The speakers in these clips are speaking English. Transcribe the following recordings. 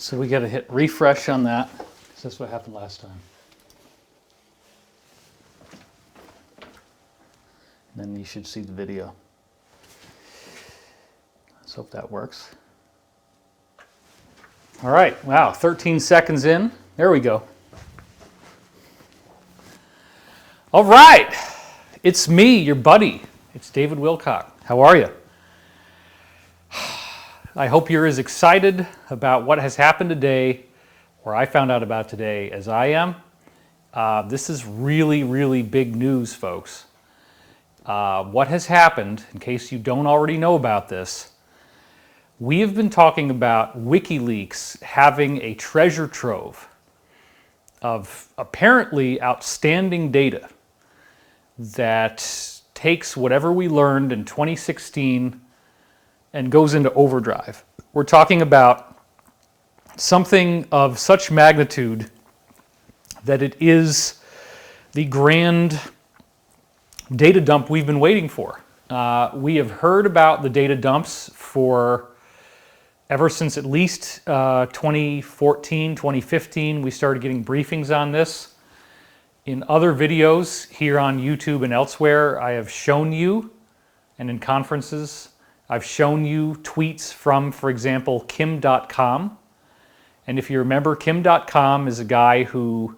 So we got to hit refresh on that, because that's what happened last time. And then you should see the video. Let's hope that works. All right, wow, 13 seconds in. There we go. All right, it's me, your buddy. It's David Wilcock. How are you? I hope you're as excited about what has happened today, or I found out about today, as I am. This is really, really big news, folks. What has happened, in case you don't already know about this, we have been talking about Wikileaks having a treasure trove of apparently outstanding data that takes whatever we learned in 2016 and goes into overdrive. We're talking about something of such magnitude that it is the grand data dump we've been waiting for. We have heard about the data dumps ever since at least 2014, 2015. We started getting briefings on this. In other videos here on YouTube and elsewhere, I have shown you, and in conferences, I've shown you tweets from, for example, Kim.com. And if you remember, Kim.com is a guy who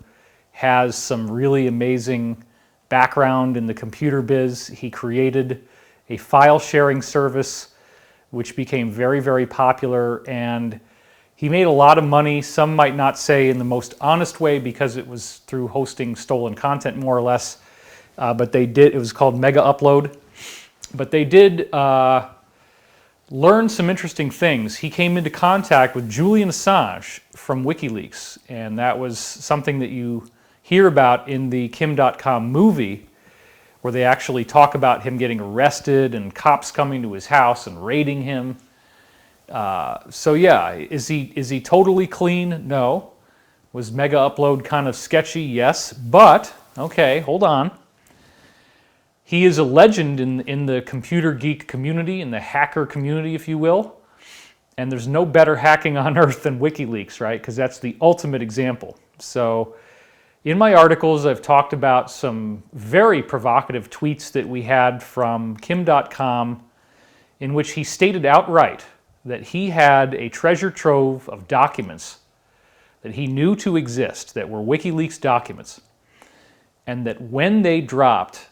has some really amazing background in the computer biz. He created a file sharing service which became very, very popular, and he made a lot of money. Some might not say in the most honest way because it was through hosting stolen content, more or less. But they did, it was called Mega Upload. But they did learn some interesting things. He came into contact with Julian Assange from Wikileaks, and that was something that you hear about in the Kim.com movie, where they actually talk about him getting arrested and cops coming to his house and raiding him. So yeah, is he totally clean? No. Was Mega Upload kind of sketchy? Yes. But, okay, hold on. He is a legend in the computer geek community, in the hacker community, if you will. And there's no better hacking on earth than WikiLeaks, right? Because that's the ultimate example. So in my articles, I've talked about some very provocative tweets that we had from Kim.com, in which he stated outright that he had a treasure trove of documents that he knew to exist, that were WikiLeaks documents, and that when they dropped,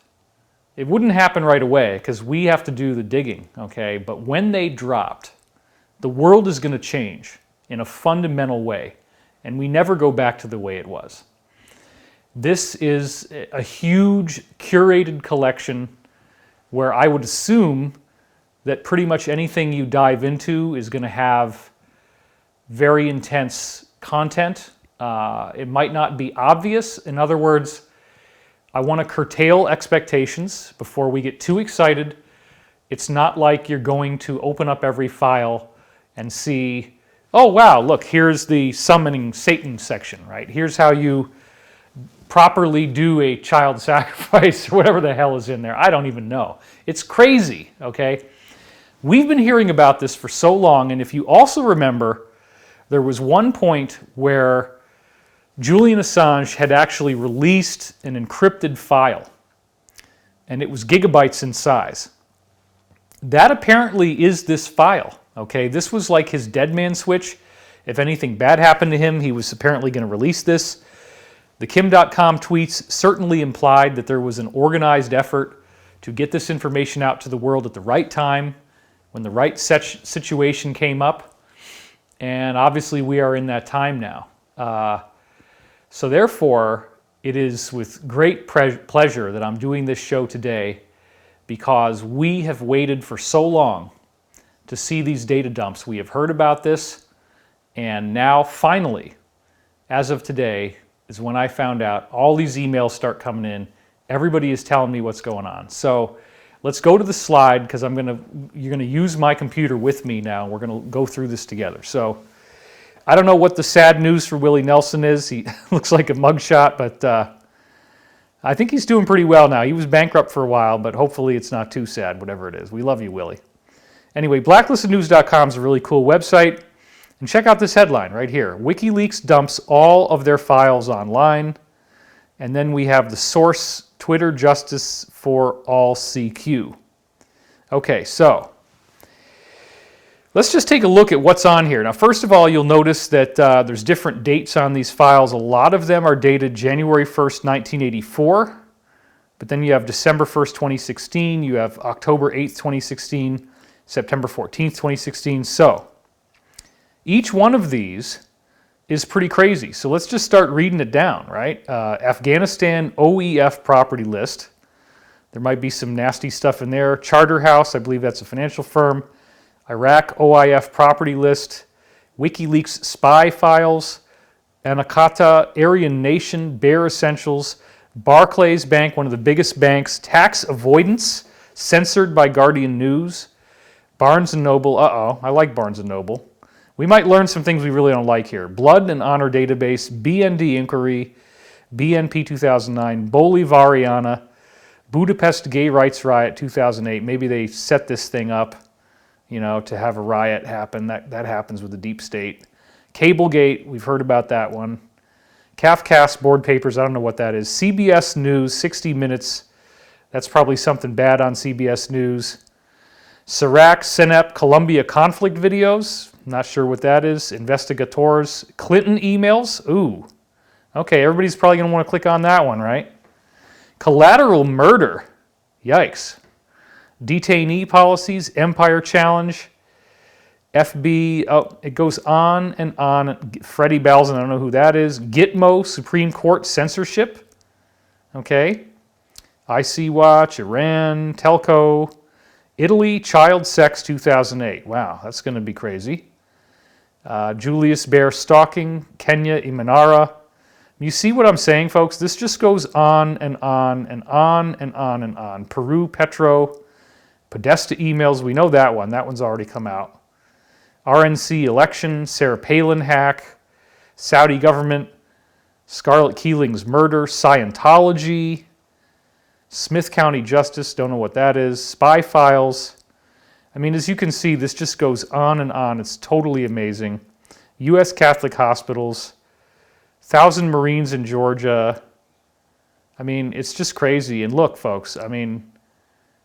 it wouldn't happen right away because we have to do the digging, okay? But when they dropped, the world is going to change in a fundamental way, and we never go back to the way it was. This is a huge curated collection where I would assume that pretty much anything you dive into is going to have very intense content. It might not be obvious. In other words, I want to curtail expectations before we get too excited. It's not like you're going to open up every file and see, oh wow, look, here's the summoning Satan section, right? Here's how you properly do a child sacrifice or whatever the hell is in there. I don't even know. It's crazy, okay? We've been hearing about this for so long, and if you also remember, there was one point where Julian Assange had actually released an encrypted file, and it was gigabytes in size. That apparently is this file, okay? This was like his dead man switch. If anything bad happened to him, he was apparently going to release this. The Kim.com tweets certainly implied that there was an organized effort to get this information out to the world at the right time, when the right situation came up, and obviously we are in that time now. So therefore, it is with great pleasure that I'm doing this show today, because we have waited for so long to see these data dumps. We have heard about this, and now finally, as of today, is when I found out. All these emails start coming in. Everybody is telling me what's going on. So let's go to the slide, because you're gonna use my computer with me now. We're gonna go through this together. So I don't know what the sad news for Willie Nelson is. He looks like a mugshot, but I think he's doing pretty well now. He was bankrupt for a while, but hopefully it's not too sad, whatever it is. We love you, Willie. Anyway, blacklistednews.com is a really cool website. And check out this headline right here. WikiLeaks dumps all of their files online. And then we have the source, Twitter Justice for All CQ. Okay, so let's just take a look at what's on here. Now, first of all, you'll notice that there's different dates on these files. A lot of them are dated January 1st, 1984. But then you have December 1st, 2016. You have October 8th, 2016. September 14th, 2016. So each one of these is pretty crazy. So let's just start reading it down, right? Afghanistan OEF property list. There might be some nasty stuff in there. Charterhouse, I believe that's a financial firm. Iraq OIF property list. WikiLeaks spy files. Anakata, Aryan Nation, Bare Essentials. Barclays Bank, one of the biggest banks. Tax avoidance, censored by Guardian News. Barnes & Noble, I like Barnes & Noble. We might learn some things we really don't like here. Blood and Honor Database, BND Inquiry, BNP 2009, Bolivariana, Budapest Gay Rights Riot 2008. Maybe they set this thing up, to have a riot happen. That happens with the deep state. Cablegate, we've heard about that one. Kafkas board papers, I don't know what that is. CBS News, 60 Minutes. That's probably something bad on CBS News. Sirac, Senep, Colombia conflict videos. Not sure what that is. Investigators. Clinton emails. Ooh. Okay, everybody's probably going to want to click on that one, right? Collateral murder. Yikes. Detainee policies. Empire challenge. FB. It goes on and on. Freddie Balzan, I don't know who that is. Gitmo, Supreme Court censorship. Okay. IC Watch, Iran, Telco. Italy, child sex 2008. Wow, that's going to be crazy. Julius Baer stalking, Kenya, Imanara. You see what I'm saying, folks? This just goes on and on and on and on and on. Peru, Petro, Podesta emails. We know that one. That one's already come out. RNC election, Sarah Palin hack, Saudi government, Scarlett Keeling's murder, Scientology, Smith County Justice, don't know what that is, spy files. I mean, as you can see, this just goes on and on. It's totally amazing. U.S. Catholic hospitals, 1,000 Marines in Georgia. I mean, it's just crazy. And look, folks, I mean,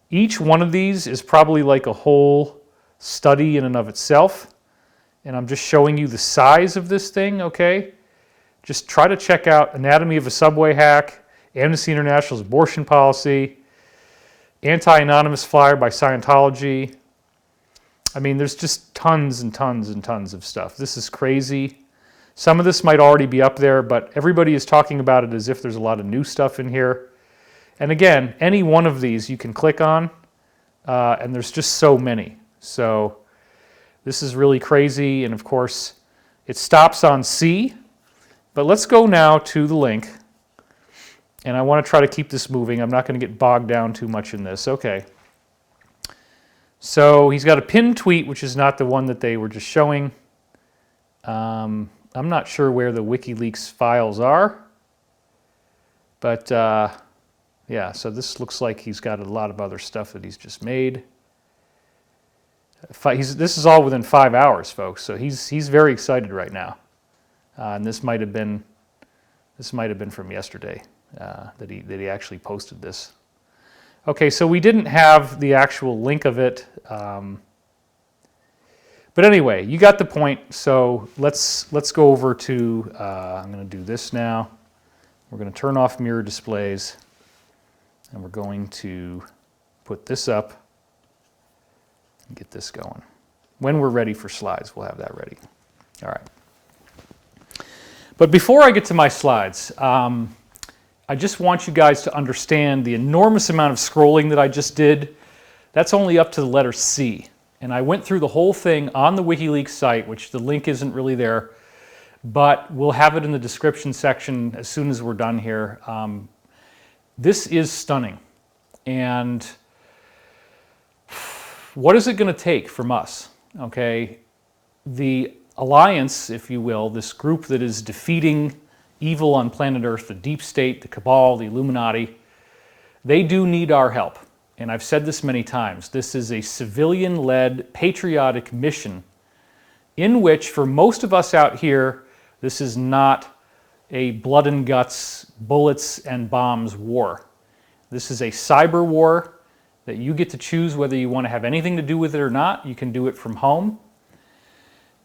each one of these is probably like a whole study in and of itself. And I'm just showing you the size of this thing, okay? Just try to check out Anatomy of a Subway Hack, Amnesty International's abortion policy, Anti-Anonymous flyer by Scientology. I mean, there's just tons and tons and tons of stuff. This is crazy. Some of this might already be up there, but everybody is talking about it as if there's a lot of new stuff in here. And again, any one of these you can click on, and there's just so many. So this is really crazy, and of course, it stops on C. But let's go now to the link. And I want to try to keep this moving. I'm not going to get bogged down too much in this. Okay. So he's got a pinned tweet, which is not the one that they were just showing. I'm not sure where the WikiLeaks files are. But yeah, so this looks like he's got a lot of other stuff that he's just made. This is all within 5 hours, folks. So he's very excited right now. And this might have been from yesterday. That he actually posted this. Okay, so we didn't have the actual link of it, but anyway, you got the point. So let's go over to. I'm going to do this now. We're going to turn off mirror displays, and we're going to put this up and get this going. When we're ready for slides, we'll have that ready. All right. But before I get to my slides. I just want you guys to understand the enormous amount of scrolling that I just did. That's only up to the letter C. And I went through the whole thing on the WikiLeaks site, which the link isn't really there, but we'll have it in the description section as soon as we're done here. This is stunning. And what is it going to take from us? Okay, the alliance, if you will, this group that is defeating evil on planet Earth, the deep state, the cabal, the Illuminati, they do need our help. And I've said this many times. This is a civilian-led, patriotic mission in which, for most of us out here, this is not a blood and guts, bullets and bombs war. This is a cyber war that you get to choose whether you want to have anything to do with it or not. You can do it from home.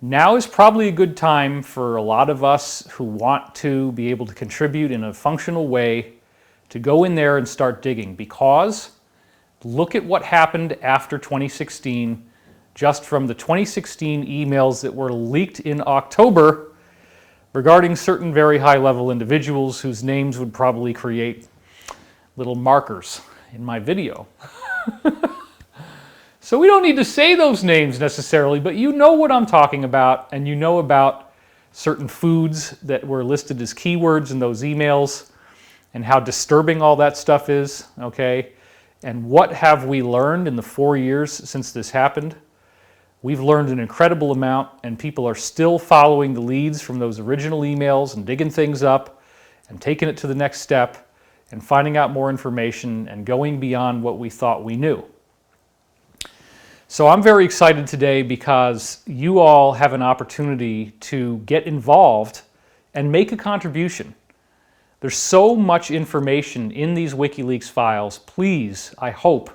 Now is probably a good time for a lot of us who want to be able to contribute in a functional way to go in there and start digging, because look at what happened after 2016, just from the 2016 emails that were leaked in October regarding certain very high-level individuals whose names would probably create little markers in my video. So we don't need to say those names necessarily, but you know what I'm talking about, and you know about certain foods that were listed as keywords in those emails and how disturbing all that stuff is, okay? And what have we learned in the 4 years since this happened? We've learned an incredible amount, and people are still following the leads from those original emails and digging things up and taking it to the next step and finding out more information and going beyond what we thought we knew. So I'm very excited today because you all have an opportunity to get involved and make a contribution. There's so much information in these WikiLeaks files. Please, I hope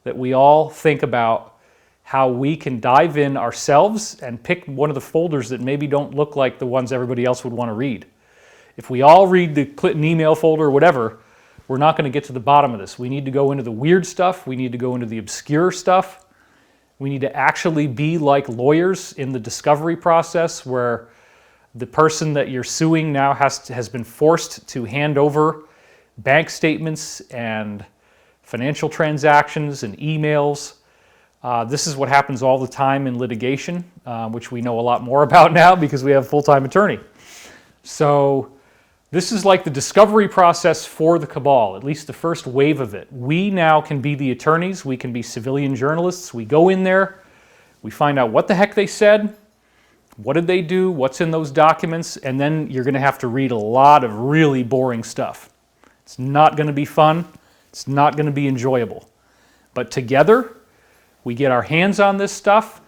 that we all think about how we can dive in ourselves and pick one of the folders that maybe don't look like the ones everybody else would want to read. If we all read the Clinton email folder or whatever, we're not going to get to the bottom of this. We need to go into the weird stuff. We need to go into the obscure stuff. We need to actually be like lawyers in the discovery process, where the person that you're suing now has been forced to hand over bank statements and financial transactions and emails. This is what happens all the time in litigation, which we know a lot more about now because we have a full-time attorney. So this is like the discovery process for the cabal, at least the first wave of it. We now can be the attorneys. We can be civilian journalists. We go in there. We find out what the heck they said. What did they do? What's in those documents? And then you're going to have to read a lot of really boring stuff. It's not going to be fun. It's not going to be enjoyable. But together, we get our hands on this stuff.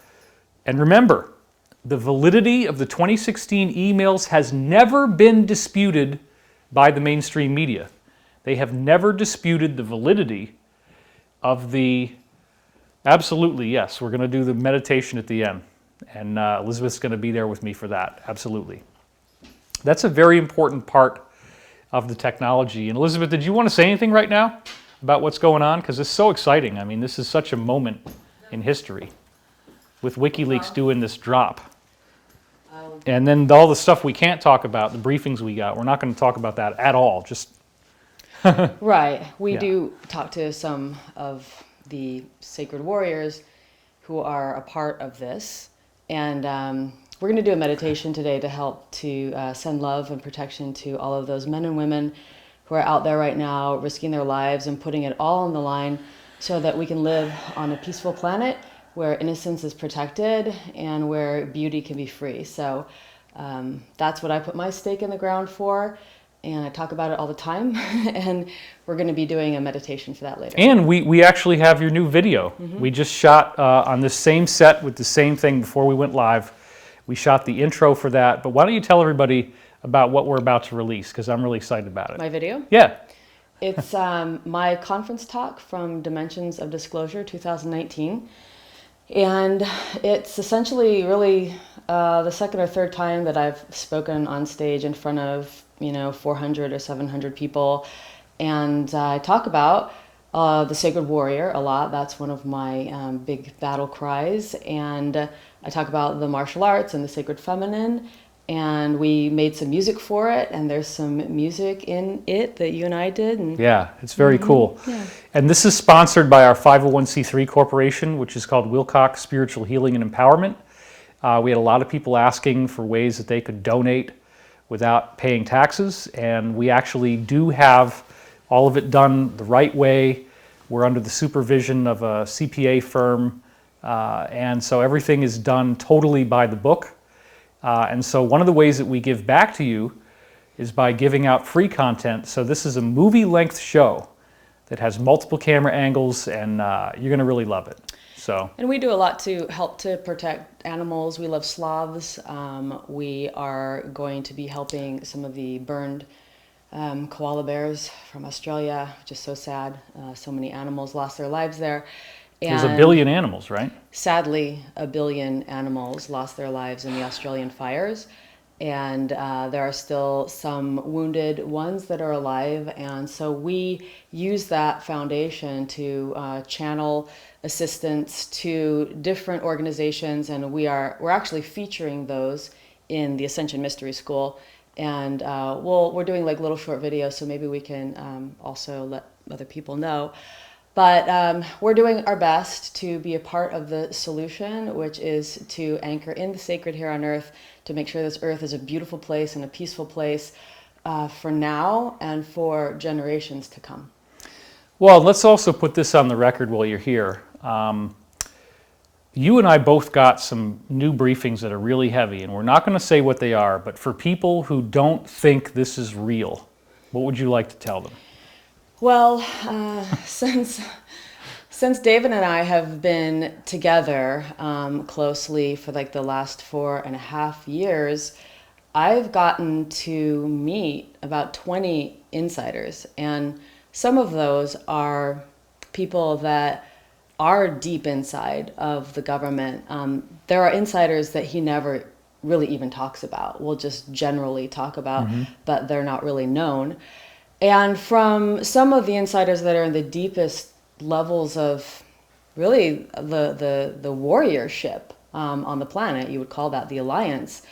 And remember, the validity of the 2016 emails has never been disputed by the mainstream media. They have never disputed the validity of the... Absolutely, yes, we're going to do the meditation at the end. And Elizabeth's going to be there with me for that, absolutely. That's a very important part of the technology. And Elizabeth, did you want to say anything right now about what's going on? Because it's so exciting. I mean, this is such a moment in history with WikiLeaks doing this drop. And then all the stuff we can't talk about, the briefings we got, we're not going to talk about that at all. Just Right. We do talk to some of the sacred warriors who are a part of this. And we're going to do a meditation today to help to send love and protection to all of those men and women who are out there right now risking their lives and putting it all on the line so that we can live on a peaceful planet where innocence is protected and where beauty can be free. So that's what I put my stake in the ground for. And I talk about it all the time. And we're going to be doing a meditation for that later. And we actually have your new video. Mm-hmm. We just shot on this same set with the same thing before we went live. We shot the intro for that. But why don't you tell everybody about what we're about to release, because I'm really excited about it. My video? Yeah. It's my conference talk from Dimensions of Disclosure 2019. And it's essentially really the second or third time that I've spoken on stage in front of 400 or 700 people, and I talk about the sacred warrior a lot. That's one of my big battle cries, and I talk about the martial arts and the sacred feminine, and we made some music for it, and there's some music in it that you and I did. And yeah, it's very cool. Yeah. And this is sponsored by our 501c3 corporation, which is called Wilcock Spiritual Healing and Empowerment. We had a lot of people asking for ways that they could donate without paying taxes, and we actually do have all of it done the right way. We're under the supervision of a CPA firm, and so everything is done totally by the book. And so one of the ways that we give back to you is by giving out free content. So this is a movie-length show that has multiple camera angles, and you're going to really love it. So, and we do a lot to help to protect animals. We love sloths. We are going to be helping some of the burned koala bears from Australia, which is so sad. So many animals lost their lives there. there's a billion animals, right? Sadly, a billion animals lost their lives in the Australian fires. And there are still some wounded ones that are alive. And so we use that foundation to channel assistance to different organizations. And we're actually featuring those in the Ascension Mystery School. And we're doing like little short videos, so maybe we can also let other people know. But we're doing our best to be a part of the solution, which is to anchor in the sacred here on earth, to make sure this earth is a beautiful place and a peaceful place for now and for generations to come. Well, let's also put this on the record while you're here. You and I both got some new briefings that are really heavy, and we're not going to say what they are, but for people who don't think this is real, what would you like to tell them? Well, since David and I have been together closely for like the last 4.5 years, I've gotten to meet about 20 insiders, and some of those are people that are deep inside of the government. There are insiders that he never really even talks about. We'll just generally talk about, but they're not really known. And from some of the insiders that are in the deepest levels of really the warriorship on the planet, you would call that the Alliance.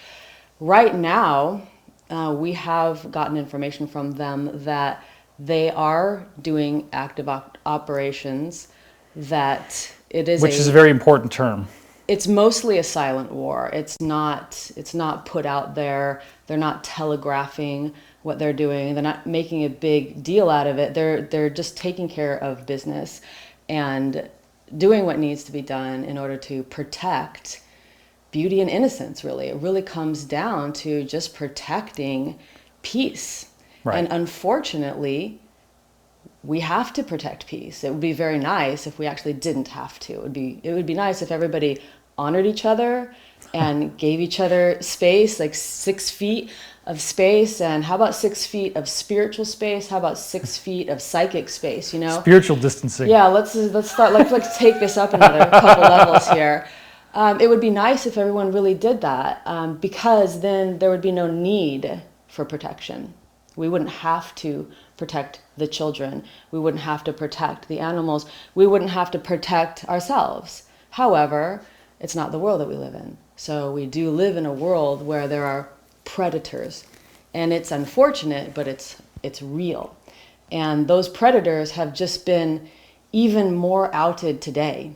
Right now, we have gotten information from them that they are doing active operations, that it is Which is a very important term. It's mostly a silent war. It's not put out there. They're not telegraphing what they're doing. They're not making a big deal out of it. They're just taking care of business and doing what needs to be done in order to protect beauty and innocence, really. It really comes down to just protecting peace. Right. And unfortunately, we have to protect peace. It would be very nice if we actually didn't have to. It would be nice if everybody honored each other and gave each other space, like 6 feet of space. And how about 6 feet of spiritual space? How about 6 feet of psychic space, you know? Spiritual distancing. Yeah, let's start, let's take this up another couple levels here. It would be nice if everyone really did that, because then there would be no need for protection. We wouldn't have to protect the children. We wouldn't have to protect the animals. We wouldn't have to protect ourselves. However, it's not the world that we live in. So we do live in a world where there are predators. And it's unfortunate, but it's real. And those predators have just been even more outed today.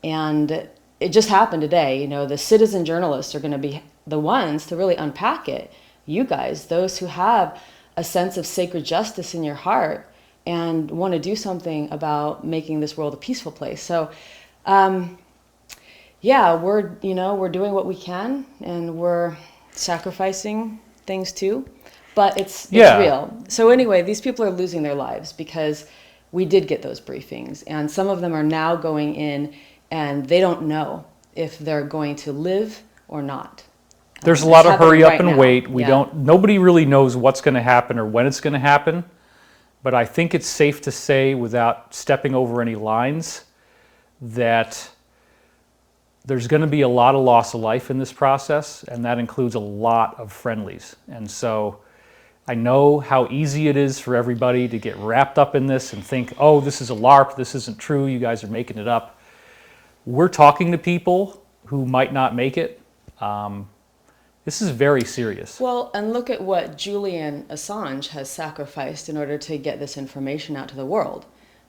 And it just happened today. You know, the citizen journalists are going to be the ones to really unpack it. You guys, those who have a sense of sacred justice in your heart and want to do something about making this world a peaceful place. So, yeah, we're doing what we can, and we're sacrificing things too, but it's real. So anyway, these people are losing their lives because we did get those briefings, and some of them are now going in and they don't know if they're going to live or not. There's a lot of hurry up and now. wait. Yeah. Nobody really knows what's going to happen or when it's going to happen. But I think it's safe to say, without stepping over any lines, that there's going to be a lot of loss of life in this process, and that includes a lot of friendlies. And so I know how easy it is for everybody to get wrapped up in this and think, oh, this is a LARP, this isn't true, you guys are making it up. We're talking to people who might not make it. This is very serious. Well, and look at what Julian Assange has sacrificed in order to get this information out to the world.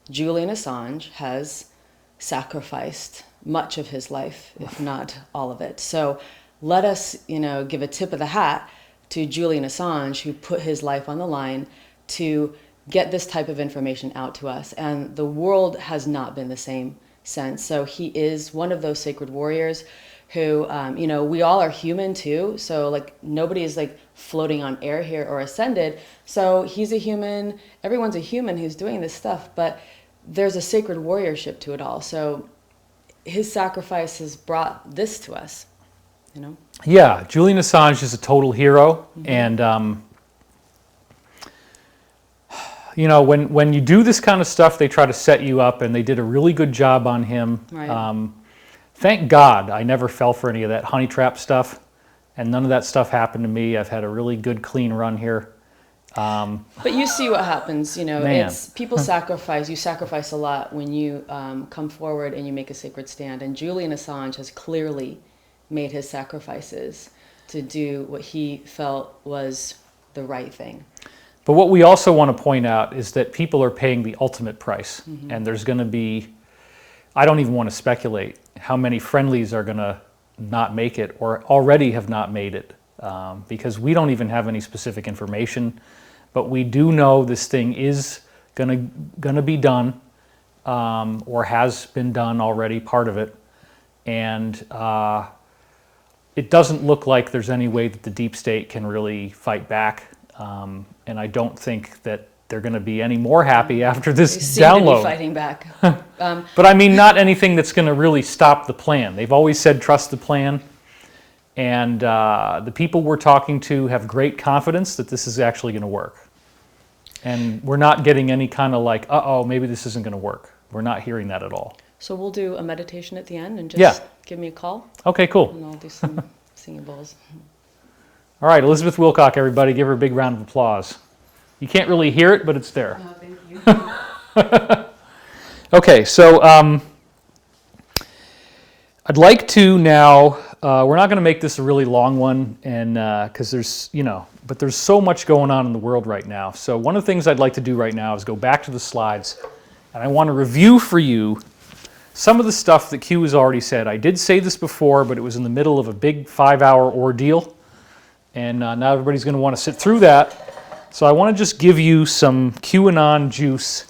Julian Assange has sacrificed much of his life, if not all of it. So let us, give a tip of the hat to Julian Assange, who put his life on the line to get this type of information out to us. And the world has not been the same since. So he is one of those sacred warriors who, we all are human too. So nobody is floating on air here or ascended. So he's a human, everyone's a human who's doing this stuff, but there's a sacred warriorship to it all. So his sacrifice has brought this to us, you know? Yeah, Julian Assange is a total hero, and you know, when you do this kind of stuff, they try to set you up, and they did a really good job on him. Right. Thank God I never fell for any of that honey trap stuff, and none of that stuff happened to me. I've had a really good, clean run here. But you see what happens, you know, Man. it's people sacrifice, you sacrifice a lot when you come forward and you make a sacred stand. And Julian Assange has clearly made his sacrifices to do what he felt was the right thing. But what we also want to point out is that people are paying the ultimate price, and there's going to be, I don't even want to speculate how many friendlies are going to not make it or already have not made it, because we don't even have any specific information. But we do know this thing is gonna be done, or has been done already, part of it, and it doesn't look like there's any way that the deep state can really fight back, and I don't think that they're going to be any more happy after this They seem download. to be fighting back. But I mean, not anything that's going to really stop the plan. They've always said trust the plan. And the people we're talking to have great confidence that this is actually going to work. And we're not getting any kind of like, uh-oh, maybe this isn't going to work. We're not hearing that at all. So we'll do a meditation at the end and just give me a call. Okay, cool. And I'll do some singing bowls. All right, Elizabeth Wilcock, everybody, give her a big round of applause. You can't really hear it, but it's there. Oh, thank you. Okay, so I'd like to now, we're not going to make this a really long one, and because there's, you know, but there's so much going on in the world right now. So one of the things I'd like to do right now is go back to the slides, and I want to review for you some of the stuff that Q has already said. I did say this before, but it was in the middle of a big 5-hour ordeal, and now everybody's going to want to sit through that. So I want to just give you some QAnon juice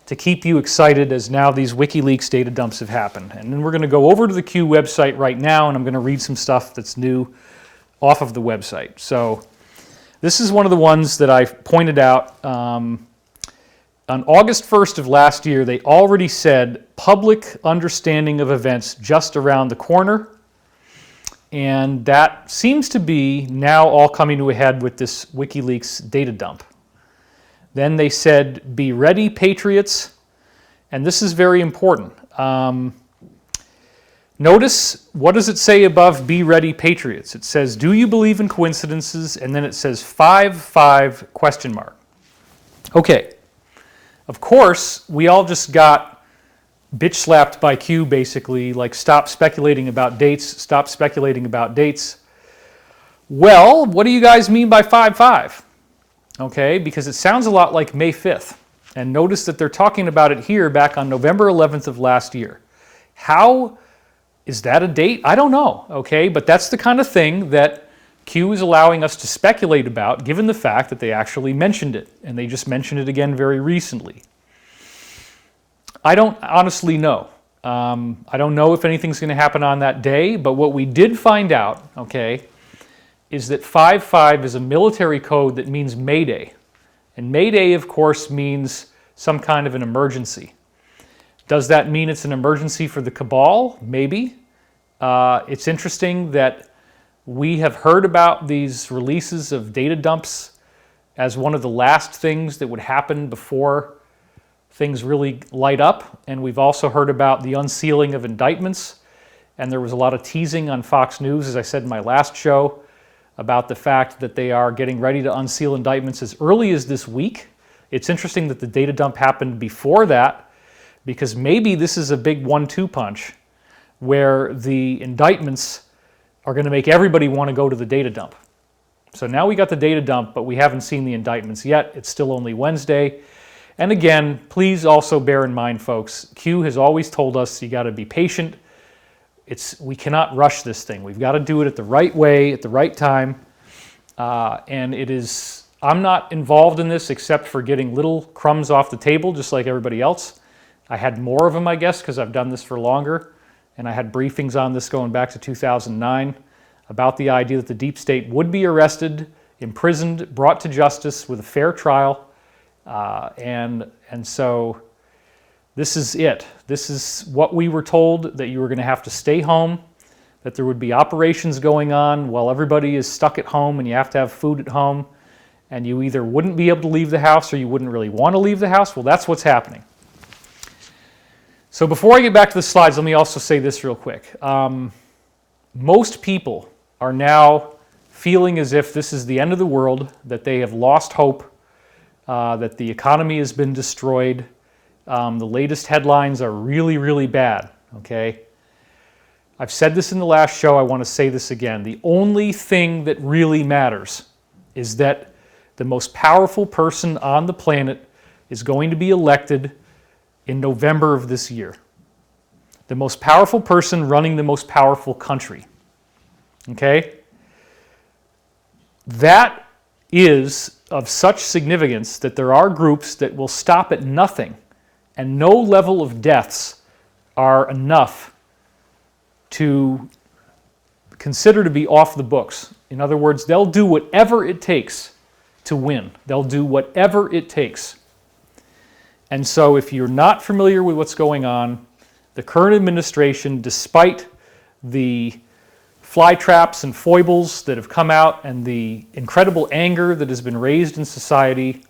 to keep you excited as now these WikiLeaks data dumps have happened. And then we're going to go over to the Q website right now, and I'm going to read some stuff that's new off of the website. So this is one of the ones that I pointed out. On August 1st of last year, they already said public understanding of events just around the corner. And that seems to be now all coming to a head with this WikiLeaks data dump. Then they said, be ready, patriots. And this is very important. Notice, what does it say above be ready, patriots? It says, do you believe in coincidences? And then it says 5 question mark. Okay. Of course, we all just got bitch slapped by Q, basically, like stop speculating about dates, stop speculating about dates. Well, what do you guys mean by 5-5? Okay, because it sounds a lot like May 5th. And notice that they're talking about it here back on November 11th of last year. How is that a date? I don't know, okay? But that's the kind of thing that Q is allowing us to speculate about, given the fact that they actually mentioned it. And they just mentioned it again very recently. I don't honestly know. I don't know if anything's going to happen on that day, but what we did find out, okay, is that 5-5 is a military code that means Mayday. And Mayday, of course, means some kind of an emergency. Does that mean it's an emergency for the cabal? Maybe. It's interesting that we have heard about these releases of data dumps as one of the last things that would happen before things really light up, and we've also heard about the unsealing of indictments, and there was a lot of teasing on Fox News, as I said in my last show, about the fact that they are getting ready to unseal indictments as early as this week. It's interesting that the data dump happened before that, because maybe this is a big 1-2 punch where the indictments are going to make everybody want to go to the data dump. So now we got the data dump, but we haven't seen the indictments yet. It's still only Wednesday. And again, please also bear in mind, folks, Q has always told us you got to be patient. We cannot rush this thing. We've got to do it at the right way, at the right time. And it is, I'm not involved in this except for getting little crumbs off the table, just like everybody else. I had more of them, I guess, because I've done this for longer. And I had briefings on this going back to 2009 about the idea that the deep state would be arrested, imprisoned, brought to justice with a fair trial. And so This is it. This is what we were told, that you were going to have to stay home, that there would be operations going on while everybody is stuck at home and you have to have food at home, and you either wouldn't be able to leave the house or you wouldn't really want to leave the house. Well, that's what's happening. So before I get back to the slides, let me also say this real quick. Most people are now feeling as if this is the end of the world, that they have lost hope, that the economy has been destroyed. The latest headlines are really, really bad, okay? I've said this in the last show. I want to say this again. The only thing that really matters is that the most powerful person on the planet is going to be elected in November of this year. The most powerful person running the most powerful country. Okay? That is of such significance that there are groups that will stop at nothing, and no level of deaths are enough to consider to be off the books. In other words, they'll do whatever it takes to win. They'll do whatever it takes. And so if you're not familiar with what's going on, the current administration, despite the fly traps and foibles that have come out and the incredible anger that has been raised in society,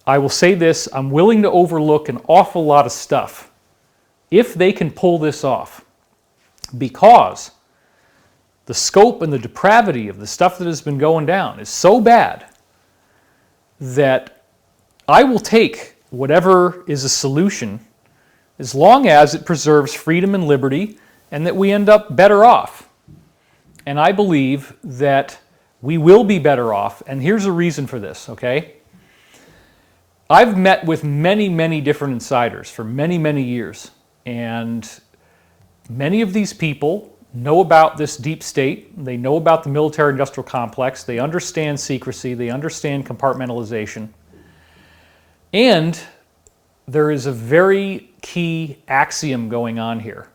I will say this: I'm willing to overlook an awful lot of stuff if they can pull this off, because the scope and the depravity of the stuff that has been going down is so bad that I will take whatever is a solution as long as it preserves freedom and liberty and that we end up better off. And I believe that we will be better off, and here's a reason for this, okay? I've met with many, many different insiders for many, many years, and many of these people know about this deep state. They know about the military-industrial complex. They understand secrecy. They understand compartmentalization. And there is a very key axiom going on here.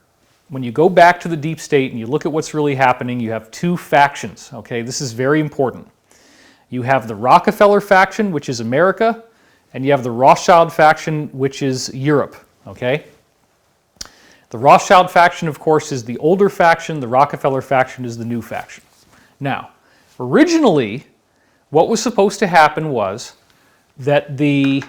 When you go back to the deep state and you look at what's really happening, you have two factions, okay? This is very important. You have the Rockefeller faction, which is America, and you have the Rothschild faction, which is Europe, okay? The Rothschild faction, of course, is the older faction. The Rockefeller faction is the new faction. Now, originally, what was supposed to happen was that the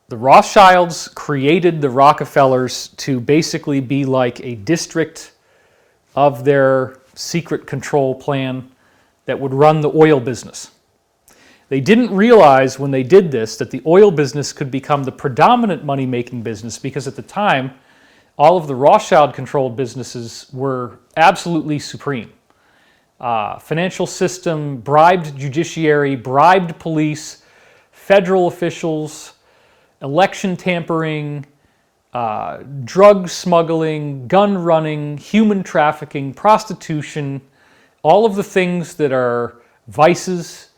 Rothschilds created the Rockefellers to basically be like a district of their secret control plan that would run the oil business. They didn't realize when they did this that the oil business could become the predominant money-making business, because at the time, all of the Rothschild-controlled businesses were absolutely supreme. Financial system, bribed judiciary, bribed police, federal officials, election tampering, drug smuggling, gun running, human trafficking, prostitution, all of the things that are vices.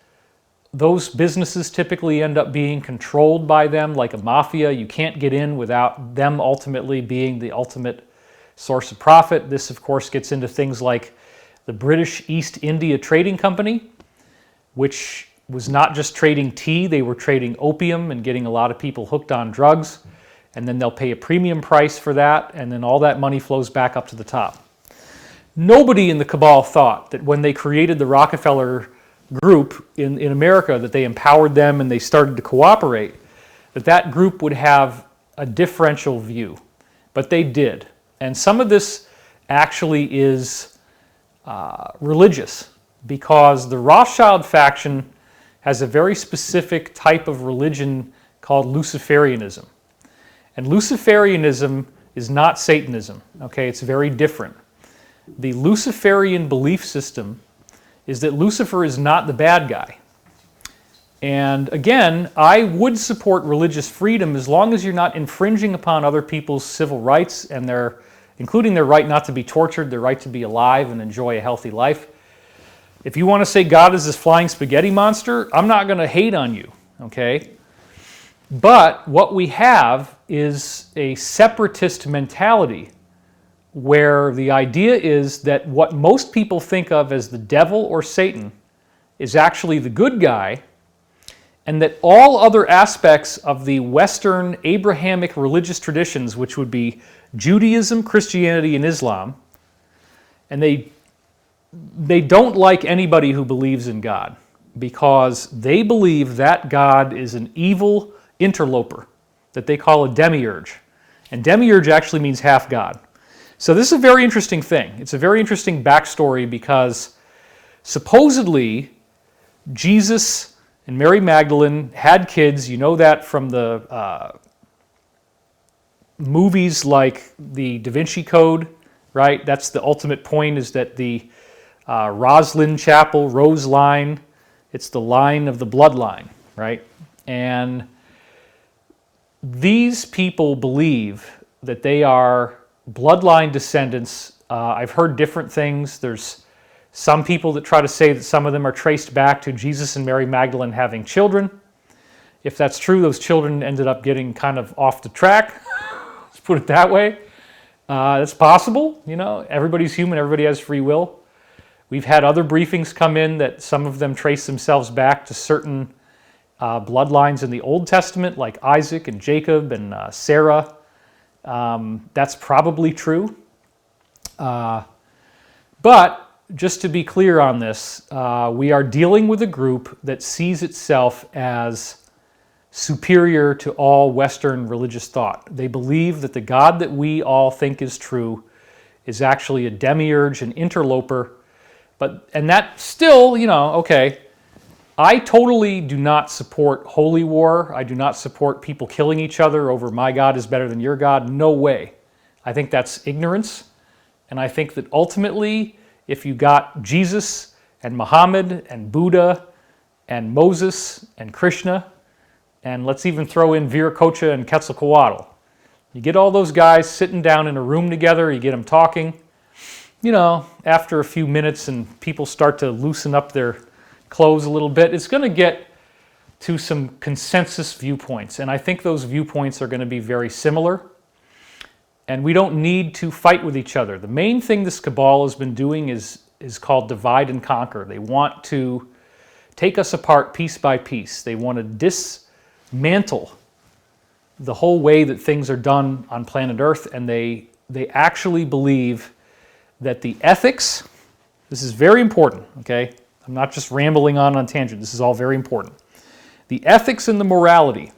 Those businesses typically end up being controlled by them like a mafia. You can't get in without them ultimately being the ultimate source of profit. This, of course, gets into things like the British East India Trading Company, which was not just trading tea, they were trading opium and getting a lot of people hooked on drugs, and then they'll pay a premium price for that, and then all that money flows back up to the top. Nobody in the cabal thought that when they created the Rockefeller group in America, that they empowered them and they started to cooperate, that group would have a differential view. But they did. And some of this actually is religious, because the Rothschild faction has a very specific type of religion called Luciferianism. And Luciferianism is not Satanism, okay? It's very different. The Luciferian belief system is that Lucifer is not the bad guy. And again, I would support religious freedom as long as you're not infringing upon other people's civil rights, and including their right not to be tortured, their right to be alive and enjoy a healthy life. If you want to say God is this flying spaghetti monster, I'm not going to hate on you, okay? But what we have is a separatist mentality where the idea is that what most people think of as the devil or Satan is actually the good guy, and that all other aspects of the Western Abrahamic religious traditions, which would be Judaism, Christianity, and Islam, and they don't like anybody who believes in God because they believe that God is an evil interloper that they call a demiurge. And demiurge actually means half God. So this is a very interesting thing. It's a very interesting backstory because supposedly Jesus and Mary Magdalene had kids. You know that from the movies like the Da Vinci Code, right? That's the ultimate point, is that the Roslyn Chapel, Rose line, it's the line of the bloodline, right? And these people believe that they are bloodline descendants. I've heard different things. There's some people that try to say that some of them are traced back to Jesus and Mary Magdalene having children. If that's true, those children ended up getting kind of off the track. Let's put it that way. That's possible. You know, everybody's human. Everybody has free will. We've had other briefings come in that some of them trace themselves back to certain bloodlines in the Old Testament, like Isaac and Jacob and Sarah. That's probably true. But just to be clear on this, we are dealing with a group that sees itself as superior to all Western religious thought. They believe that the God that we all think is true is actually a demiurge, an interloper. And that still, you know, okay, I totally do not support holy war. I do not support people killing each other over my God is better than your God. No way. I think that's ignorance. And I think that ultimately, if you got Jesus and Muhammad and Buddha and Moses and Krishna, and let's even throw in Viracocha and Quetzalcoatl, you get all those guys sitting down in a room together, you get them talking, you know, after a few minutes and people start to loosen up their clothes a little bit, it's going to get to some consensus viewpoints. And I think those viewpoints are going to be very similar. And we don't need to fight with each other. The main thing this cabal has been doing is called divide and conquer. They want to take us apart piece by piece. They want to dismantle the whole way that things are done on planet Earth, and they actually believe that the ethics, this is very important, okay? I'm not just rambling on tangent. This is all very important. The ethics and the morality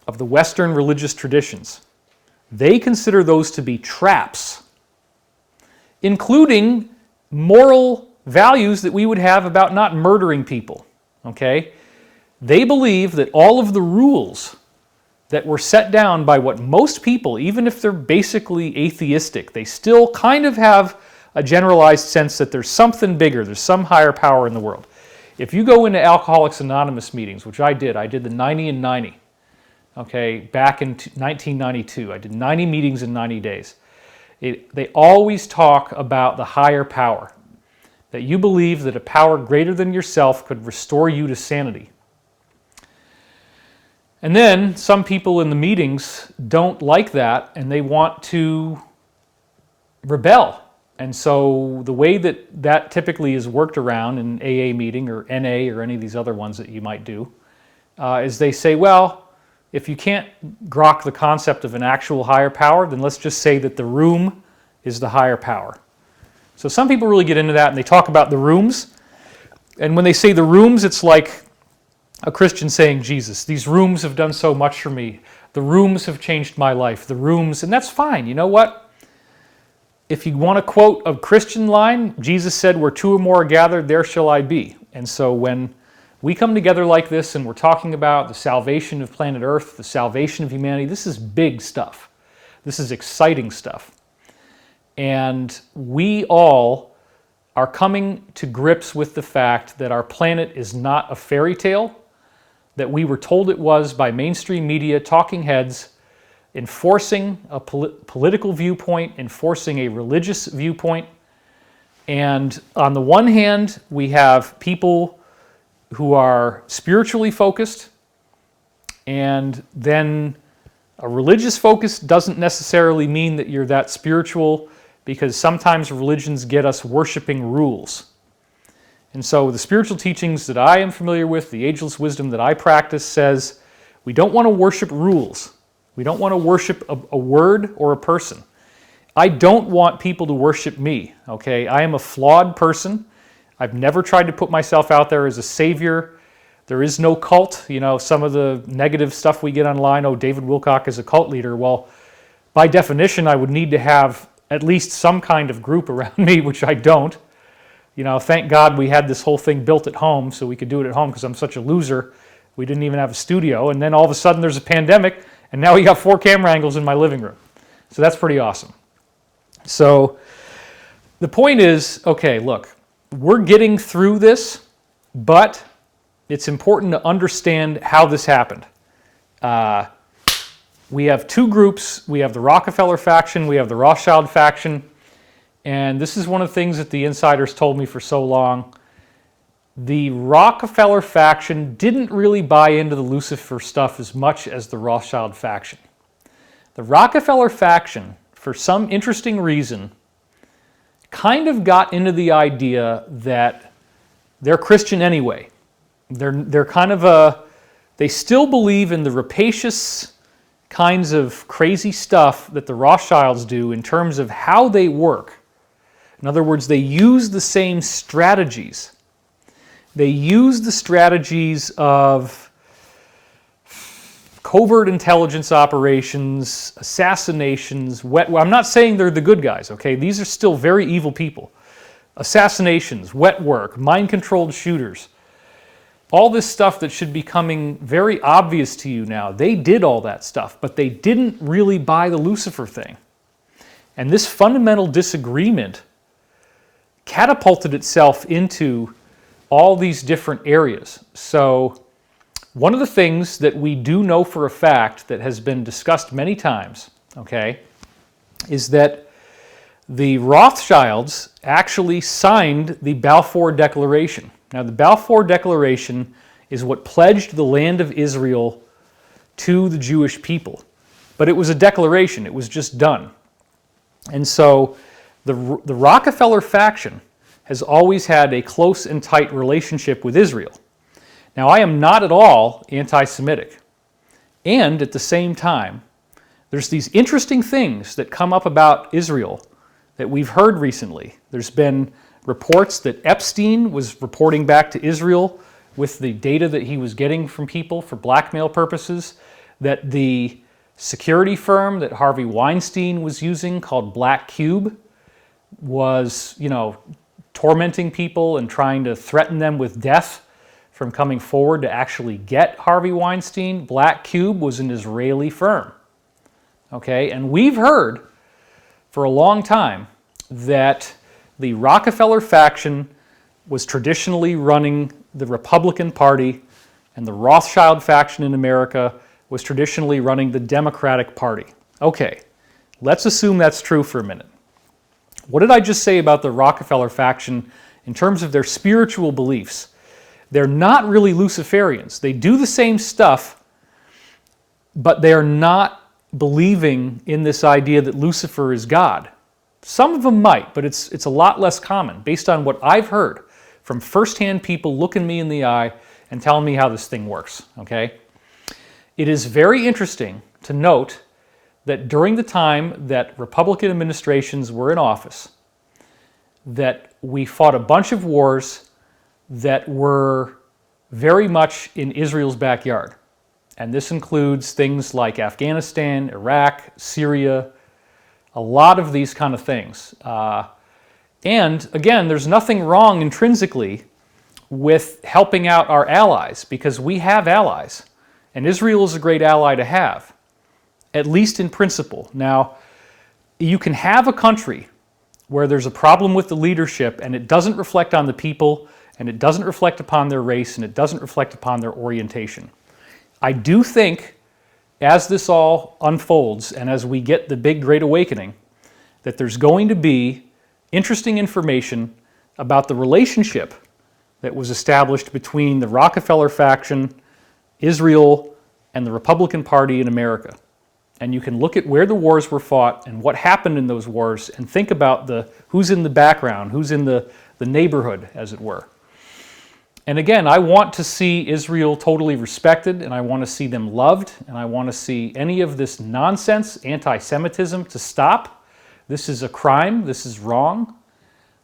of the Western religious traditions, they consider those to be traps, including moral values that we would have about not murdering people, okay? They believe that all of the rules that were set down by what most people, even if they're basically atheistic, they still kind of have a generalized sense that there's something bigger, there's some higher power in the world. If you go into Alcoholics Anonymous meetings, which I did the 90 and 90, okay, back in 1992. I did 90 meetings in 90 days. They always talk about the higher power, that you believe that a power greater than yourself could restore you to sanity. And then some people in the meetings don't like that and they want to rebel. And so the way that typically is worked around in AA meeting or NA or any of these other ones that you might do is they say, well, if you can't grok the concept of an actual higher power, then let's just say that the room is the higher power. So some people really get into that and they talk about the rooms. And when they say the rooms, it's like a Christian saying, Jesus, these rooms have done so much for me. The rooms have changed my life. The rooms, and that's fine. You know what? If you want to quote a Christian line, Jesus said, where two or more are gathered, there shall I be. And so when we come together like this and we're talking about the salvation of planet Earth, the salvation of humanity, this is big stuff. This is exciting stuff. And we all are coming to grips with the fact that our planet is not a fairy tale, that we were told it was by mainstream media, talking heads, enforcing a political viewpoint, enforcing a religious viewpoint. And on the one hand, we have people who are spiritually focused, and then a religious focus doesn't necessarily mean that you're that spiritual, because sometimes religions get us worshiping rules. And so the spiritual teachings that I am familiar with, the ageless wisdom that I practice, says we don't want to worship rules. We don't want to worship a word or a person. I don't want people to worship me, okay? I am a flawed person. I've never tried to put myself out there as a savior. There is no cult. You know, some of the negative stuff we get online, oh, David Wilcock is a cult leader. Well, by definition, I would need to have at least some kind of group around me, which I don't. You know, thank God we had this whole thing built at home so we could do it at home because I'm such a loser. We didn't even have a studio. And then all of a sudden there's a pandemic, and now we got 4 camera angles in my living room. So that's pretty awesome. So the point is, okay, look, we're getting through this, but it's important to understand how this happened. We have 2 groups. We have the Rockefeller faction, we have the Rothschild faction, and this is one of the things that the insiders told me for so long. The Rockefeller faction didn't really buy into the Lucifer stuff as much as the Rothschild faction. The Rockefeller faction, for some interesting reason, kind of got into the idea that they're Christian anyway. They're kind of they still believe in the rapacious kinds of crazy stuff that the Rothschilds do in terms of how they work. In other words, they use the same strategies. They use the strategies of covert intelligence operations, assassinations, I'm not saying they're the good guys, okay? These are still very evil people. Assassinations, wet work, mind-controlled shooters. All this stuff that should be coming very obvious to you now. They did all that stuff, but they didn't really buy the Lucifer thing. And this fundamental disagreement catapulted itself into all these different areas. So one of the things that we do know for a fact that has been discussed many times, okay, is that the Rothschilds actually signed the Balfour Declaration. Now, the Balfour Declaration is what pledged the land of Israel to the Jewish people. But it was a declaration. It was just done. And so the Rockefeller faction has always had a close and tight relationship with Israel. Now, I am not at all anti-Semitic. And at the same time, there's these interesting things that come up about Israel that we've heard recently. There's been reports that Epstein was reporting back to Israel with the data that he was getting from people for blackmail purposes, that the security firm that Harvey Weinstein was using, called Black Cube, was, tormenting people and trying to threaten them with death from coming forward to actually get Harvey Weinstein. Black Cube was an Israeli firm. Okay, and we've heard for a long time that the Rockefeller faction was traditionally running the Republican Party, and the Rothschild faction in America was traditionally running the Democratic Party. Okay, let's assume that's true for a minute. What did I just say about the Rockefeller faction in terms of their spiritual beliefs? They're not really Luciferians. They do the same stuff, but they are not believing in this idea that Lucifer is God. Some of them might, but it's a lot less common, based on what I've heard from firsthand people looking me in the eye and telling me how this thing works, okay? It is very interesting to note that during the time that Republican administrations were in office, that we fought a bunch of wars that were very much in Israel's backyard. And this includes things like Afghanistan, Iraq, Syria, a lot of these kind of things. And again, there's nothing wrong intrinsically with helping out our allies, because we have allies. And Israel is a great ally to have, at least in principle. Now, you can have a country where there's a problem with the leadership and it doesn't reflect on the people, and it doesn't reflect upon their race, and it doesn't reflect upon their orientation. I do think, as this all unfolds and as we get the big Great Awakening, that there's going to be interesting information about the relationship that was established between the Rockefeller faction, Israel, and the Republican Party in America. And you can look at where the wars were fought and what happened in those wars and think about who's in the background, who's in the neighborhood, as it were. And again, I want to see Israel totally respected, and I want to see them loved, and I want to see any of this nonsense, anti-Semitism, to stop. This is a crime. This is wrong.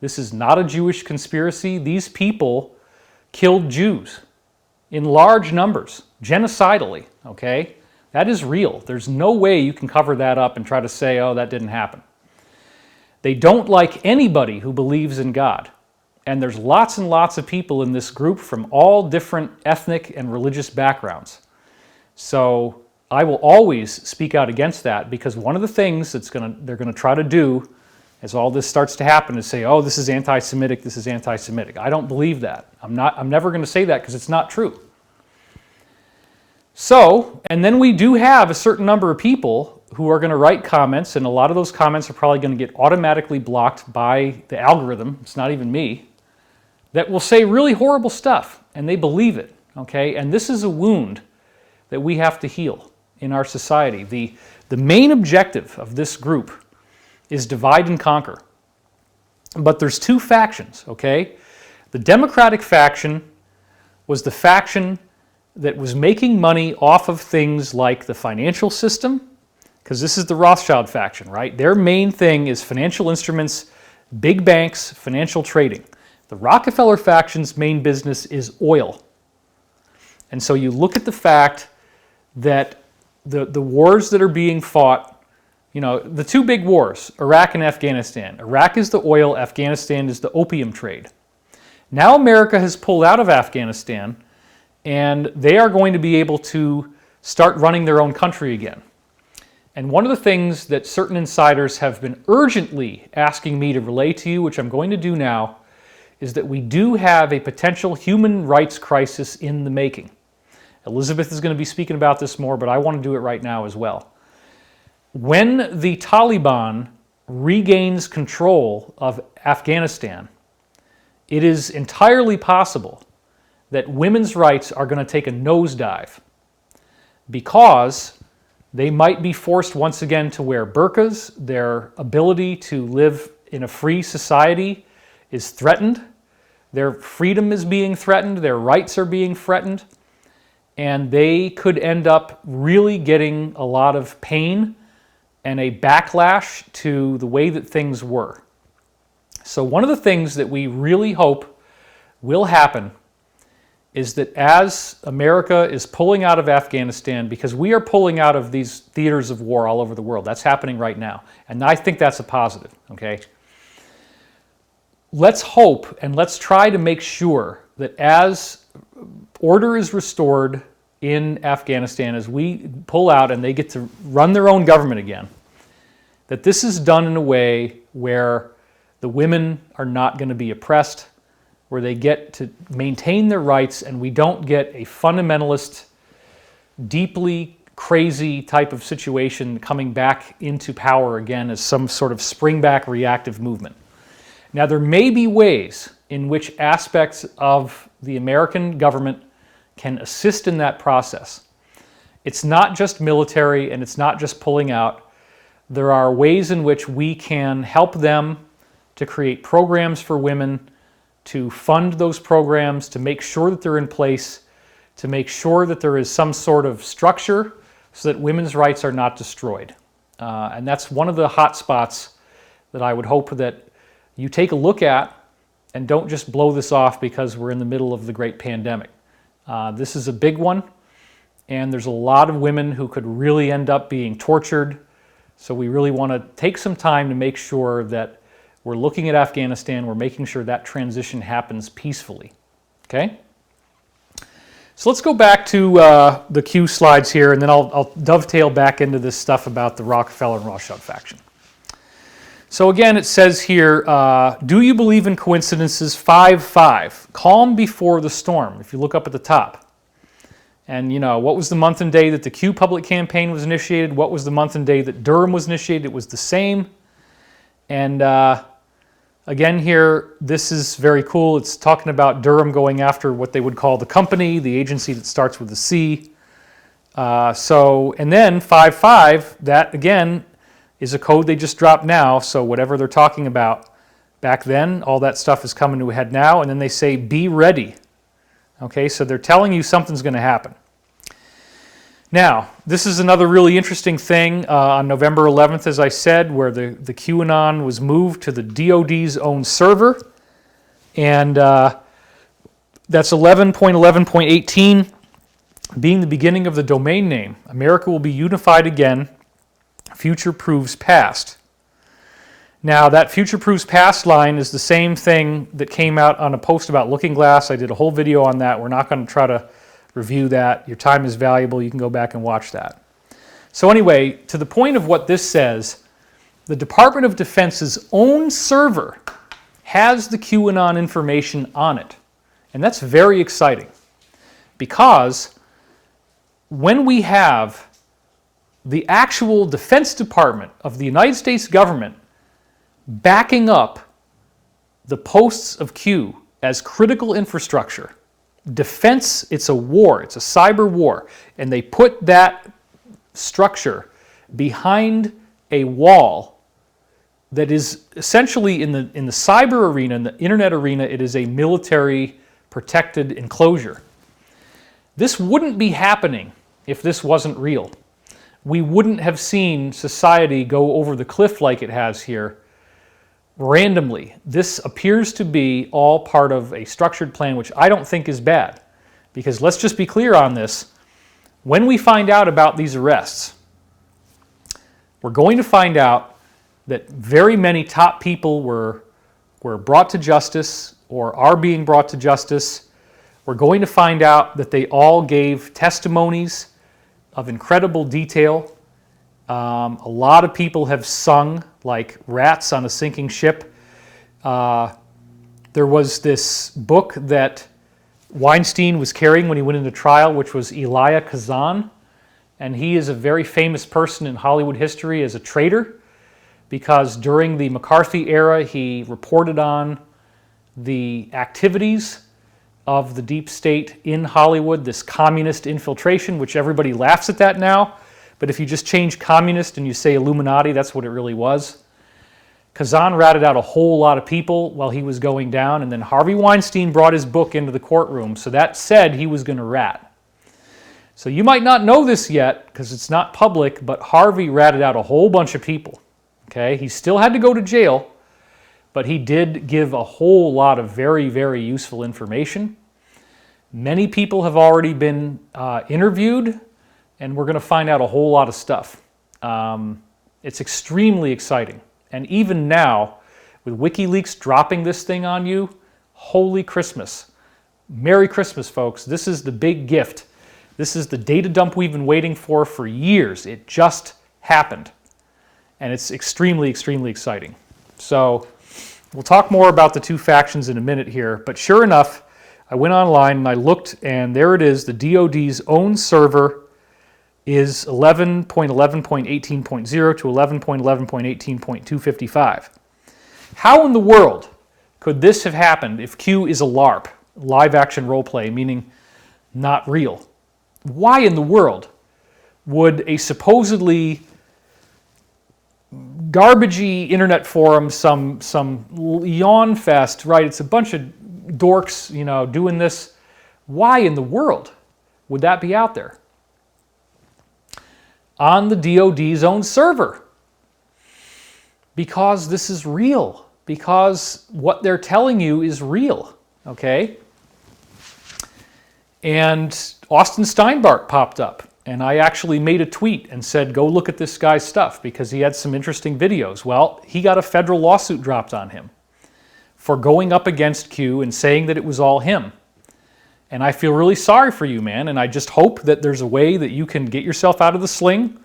This is not a Jewish conspiracy. These people killed Jews in large numbers, genocidally, okay? That is real. There's no way you can cover that up and try to say, oh, that didn't happen. They don't like anybody who believes in God. And there's lots and lots of people in this group from all different ethnic and religious backgrounds. So I will always speak out against that, because one of the things they're going to try to do as all this starts to happen is say, oh, this is anti-Semitic, this is anti-Semitic. I don't believe that. I'm never going to say that, because it's not true. So, and then we do have a certain number of people who are going to write comments, and a lot of those comments are probably going to get automatically blocked by the algorithm. It's not even me. That will say really horrible stuff, and they believe it, okay? And this is a wound that we have to heal in our society. The main objective of this group is divide and conquer. But there's two factions, okay? The Democratic faction was the faction that was making money off of things like the financial system, because this is the Rothschild faction, right? Their main thing is financial instruments, big banks, financial trading. The Rockefeller faction's main business is oil. And so you look at the fact that the wars that are being fought, you know, the two big wars, Iraq and Afghanistan. Iraq is the oil, Afghanistan is the opium trade. Now America has pulled out of Afghanistan, and they are going to be able to start running their own country again. And one of the things that certain insiders have been urgently asking me to relay to you, which I'm going to do now, is that we do have a potential human rights crisis in the making. Elizabeth is going to be speaking about this more, but I want to do it right now as well. When the Taliban regains control of Afghanistan, it is entirely possible that women's rights are going to take a nosedive, because they might be forced once again to wear burqas. Their ability to live in a free society is threatened. Their freedom is being threatened. Their rights are being threatened. And they could end up really getting a lot of pain and a backlash to the way that things were. So one of the things that we really hope will happen is that as America is pulling out of Afghanistan, because we are pulling out of these theaters of war all over the world, that's happening right now. And I think that's a positive, okay? Let's hope and let's try to make sure that as order is restored in Afghanistan, as we pull out and they get to run their own government again, that this is done in a way where the women are not going to be oppressed, where they get to maintain their rights, and we don't get a fundamentalist, deeply crazy type of situation coming back into power again as some sort of springback reactive movement. Now, there may be ways in which aspects of the American government can assist in that process. It's not just military, and it's not just pulling out. There are ways in which we can help them to create programs for women, to fund those programs, to make sure that they're in place, to make sure that there is some sort of structure so that women's rights are not destroyed. And that's one of the hot spots that I would hope that you take a look at, and don't just blow this off because we're in the middle of the great pandemic. This is a big one, and there's a lot of women who could really end up being tortured. So we really want to take some time to make sure that we're looking at Afghanistan, we're making sure that transition happens peacefully, okay? So let's go back to the Q slides here, and then I'll dovetail back into this stuff about the Rockefeller and Rothschild faction. So again, it says here, do you believe in coincidences? 5-5, calm before the storm, if you look up at the top. And you know, what was the month and day that the Q public campaign was initiated? What was the month and day that Durham was initiated? It was the same. And again here, this is very cool. It's talking about Durham going after what they would call the company, the agency that starts with a C. And then 5-5, that again is a code they just dropped now. So whatever they're talking about back then, all that stuff is coming to a head now. And then they say, be ready. Okay, so they're telling you something's going to happen. Now, this is another really interesting thing on November 11th, as I said, where the QAnon was moved to the DoD's own server. And that's 11.11.18 being the beginning of the domain name. America will be unified again. Future proves past. Now, that future proves past line is the same thing that came out on a post about Looking Glass. I did a whole video on that. We're not going to try to review that. Your time is valuable. You can go back and watch that. So anyway, to the point of what this says, the Department of Defense's own server has the QAnon information on it. And that's very exciting because when we have the actual Defense Department of the United States government backing up the posts of Q as critical infrastructure, defense, it's a war, it's a cyber war, and they put that structure behind a wall that is essentially in the cyber arena, in the internet arena, it is a military protected enclosure. This wouldn't be happening if this wasn't real. We wouldn't have seen society go over the cliff like it has here randomly. This appears to be all part of a structured plan, which I don't think is bad. Because let's just be clear on this. When we find out about these arrests, we're going to find out that very many top people were brought to justice or are being brought to justice. We're going to find out that they all gave testimonies of incredible detail. A lot of people have sung like rats on a sinking ship. There was this book that Weinstein was carrying when he went into trial, which was Elia Kazan. And he is a very famous person in Hollywood history as a traitor because during the McCarthy era, he reported on the activities of the deep state in Hollywood, this communist infiltration, which everybody laughs at that now. But if you just change communist and you say Illuminati, that's what it really was. Kazan ratted out a whole lot of people while he was going down, and then Harvey Weinstein brought his book into the courtroom, so that said he was going to rat. So you might not know this yet because it's not public, but Harvey ratted out a whole bunch of people. Okay, he still had to go to jail, but he did give a whole lot of very, very useful information. Many people have already been interviewed, and we're going to find out a whole lot of stuff. It's extremely exciting. And even now, with Wikileaks dropping this thing on you, holy Christmas. Merry Christmas, folks. This is the big gift. This is the data dump we've been waiting for years. It just happened. And it's extremely, extremely exciting. So we'll talk more about the two factions in a minute here. But sure enough, I went online and I looked, and there it is. The DoD's own server is 11.11.18.0 to 11.11.18.255. How in the world could this have happened if Q is a LARP, live action role play, meaning not real? Why in the world would a supposedly garbagey internet forum, some yawn fest, right? It's a bunch of dorks, doing this. Why in the world would that be out there? On the DoD's own server. Because this is real. Because what they're telling you is real. Okay? And Austin Steinbart popped up. And I actually made a tweet and said, go look at this guy's stuff because he had some interesting videos. Well, he got a federal lawsuit dropped on him for going up against Q and saying that it was all him. And I feel really sorry for you, man. And I just hope that there's a way that you can get yourself out of the sling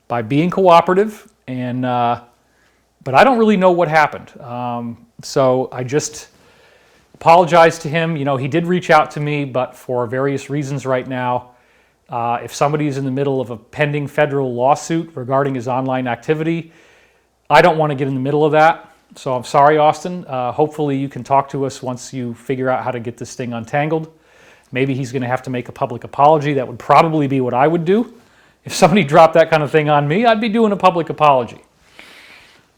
by being cooperative. And but I don't really know what happened. So I just apologize to him. He did reach out to me, but for various reasons right now, if somebody is in the middle of a pending federal lawsuit regarding his online activity, I don't want to get in the middle of that. So I'm sorry, Austin. Hopefully you can talk to us once you figure out how to get this thing untangled. Maybe he's going to have to make a public apology. That would probably be what I would do. If somebody dropped that kind of thing on me, I'd be doing a public apology.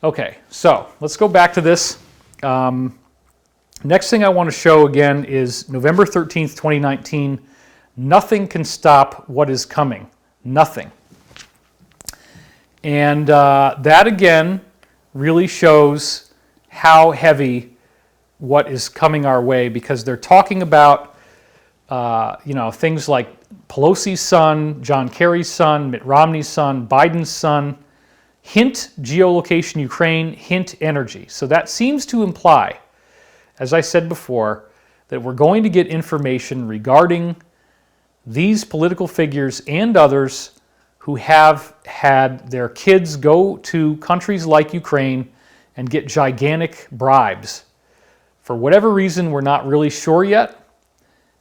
Okay, so let's go back to this. Next thing I want to show again is November 13th, 2019. Nothing can stop what is coming. Nothing. And that again really shows how heavy what is coming our way, because they're talking about things like Pelosi's son, John Kerry's son, Mitt Romney's son, Biden's son. Hint geolocation Ukraine, hint energy. So that seems to imply, as I said before, that we're going to get information regarding these political figures and others who have had their kids go to countries like Ukraine and get gigantic bribes. For whatever reason, we're not really sure yet,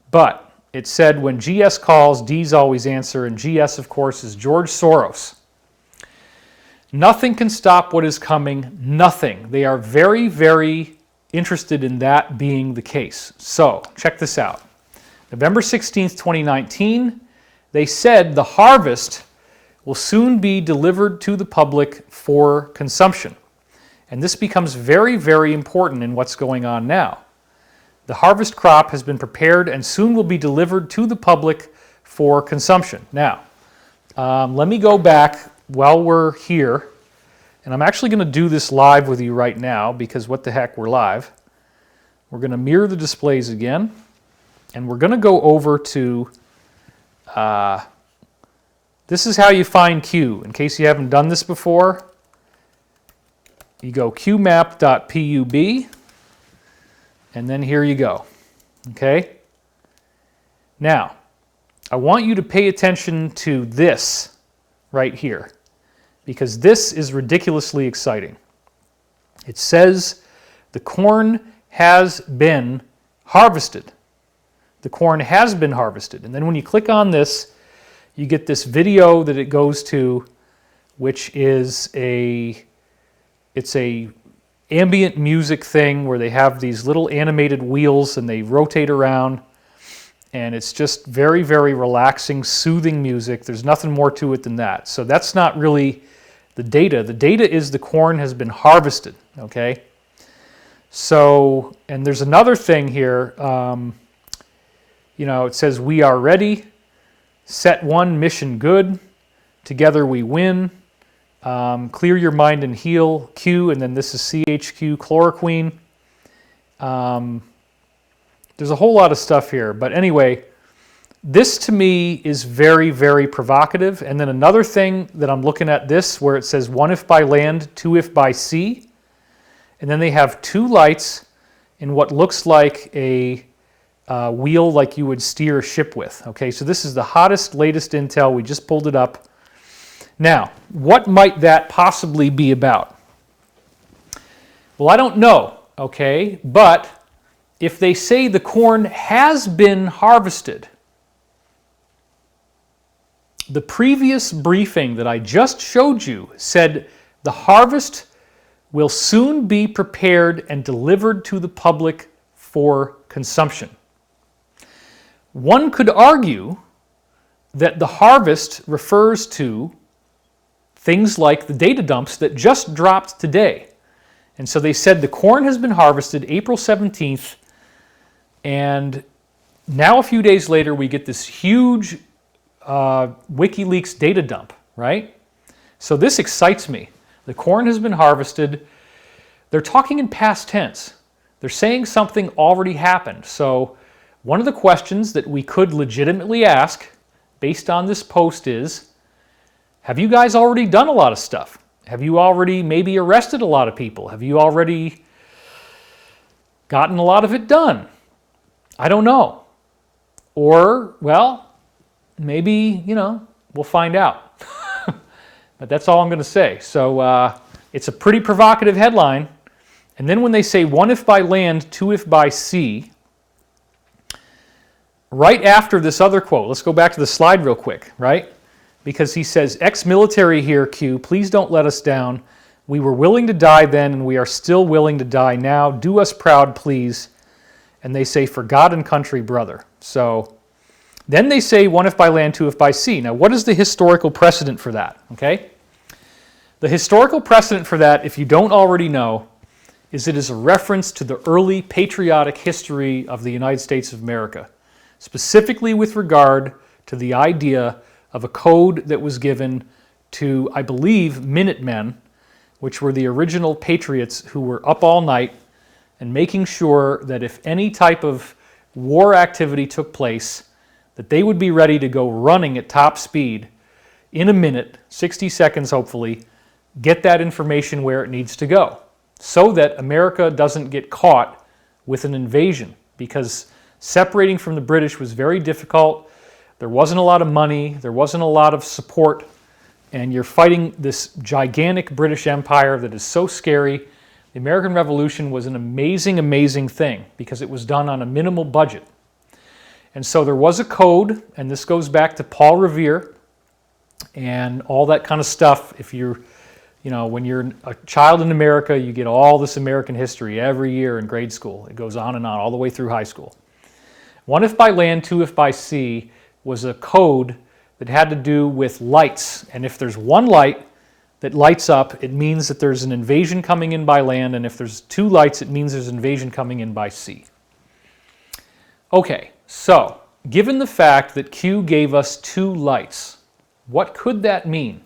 but it said when GS calls, D's always answer, and GS, of course, is George Soros. Nothing can stop what is coming. Nothing. They are very, very interested in that being the case. So, check this out. November 16th, 2019, they said the harvest will soon be delivered to the public for consumption. And this becomes very, very important in what's going on now. The harvest crop has been prepared and soon will be delivered to the public for consumption. Now, let me go back while we're here, and I'm actually going to do this live with you right now because what the heck, we're live. We're going to mirror the displays again, and we're going to go over to, this is how you find Q. In case you haven't done this before, you go qmap.pub, and then here you go, okay? Now, I want you to pay attention to this right here, because this is ridiculously exciting. It says the corn has been harvested. The corn has been harvested. And then when you click on this, you get this video that it goes to, which is it's a ambient music thing where they have these little animated wheels and they rotate around. And it's just very, very relaxing, soothing music. There's nothing more to it than that. So that's not really the data. The data is the corn has been harvested, okay? So, and there's another thing here. It says, we are ready. Set one, mission good. Together we win. Clear your mind and heal, Q, and then this is CHQ, chloroquine. There's a whole lot of stuff here, but anyway, this to me is very, very provocative. And then another thing that I'm looking at this, where it says 1 if by land, 2 if by sea, and then they have 2 lights in what looks like a wheel like you would steer a ship with. Okay, so this is the hottest, latest intel. We just pulled it up. Now, what might that possibly be about? Well, I don't know, okay, but if they say the corn has been harvested, the previous briefing that I just showed you said the harvest will soon be prepared and delivered to the public for consumption. One could argue that the harvest refers to things like the data dumps that just dropped today. And so they said the corn has been harvested April 17th, and now a few days later we get this huge Wikileaks data dump, right? So this excites me. The corn has been harvested. They're talking in past tense. They're saying something already happened. So one of the questions that we could legitimately ask based on this post is, have you guys already done a lot of stuff? Have you already maybe arrested a lot of people? Have you already gotten a lot of it done? I don't know. Or, well, maybe, we'll find out. But that's all I'm going to say. So it's a pretty provocative headline. And then when they say 1 if by land, 2 if by sea, right after this other quote, let's go back to the slide real quick, right? Because he says, ex-military here, Q, please don't let us down. We were willing to die then, and we are still willing to die now. Do us proud, please. And they say, for God and country, brother. So then they say 1 if by land, 2 if by sea. Now, what is the historical precedent for that? Okay? The historical precedent for that, if you don't already know, is it is a reference to the early patriotic history of the United States of America, specifically with regard to the idea of a code that was given to, I believe, Minutemen, which were the original patriots who were up all night and making sure that if any type of war activity took place, that they would be ready to go running at top speed in a minute, 60 seconds hopefully, get that information where it needs to go, so that America doesn't get caught with an invasion, because separating from the British was very difficult. There wasn't a lot of money, there wasn't a lot of support, and you're fighting this gigantic British Empire that is so scary. The American Revolution was an amazing, amazing thing because it was done on a minimal budget. And so there was a code, and this goes back to Paul Revere and all that kind of stuff. If you're, when you're a child in America, you get all this American history every year in grade school. It goes on and on, all the way through high school. 1 if by land, 2 if by sea was a code that had to do with lights. And if there's one light that lights up, it means that there's an invasion coming in by land. And if there's 2 lights, it means there's an invasion coming in by sea. Okay, so given the fact that Q gave us 2 lights, what could that mean?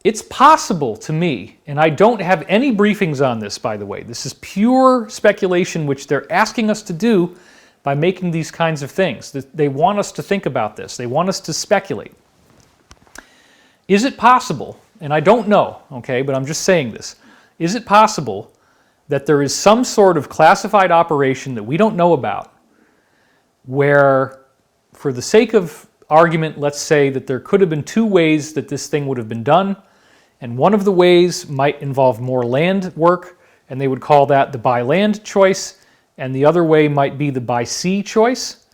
It's possible to me, and I don't have any briefings on this, by the way. This is pure speculation, which they're asking us to do by making these kinds of things. They want us to think about this. They want us to speculate. Is it possible, and I don't know, okay, but I'm just saying this, is it possible that there is some sort of classified operation that we don't know about where, for the sake of argument, let's say that there could have been 2 ways that this thing would have been done, and one of the ways might involve more land work, and they would call that the by land choice, and the other way might be the by sea choice.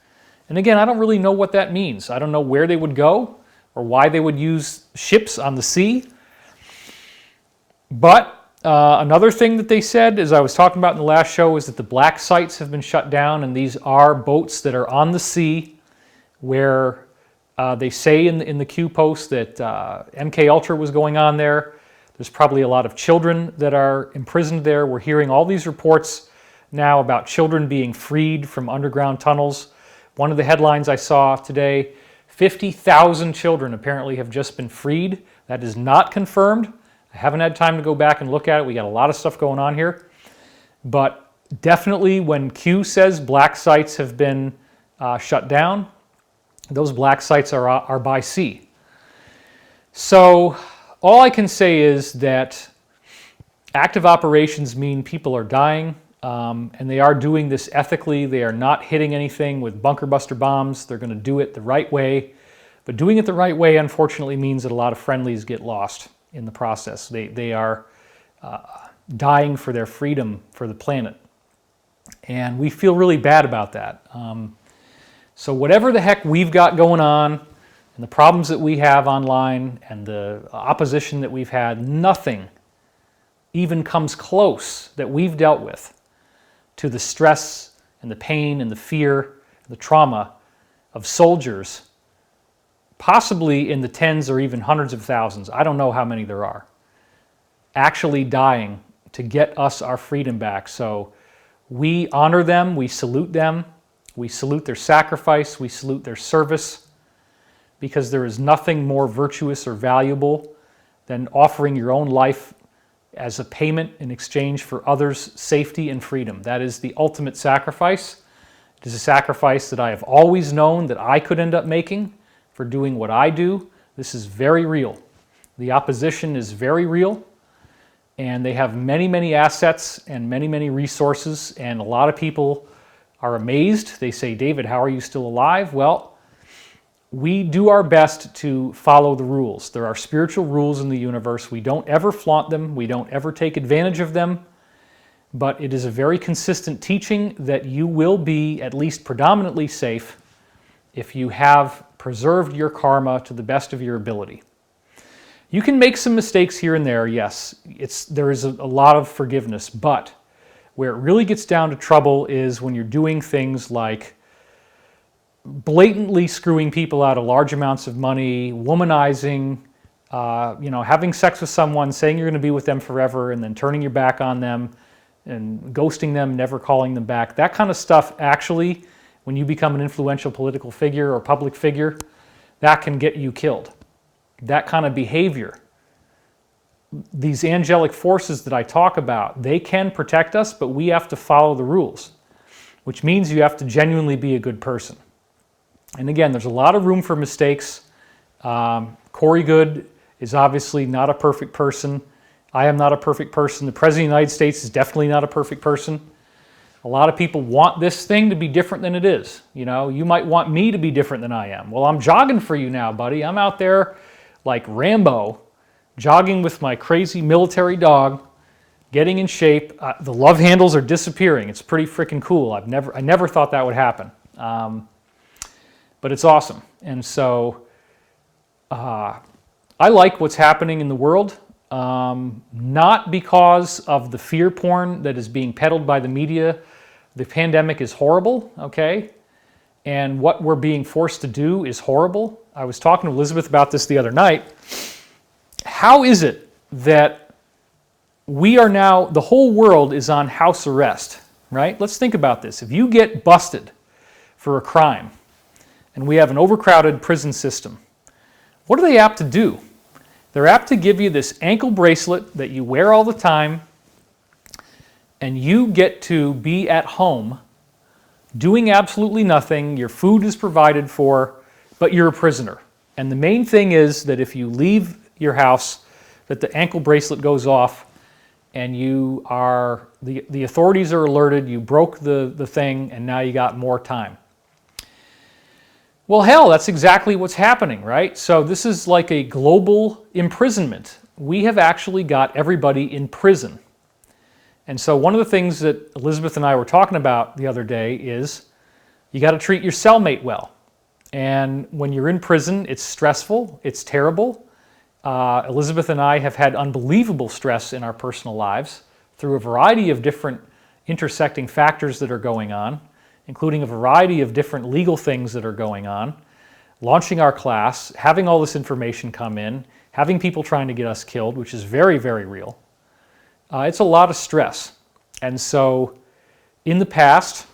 And again, I don't really know what that means. I don't know where they would go or why they would use ships on the sea. But another thing that they said, as I was talking about in the last show, is that the black sites have been shut down, and these are boats that are on the sea where they say in the Q post that MK Ultra was going on there. There's probably a lot of children that are imprisoned there. We're hearing all these reports now about children being freed from underground tunnels. One of the headlines I saw today, 50,000 children apparently have just been freed. That is not confirmed. I haven't had time to go back and look at it. We got a lot of stuff going on here. But definitely when Q says black sites have been shut down, those black sites are by sea. So all I can say is that active operations mean people are dying, and they are doing this ethically. They are not hitting anything with bunker buster bombs. They're going to do it the right way. But doing it the right way, unfortunately, means that a lot of friendlies get lost in the process. They are dying for their freedom for the planet. And we feel really bad about that. So whatever the heck we've got going on, and the problems that we have online, and the opposition that we've had, nothing even comes close that we've dealt with to the stress and the pain and the fear, the trauma of soldiers, possibly in the tens or even hundreds of thousands, I don't know how many there are, actually dying to get us our freedom back. So we honor them, we salute them, we salute their sacrifice, we salute their service, because there is nothing more virtuous or valuable than offering your own life as a payment in exchange for others' safety and freedom. That is the ultimate sacrifice. It is a sacrifice that I have always known that I could end up making for doing what I do. This is very real. The opposition is very real, and they have many, many assets and many, many resources, and a lot of people are amazed. They say, David, how are you still alive? Well, we do our best to follow the rules. There are spiritual rules in the universe. We don't ever flaunt them. We don't ever take advantage of them. But it is a very consistent teaching that you will be at least predominantly safe if you have preserved your karma to the best of your ability. You can make some mistakes here and there, yes. There is a lot of forgiveness, but where it really gets down to trouble is when you're doing things like blatantly screwing people out of large amounts of money, womanizing, Having sex with someone, saying you're going to be with them forever, and then turning your back on them and ghosting them, never calling them back. That kind of stuff, actually, when you become an influential political figure or public figure, that can get you killed. That kind of behavior. These angelic forces that I talk about, they can protect us, but we have to follow the rules, which means you have to genuinely be a good person. And again, there's a lot of room for mistakes. Corey Goode is obviously not a perfect person. I am not a perfect person. The President of the United States is definitely not a perfect person. A lot of people want this thing to be different than it is. You might want me to be different than I am. Well, I'm jogging for you now, buddy. I'm out there like Rambo, jogging with my crazy military dog, getting in shape. The love handles are disappearing. It's pretty freaking cool. I never thought that would happen. But it's awesome. And so I like what's happening in the world, not because of the fear porn that is being peddled by the media. The pandemic is horrible, okay? And what we're being forced to do is horrible. I was talking to Elizabeth about this the other night. How is it that we are now, the whole world is on house arrest, right? Let's think about this. If you get busted for a crime, and we have an overcrowded prison system, what are they apt to do? They're apt to give you this ankle bracelet that you wear all the time, and you get to be at home doing absolutely nothing. Your food is provided for, but you're a prisoner. And the main thing is that if you leave your house, that the ankle bracelet goes off, and you are the authorities are alerted, you broke the thing, and now you got more time. Well, hell, that's exactly what's happening, right? So this is like a global imprisonment. We have actually got everybody in prison. And so one of the things that Elizabeth and I were talking about the other day is you got to treat your cellmate well. And when you're in prison, it's stressful, it's terrible. Elizabeth and I have had unbelievable stress in our personal lives through a variety of different intersecting factors that are going on, including a variety of different legal things that are going on, launching our class, having all this information come in, having people trying to get us killed, which is very, very real. It's a lot of stress. And so in the past,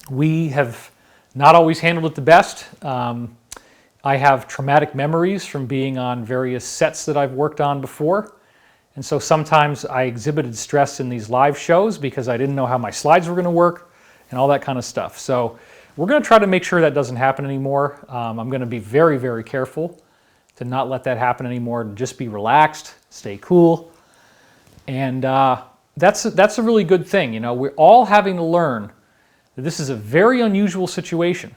we have not always handled it the best. I have traumatic memories from being on various sets that I've worked on before. And so sometimes I exhibited stress in these live shows because I didn't know how my slides were going to work and all that kind of stuff. So we're going to try to make sure that doesn't happen anymore. I'm going to be very, very careful to not let that happen anymore, and just be relaxed, stay cool. And that's a really good thing. We're all having to learn that this is a very unusual situation.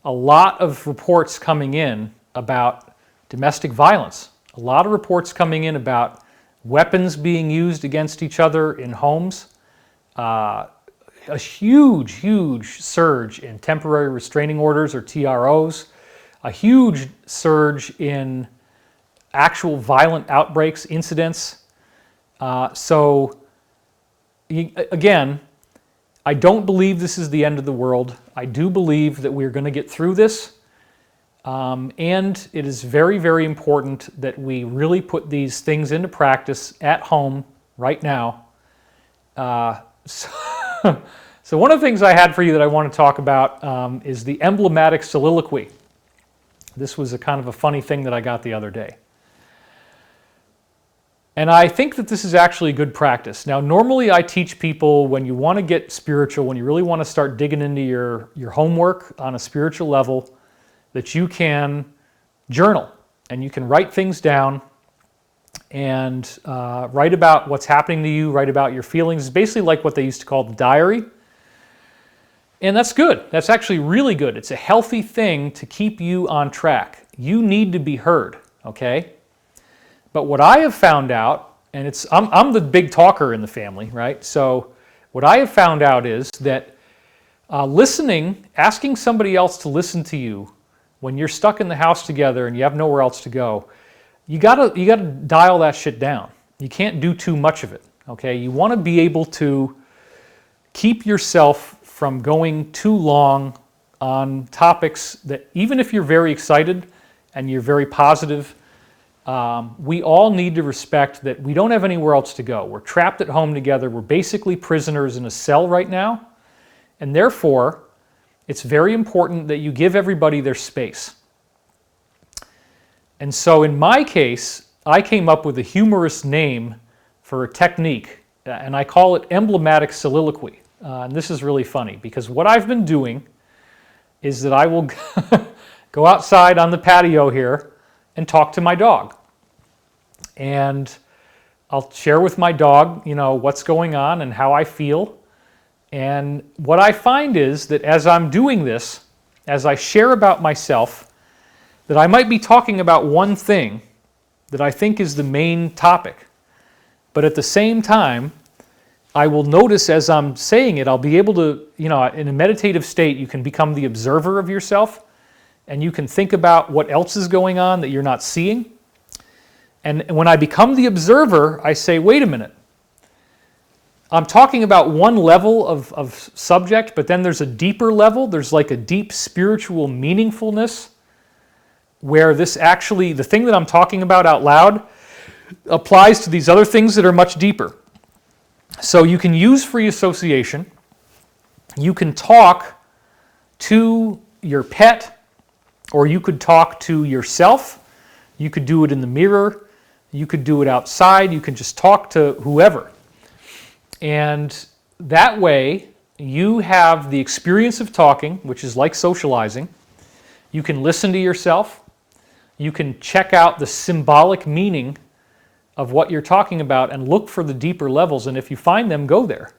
A lot of reports coming in about domestic violence, a lot of reports coming in about weapons being used against each other in homes, a huge, huge surge in temporary restraining orders or TROs, a huge surge in actual violent outbreaks, incidents. Again, I don't believe this is the end of the world. I do believe that we're going to get through this. And it is very, very important that we really put these things into practice at home right now. So one of the things I had for you that I want to talk about is the emblematic soliloquy. This was a kind of a funny thing that I got the other day. And I think that this is actually good practice. Now, normally I teach people when you want to get spiritual, when you really want to start digging into your homework on a spiritual level, that you can journal and you can write things down and write about what's happening to you, write about your feelings. It's basically like what they used to call the diary. And that's good. That's actually really good. It's a healthy thing to keep you on track. You need to be heard, okay? But what I have found out, and I'm the big talker in the family, right? So what I have found out is that listening, asking somebody else to listen to you when you're stuck in the house together and you have nowhere else to go, you gotta dial that shit down. You can't do too much of it, okay? You want to be able to keep yourself from going too long on topics that, even if you're very excited, and you're very positive, we all need to respect that we don't have anywhere else to go. We're trapped at home together. We're basically prisoners in a cell right now. And therefore, it's very important that you give everybody their space. And so in my case, I came up with a humorous name for a technique, and I call it emblematic soliloquy. And this is really funny because what I've been doing is that I will go outside on the patio here and talk to my dog. And I'll share with my dog, what's going on and how I feel. And what I find is that as I'm doing this, as I share about myself, that I might be talking about one thing that I think is the main topic. But at the same time, I will notice as I'm saying it, I'll be able to, in a meditative state, you can become the observer of yourself, and you can think about what else is going on that you're not seeing. And when I become the observer, I say, wait a minute. I'm talking about one level of subject, but then there's a deeper level. There's like a deep spiritual meaningfulness where this actually, the thing that I'm talking about out loud applies to these other things that are much deeper. So you can use free association. You can talk to your pet, or you could talk to yourself. You could do it in the mirror. You could do it outside. You can just talk to whoever. And that way, you have the experience of talking, which is like socializing. You can listen to yourself. You can check out the symbolic meaning of what you're talking about and look for the deeper levels. And if you find them, go there.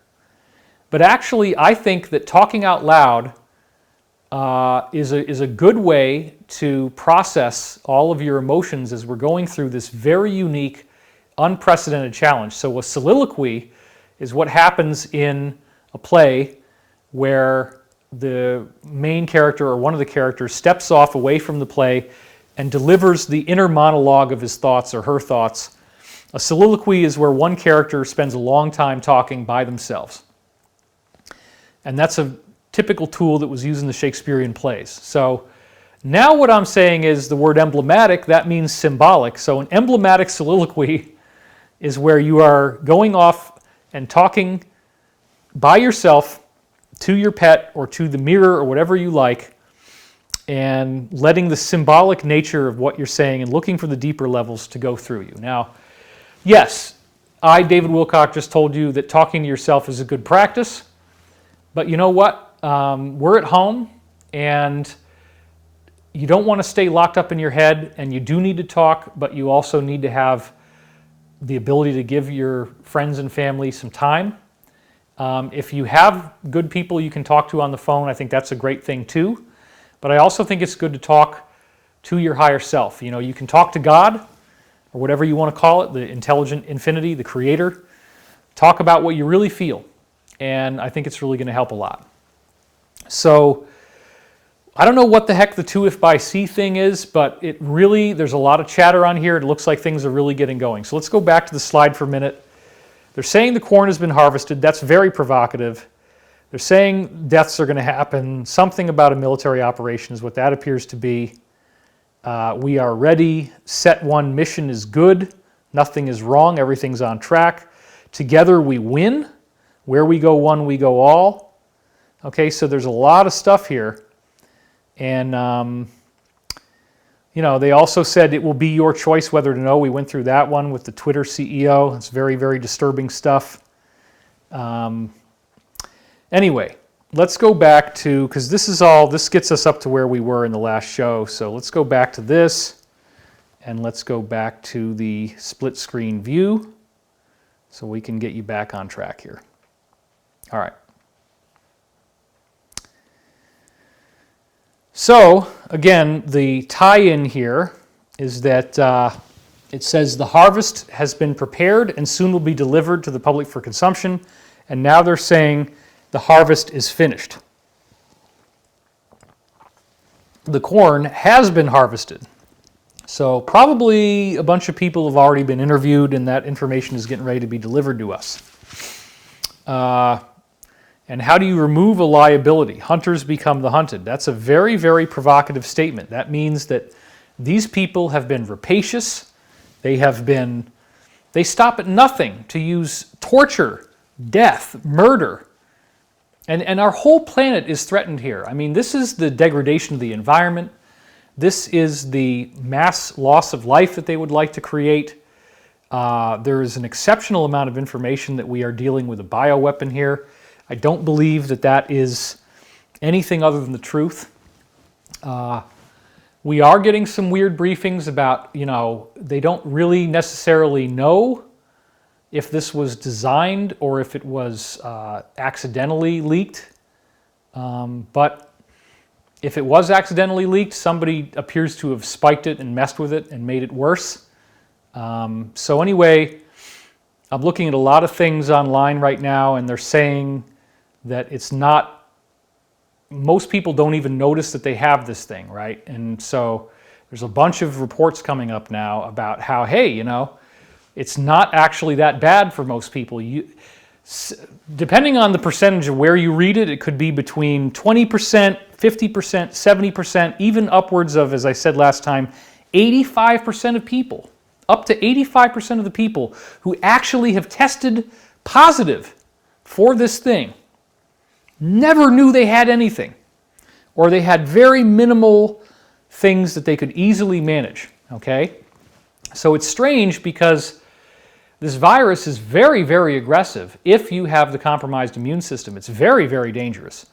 But actually, I think that talking out loud is a good way to process all of your emotions as we're going through this very unique, unprecedented challenge. So a soliloquy is what happens in a play where the main character or one of the characters steps off away from the play and delivers the inner monologue of his thoughts or her thoughts. A soliloquy is where one character spends a long time talking by themselves. And that's a typical tool that was used in the Shakespearean plays. So now what I'm saying is the word emblematic, that means symbolic. So an emblematic soliloquy is where you are going off and talking by yourself to your pet or to the mirror or whatever you like, and letting the symbolic nature of what you're saying and looking for the deeper levels to go through you. Now, yes, I, David Wilcock, just told you that talking to yourself is a good practice, but you know what? We're at home, and you don't want to stay locked up in your head, and you do need to talk, but you also need to have the ability to give your friends and family some time. If you have good people you can talk to on the phone, I think that's a great thing too. But I also think it's good to talk to your higher self. You can talk to God, or whatever you want to call it, the intelligent infinity, the creator. Talk about what you really feel. And I think it's really going to help a lot. So I don't know what the heck the 2 if by C thing is, but there's a lot of chatter on here. It looks like things are really getting going. So let's go back to the slide for a minute. They're saying the corn has been harvested. That's very provocative. They're saying deaths are going to happen. Something about a military operation is what that appears to be. We are ready. Set 1 mission is good. Nothing is wrong. Everything's on track. Together we win. Where we go one, we go all. Okay, so there's a lot of stuff here. And, they also said it will be your choice whether to know. We went through that one with the Twitter CEO. It's very, very disturbing stuff. Anyway, let's go back to, because this gets us up to where we were in the last show. So let's go back to this, and let's go back to the split screen view so we can get you back on track here. All right. So, again, the tie-in here is that it says the harvest has been prepared and soon will be delivered to the public for consumption, and now they're saying the harvest is finished. The corn has been harvested. So probably a bunch of people have already been interviewed, and that information is getting ready to be delivered to us. And how do you remove a liability? Hunters become the hunted. That's a very, very provocative statement. That means that These people have been rapacious. They stop at nothing to use torture, death, murder. And our whole planet is threatened here. I mean, this is the degradation of the environment. This is the mass loss of life that they would like to create. There is an exceptional amount of information that we are dealing with a bioweapon here. I don't believe that that is anything other than the truth. We are getting some weird briefings about, they don't really necessarily know if this was designed or if it was accidentally leaked. But if it was accidentally leaked, somebody appears to have spiked it and messed with it and made it worse. So anyway, I'm looking at a lot of things online right now, and they're saying that it's not, most people don't even notice that they have this thing, right? And so there's a bunch of reports coming up now about how, hey, it's not actually that bad for most people. Depending on the percentage of where you read it, it could be between 20%, 50%, 70%, even upwards of, as I said last time, 85% of people, up to 85% of the people who actually have tested positive for this thing never knew they had anything, or they had very minimal things that they could easily manage, okay? So it's strange because this virus is very, very aggressive if you have the compromised immune system. It's very, very dangerous.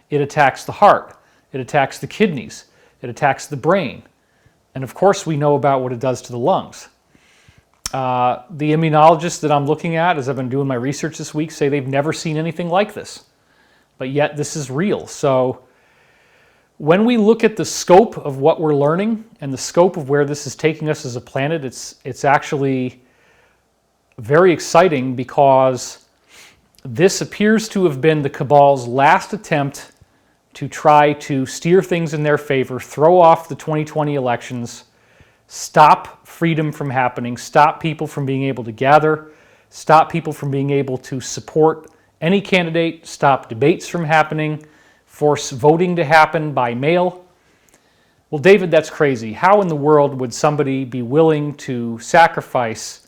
It attacks the heart. It attacks the kidneys. It attacks the brain. And of course, we know about what it does to the lungs. The immunologists that I'm looking at, as I've been doing my research this week, say they've never seen anything like this. But yet this is real. So when we look at the scope of what we're learning and the scope of where this is taking us as a planet, it's actually very exciting, because this appears to have been the cabal's last attempt to try to steer things in their favor, throw off the 2020 elections, stop freedom from happening, stop people from being able to gather, stop people from being able to support any candidate, stop debates from happening, force voting to happen by mail. Well, David, that's crazy. How in the world would somebody be willing to sacrifice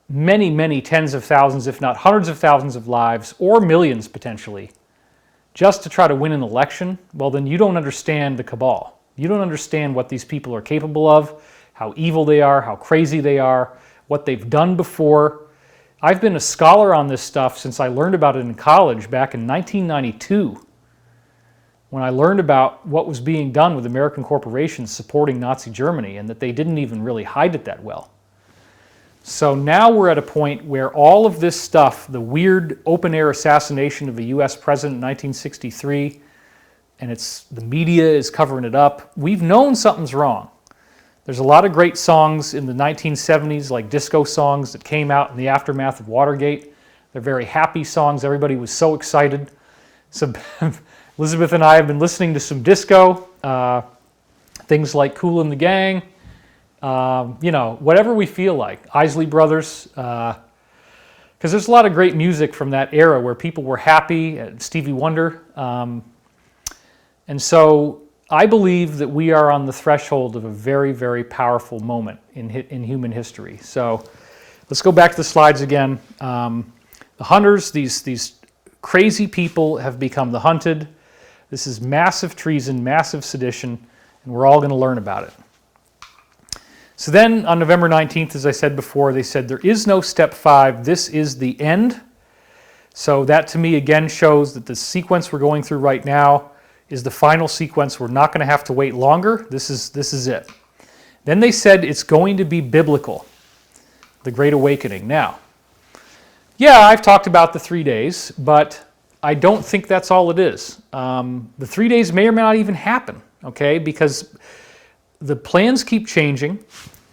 many, many tens of thousands, if not hundreds of thousands of lives, or millions potentially, just to try to win an election? Well, then you don't understand the cabal. You don't understand what these people are capable of, how evil they are, how crazy they are, what they've done before. I've been a scholar on this stuff since I learned about it in college back in 1992, when I learned about what was being done with American corporations supporting Nazi Germany, and that they didn't even really hide it that well. So now we're at a point where all of this stuff, the weird open-air assassination of a U.S. president in 1963, and the media is covering it up, we've known something's wrong. There's a lot of great songs in the 1970s, like disco songs, that came out in the aftermath of Watergate. They're very happy songs. Everybody was so excited. So Elizabeth and I have been listening to some disco, things like Kool and the Gang, whatever we feel like. Isley Brothers, because there's a lot of great music from that era where people were happy, Stevie Wonder. And so I believe that we are on the threshold of a very, very powerful moment in human history. So let's go back to the slides again. The hunters, these crazy people, have become the hunted. This is massive treason, massive sedition, and we're all going to learn about it. So then on November 19th, as I said before, they said there is no step 5. This is the end. So that to me again shows that the sequence we're going through right now is the final sequence. We're not going to have to wait longer. This is it. Then they said it's going to be biblical, the Great Awakening. Now, yeah, I've talked about the 3 days, but I don't think that's all it is. The 3 days may or may not even happen, okay, because the plans keep changing,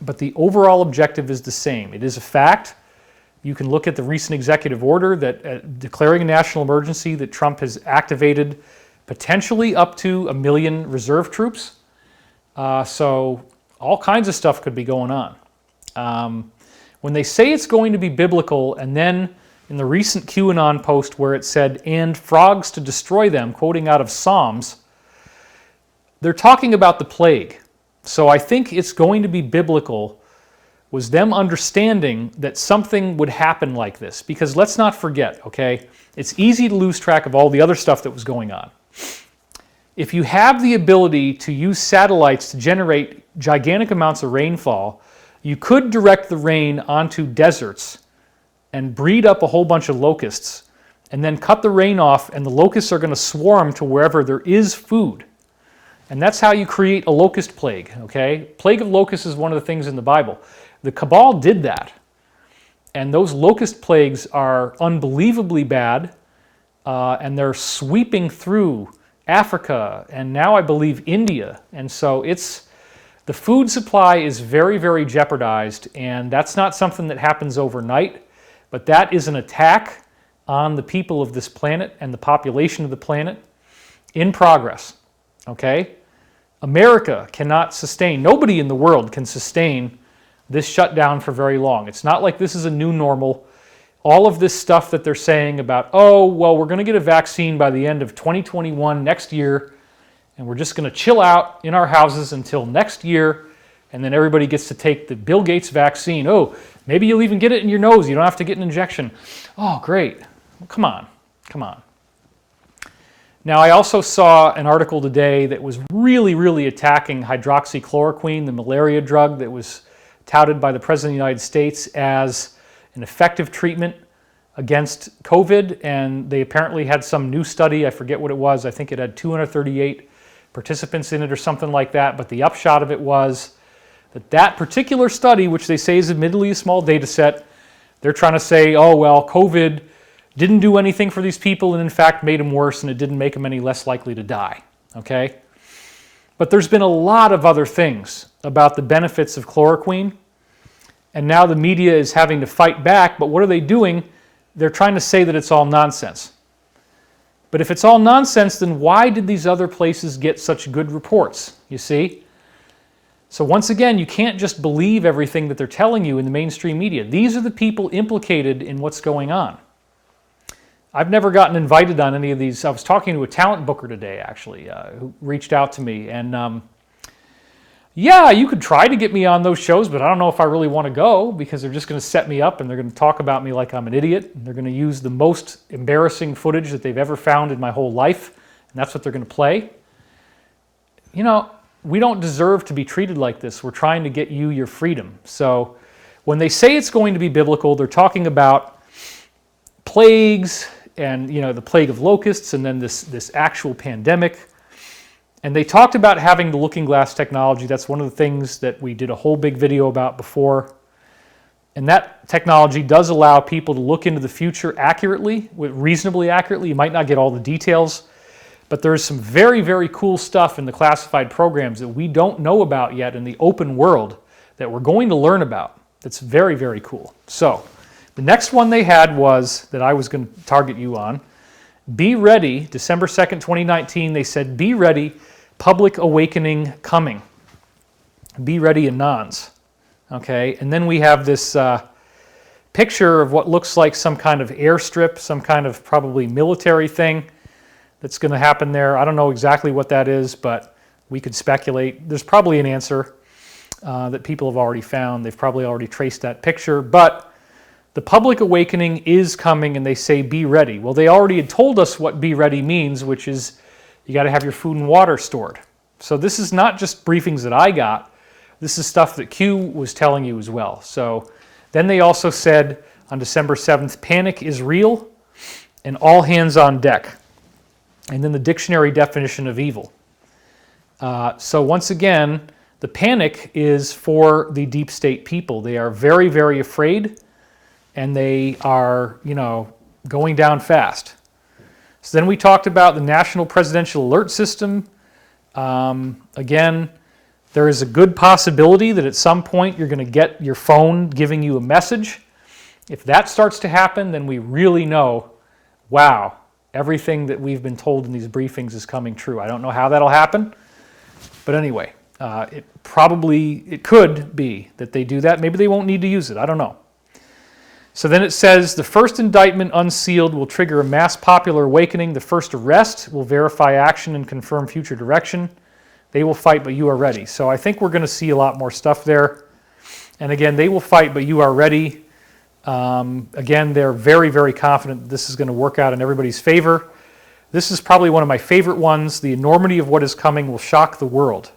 but the overall objective is the same. It is a fact. You can look at the recent executive order that declaring a national emergency that Trump has activated potentially up to 1 million reserve troops. So all kinds of stuff could be going on. When they say it's going to be biblical, and then in the recent QAnon post where it said, "and frogs to destroy them," quoting out of Psalms, they're talking about the plague. So I think it's going to be biblical, was them understanding that something would happen like this. Because let's not forget, okay, it's easy to lose track of all the other stuff that was going on. If you have the ability to use satellites to generate gigantic amounts of rainfall, you could direct the rain onto deserts and breed up a whole bunch of locusts, and then cut the rain off, and the locusts are going to swarm to wherever there is food. And that's how you create a locust plague, okay? Plague of locusts is one of the things in the Bible. The Cabal did that. And those locust plagues are unbelievably bad, and they're sweeping through Africa, and now I believe India. And so the food supply is very, very jeopardized, and that's not something that happens overnight, but that is an attack on the people of this planet and the population of the planet in progress, okay? America cannot sustain, nobody in the world can sustain this shutdown for very long. It's not like this is a new normal. All of this stuff that they're saying about, oh, well, we're going to get a vaccine by the end of 2021 next year, and we're just going to chill out in our houses until next year, and then everybody gets to take the Bill Gates vaccine. Oh, maybe you'll even get it in your nose. You don't have to get an injection. Oh, great. Well, come on. Come on. Now, I also saw an article today that was really, really attacking hydroxychloroquine, the malaria drug that was touted by the President of the United States as an effective treatment against COVID, and they apparently had some new study. I forget what it was. I think it had 238 participants in it or something like that, but the upshot of it was that that particular study, which they say is admittedly a small data set, they're trying to say, oh, well, COVID didn't do anything for these people and in fact made them worse, and it didn't make them any less likely to die, okay? But there's been a lot of other things about the benefits of chloroquine, and now the media is having to fight back, but what are they doing? They're trying to say that it's all nonsense. But if it's all nonsense, then why did these other places get such good reports, you see? So once again, you can't just believe everything that they're telling you in the mainstream media. These are the people implicated in what's going on. I've never gotten invited on any of these. I was talking to a talent booker today, actually, who reached out to me. And yeah, you could try to get me on those shows, but I don't know if I really want to go, because they're just going to set me up and they're going to talk about me like I'm an idiot. And they're going to use the most embarrassing footage that they've ever found in my whole life, and that's what they're going to play. You know, we don't deserve to be treated like this. We're trying to get you your freedom. So when they say it's going to be biblical, they're talking about plagues and, you know, the plague of locusts, and then this actual pandemic. And they talked about having the looking glass technology. That's one of the things that we did a whole big video about before. And that technology does allow people to look into the future accurately, reasonably accurately. You might not get all the details, but there's some very, very cool stuff in the classified programs that we don't know about yet in the open world that we're going to learn about. That's very, very cool. So the next one they had was, that I was going to target you on, be ready, December 2nd, 2019, they said, be ready, public awakening coming. Be ready, Anons. Okay, and then we have this picture of what looks like some kind of airstrip, some kind of probably military thing that's going to happen there. I don't know exactly what that is, but we could speculate. There's probably an answer that people have already found. They've probably already traced that picture, but the public awakening is coming, and they say be ready. Well, they already had told us what be ready means, which is you got to have your food and water stored. So this is not just briefings that I got. This is stuff that Q was telling you as well. So then they also said on December 7th, panic is real and all hands on deck. And then the dictionary definition of evil. So once again, the panic is for the deep state people. They are very, very afraid, and they are, you know, going down fast. So then we talked about the National Presidential Alert System. Again, there is a good possibility that at some point you're going to get your phone giving you a message. If that starts to happen, then we really know, wow, everything that we've been told in these briefings is coming true. I don't know how that'll happen, but anyway, it could be that they do that. Maybe they won't need to use it. I don't know. So then it says, the first indictment unsealed will trigger a mass popular awakening. The first arrest will verify action and confirm future direction. They will fight, but you are ready. So I think we're going to see a lot more stuff there. And again, they will fight, but you are ready. Again, they're very, very confident that this is going to work out in everybody's favor. This is probably one of my favorite ones. The enormity of what is coming will shock the world.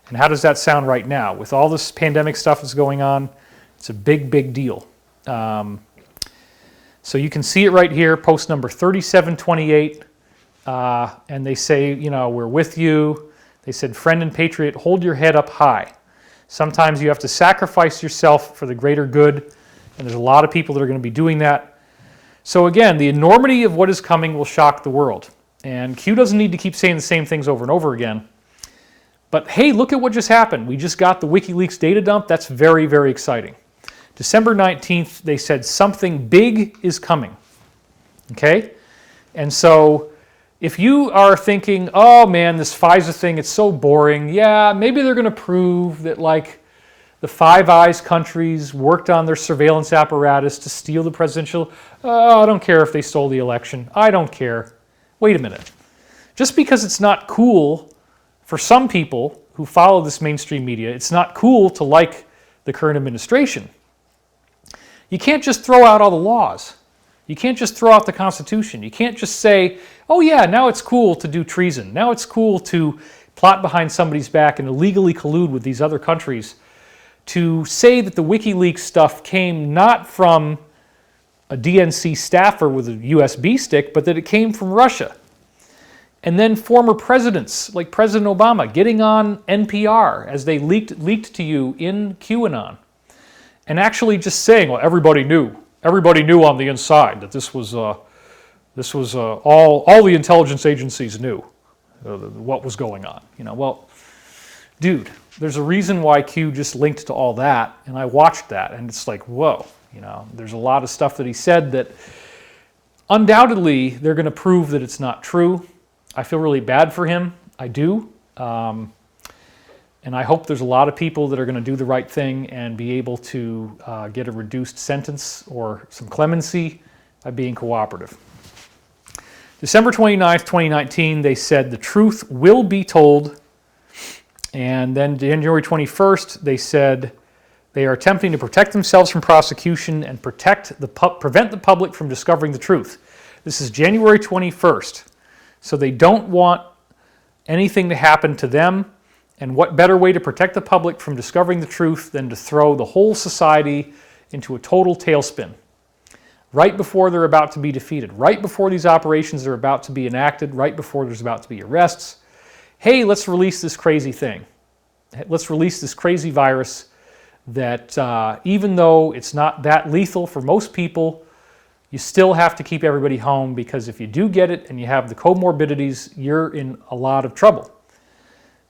And how does that sound right now? With all this pandemic stuff that's going on, it's a big, big deal. So you can see it right here, post number 3728. And they say, we're with you. They said, friend and patriot, hold your head up high. Sometimes you have to sacrifice yourself for the greater good. And there's a lot of people that are going to be doing that. So again, the enormity of what is coming will shock the world. And Q doesn't need to keep saying the same things over and over again. But hey, look at what just happened. We just got the WikiLeaks data dump. That's very, very exciting. December 19th, they said something big is coming. Okay? And so if you are thinking, oh man, this FISA thing, it's so boring. Yeah, maybe they're going to prove that the Five Eyes countries worked on their surveillance apparatus to steal the presidential. Oh, I don't care if they stole the election. I don't care. Wait a minute. Just because it's not cool for some people who follow this mainstream media, it's not cool to like the current administration. You can't just throw out all the laws. You can't just throw out the Constitution. You can't just say, oh yeah, now it's cool to do treason. Now it's cool to plot behind somebody's back and illegally collude with these other countries. To say that the WikiLeaks stuff came not from a DNC staffer with a USB stick, but that it came from Russia. And then former presidents, like President Obama, getting on NPR as they leaked to you in QAnon. And actually just saying, well, everybody knew on the inside that this was all the intelligence agencies knew what was going on. Well, dude, there's a reason why Q just linked to all that, and I watched that, and it's like, whoa, there's a lot of stuff that he said that undoubtedly they're going to prove that it's not true. I feel really bad for him. I do. And I hope there's a lot of people that are going to do the right thing and be able to get a reduced sentence or some clemency by being cooperative. December 29th, 2019, they said the truth will be told. And then January 21st, they said they are attempting to protect themselves from prosecution and prevent the public from discovering the truth. This is January 21st. So they don't want anything to happen to them. And what better way to protect the public from discovering the truth than to throw the whole society into a total tailspin? Right before they're about to be defeated, right before these operations are about to be enacted, right before there's about to be arrests. Hey, let's release this crazy thing. Let's release this crazy virus that even though it's not that lethal for most people, you still have to keep everybody home, because if you do get it and you have the comorbidities, you're in a lot of trouble.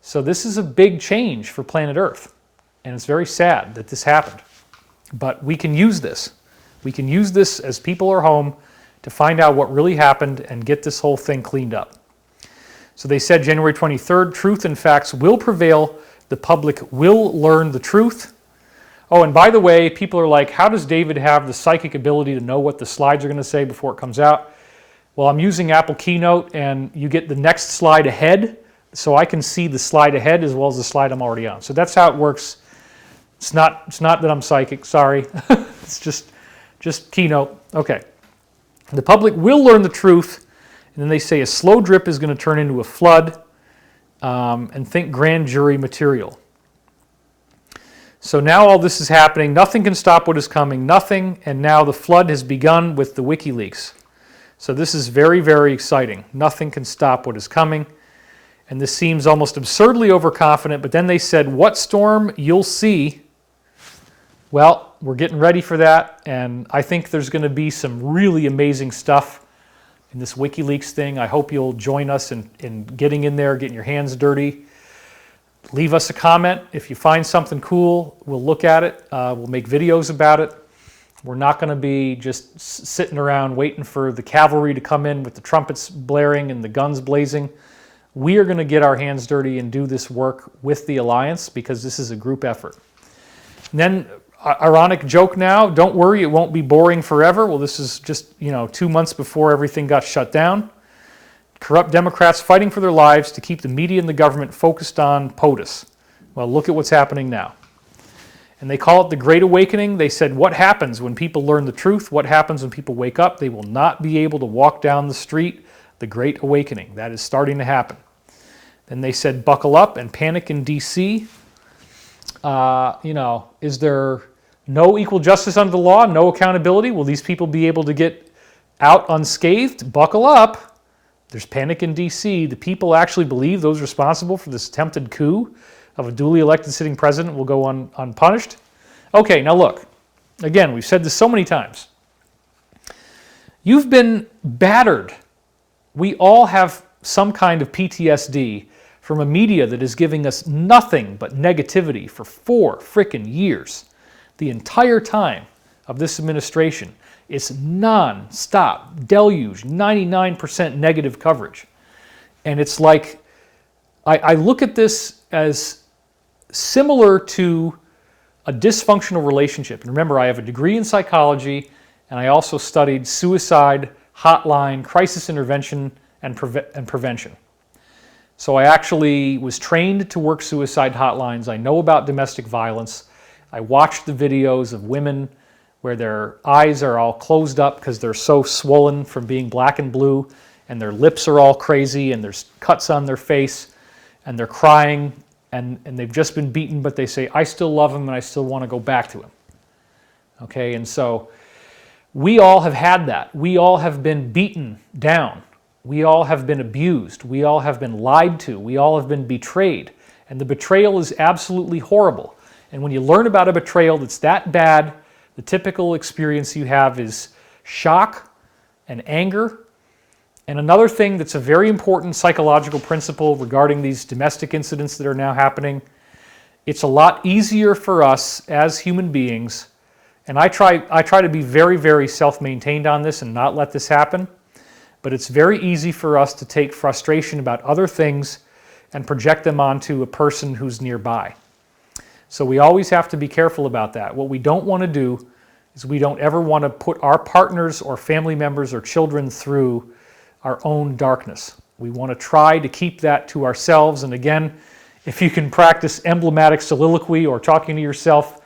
So this is a big change for planet Earth, and it's very sad that this happened. But we can use this. We can use this as people are home to find out what really happened and get this whole thing cleaned up. So they said January 23rd, truth and facts will prevail. The public will learn the truth. Oh, and by the way, people are like, how does David have the psychic ability to know what the slides are going to say before it comes out? Well, I'm using Apple Keynote, and you get the next slide ahead, so I can see the slide ahead as well as the slide I'm already on. So that's how it works. It's not that I'm psychic, sorry. It's just Keynote. Okay. The public will learn the truth, and then they say a slow drip is going to turn into a flood, and think grand jury material. So now all this is happening. Nothing can stop what is coming. Nothing. And now the flood has begun with the WikiLeaks. So this is very, very exciting. Nothing can stop what is coming. And this seems almost absurdly overconfident. But then they said, what storm? You'll see. Well, we're getting ready for that. And I think there's going to be some really amazing stuff in this WikiLeaks thing. I hope you'll join us in getting in there, getting your hands dirty. Leave us a comment. If you find something cool, we'll look at it. We'll make videos about it. We're not going to be just sitting around waiting for the cavalry to come in with the trumpets blaring and the guns blazing. We are going to get our hands dirty and do this work with the Alliance, because this is a group effort. And then, ironic joke now, don't worry, it won't be boring forever. Well, this is just 2 months before everything got shut down. corrupt Democrats fighting for their lives to keep the media and the government focused on POTUS. Well, look at what's happening now. And they call it the Great Awakening. They said, what happens when people learn the truth? What happens when people wake up? They will not be able to walk down the street. The Great Awakening. That is starting to happen. Then they said, buckle up and panic in D.C. Is there no equal justice under the law, no accountability? Will these people be able to get out unscathed? Buckle up. There's panic in D.C. The people actually believe those responsible for this attempted coup of a duly elected sitting president will go unpunished. Okay, now look. Again, we've said this so many times. You've been battered. We all have some kind of PTSD from a media that is giving us nothing but negativity for 4 frickin' years. The entire time of this administration, it's non-stop deluge, 99% negative coverage. And it's like, I look at this as similar to a dysfunctional relationship. And remember, I have a degree in psychology, and I also studied suicide hotline, crisis intervention, and prevention. So I actually was trained to work suicide hotlines. I know about domestic violence. I watched the videos of women where their eyes are all closed up because they're so swollen from being black and blue, and their lips are all crazy, and there's cuts on their face, and they're crying, and they've just been beaten, but they say, I still love him and I still want to go back to him. Okay, and so we all have had that. We all have been beaten down. We all have been abused. We all have been lied to. We all have been betrayed. And the betrayal is absolutely horrible. And when you learn about a betrayal that's that bad, the typical experience you have is shock and anger. And another thing that's a very important psychological principle regarding these domestic incidents that are now happening, it's a lot easier for us as human beings, and I try to be very, very self-maintained on this and not let this happen, but it's very easy for us to take frustration about other things and project them onto a person who's nearby. So we always have to be careful about that. What we don't want to do is we don't ever want to put our partners or family members or children through our own darkness. We want to try to keep that to ourselves. And again, if you can practice emblematic soliloquy or talking to yourself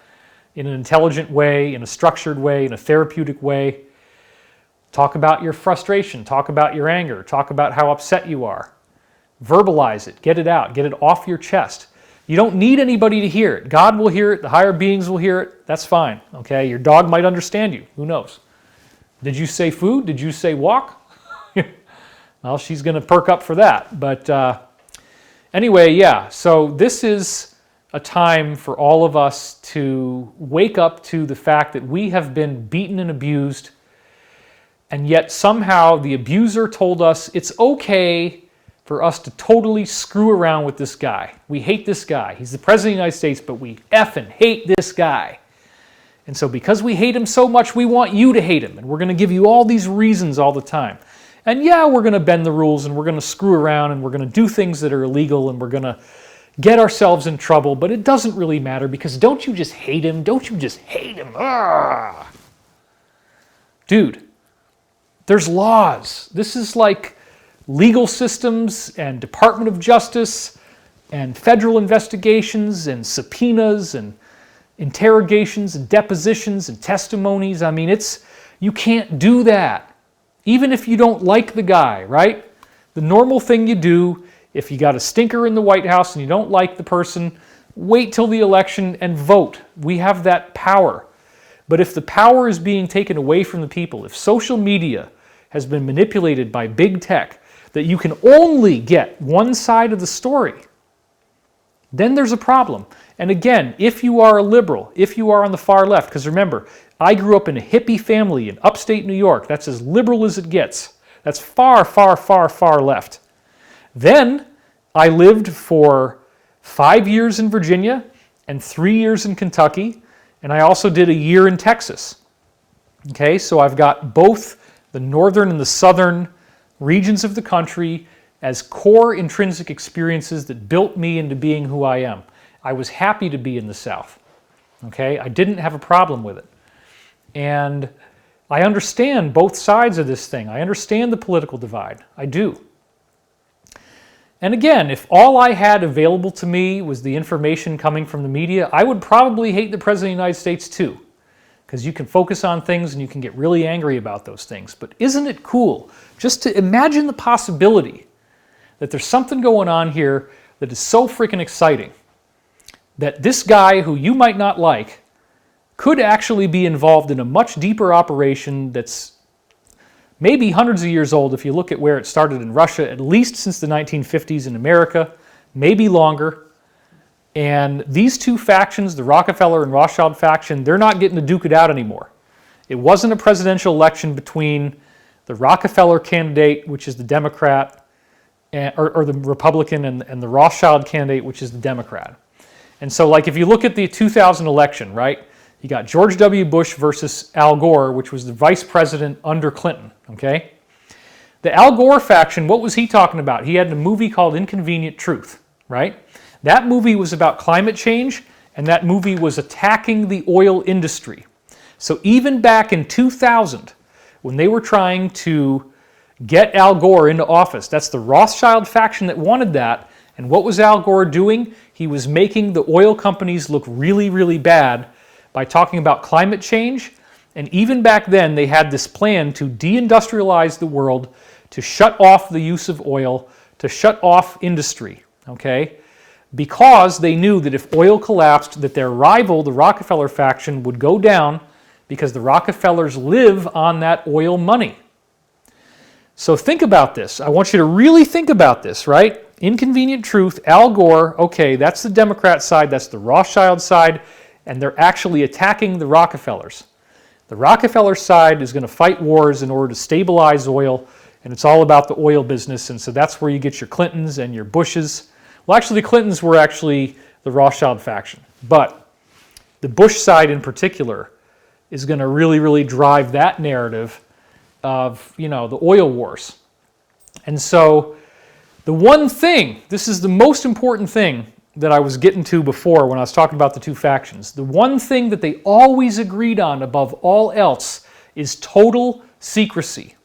in an intelligent way, in a structured way, in a therapeutic way, talk about your frustration, talk about your anger, talk about how upset you are. Verbalize it, get it out, get it off your chest. You don't need anybody to hear it. God will hear it, the higher beings will hear it, that's fine. Okay, your dog might understand you, who knows? Did you say food? Did you say walk? Well, she's going to perk up for that. But anyway, yeah, so this is a time for all of us to wake up to the fact that we have been beaten and abused, and yet somehow the abuser told us it's okay for us to totally screw around with this guy. We hate this guy. He's the President of the United States, but we effing hate this guy. And so because we hate him so much, we want you to hate him, and we're going to give you all these reasons all the time. And yeah, we're going to bend the rules, and we're going to screw around, and we're going to do things that are illegal, and we're going to get ourselves in trouble, but it doesn't really matter because don't you just hate him? Don't you just hate him? Ah. Dude, there's laws. This is like legal systems and Department of Justice and federal investigations and subpoenas and interrogations and depositions and testimonies. I mean, you can't do that. Even if you don't like the guy, right? The normal thing you do, if you got a stinker in the White House and you don't like the person, wait till the election and vote. We have that power. But if the power is being taken away from the people, if social media has been manipulated by big tech, that you can only get one side of the story, then there's a problem. And again, if you are a liberal, if you are on the far left, because remember, I grew up in a hippie family in upstate New York. That's as liberal as it gets. That's far, far, far, far left. Then I lived for 5 years in Virginia and 3 years in Kentucky, and I also did a year in Texas. Okay, so I've got both the northern and the southern regions of the country as core intrinsic experiences that built me into being who I am. I was happy to be in the South. Okay, I didn't have a problem with it. And I understand both sides of this thing. I understand the political divide. I do. And again, if all I had available to me was the information coming from the media, I would probably hate the President of the United States too, because you can focus on things and you can get really angry about those things. But isn't it cool just to imagine the possibility that there's something going on here that is so freaking exciting, that this guy who you might not like could actually be involved in a much deeper operation that's maybe hundreds of years old if you look at where it started in Russia, at least since the 1950s in America, maybe longer. And these two factions, the Rockefeller and Rothschild faction, they're not getting to duke it out anymore. It wasn't a presidential election between the Rockefeller candidate, which is the Democrat, or the Republican, and the Rothschild candidate, which is the Democrat. And so, like, if you look at the 2000 election, right, you got George W. Bush versus Al Gore, which was the vice president under Clinton, okay? The Al Gore faction, what was he talking about? He had a movie called Inconvenient Truth, right? That movie was about climate change, and that movie was attacking the oil industry. So even back in 2000, when they were trying to get Al Gore into office, that's the Rothschild faction that wanted that, and what was Al Gore doing? He was making the oil companies look really, really bad by talking about climate change. And even back then, they had this plan to deindustrialize the world, to shut off the use of oil, to shut off industry, okay? Because they knew that if oil collapsed, that their rival, the Rockefeller faction, would go down because the Rockefellers live on that oil money. So think about this. I want you to really think about this, right? Inconvenient Truth, Al Gore, okay, that's the Democrat side, that's the Rothschild side, and they're actually attacking the Rockefellers. The Rockefeller side is going to fight wars in order to stabilize oil, and it's all about the oil business, and so that's where you get your Clintons and your Bushes. Well, actually, the Clintons were actually the Rothschild faction, but the Bush side in particular is going to really, really drive that narrative of, the oil wars. And so the one thing, this is the most important thing that I was getting to before when I was talking about the two factions. The one thing that they always agreed on above all else is total secrecy.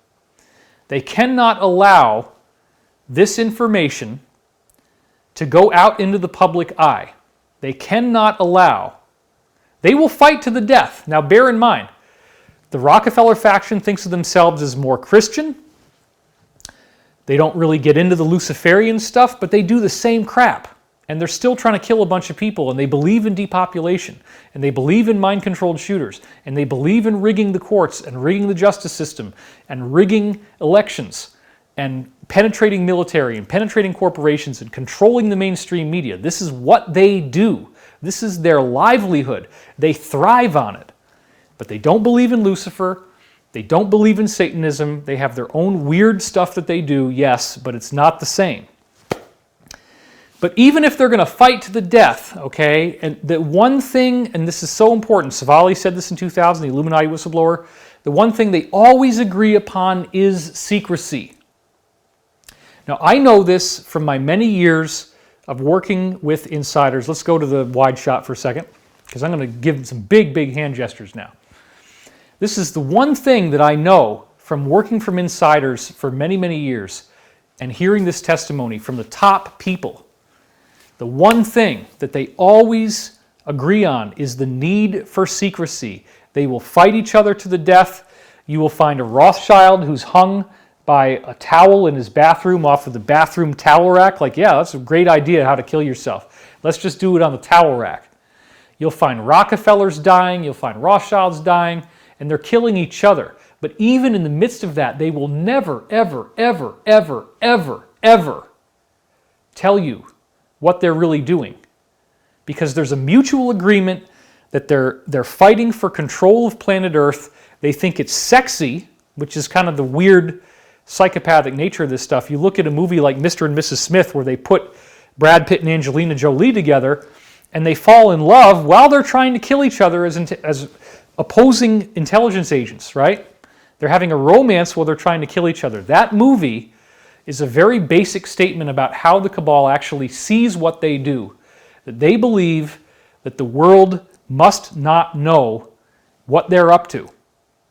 They cannot allow this information to go out into the public eye. They cannot allow. They will fight to the death. Now bear in mind, the Rockefeller faction thinks of themselves as more Christian. They don't really get into the Luciferian stuff, but they do the same crap. And they're still trying to kill a bunch of people, and they believe in depopulation, and they believe in mind-controlled shooters, and they believe in rigging the courts, and rigging the justice system, and rigging elections, and penetrating military, and penetrating corporations, and controlling the mainstream media. This is what they do. This is their livelihood. They thrive on it. But they don't believe in Lucifer. They don't believe in Satanism. They have their own weird stuff that they do, yes, but it's not the same. But even if they're going to fight to the death, okay, and the one thing, and this is so important, Savali said this in 2000, the Illuminati whistleblower, the one thing they always agree upon is secrecy. Now, I know this from my many years of working with insiders. Let's go to the wide shot for a second, because I'm going to give some big, big hand gestures now. This is the one thing that I know from working from insiders for many, many years and hearing this testimony from the top people. The one thing that they always agree on is the need for secrecy. They will fight each other to the death. You will find a Rothschild who's hung by a towel in his bathroom off of the bathroom towel rack. Like, yeah, that's a great idea how to kill yourself. Let's just do it on the towel rack. You'll find Rockefellers dying. You'll find Rothschilds dying. And they're killing each other. But even in the midst of that, they will never, ever, ever, ever, ever, ever tell you what they're really doing, because there's a mutual agreement that they're fighting for control of planet Earth. They think it's sexy, which is kind of the weird psychopathic nature of this stuff. You look at a movie like Mr. and Mrs. Smith, where they put Brad Pitt and Angelina Jolie together, and they fall in love while they're trying to kill each other as opposing intelligence agents, right? They're having a romance while they're trying to kill each other. That movie is a very basic statement about how the cabal actually sees what they do. That they believe that the world must not know what they're up to.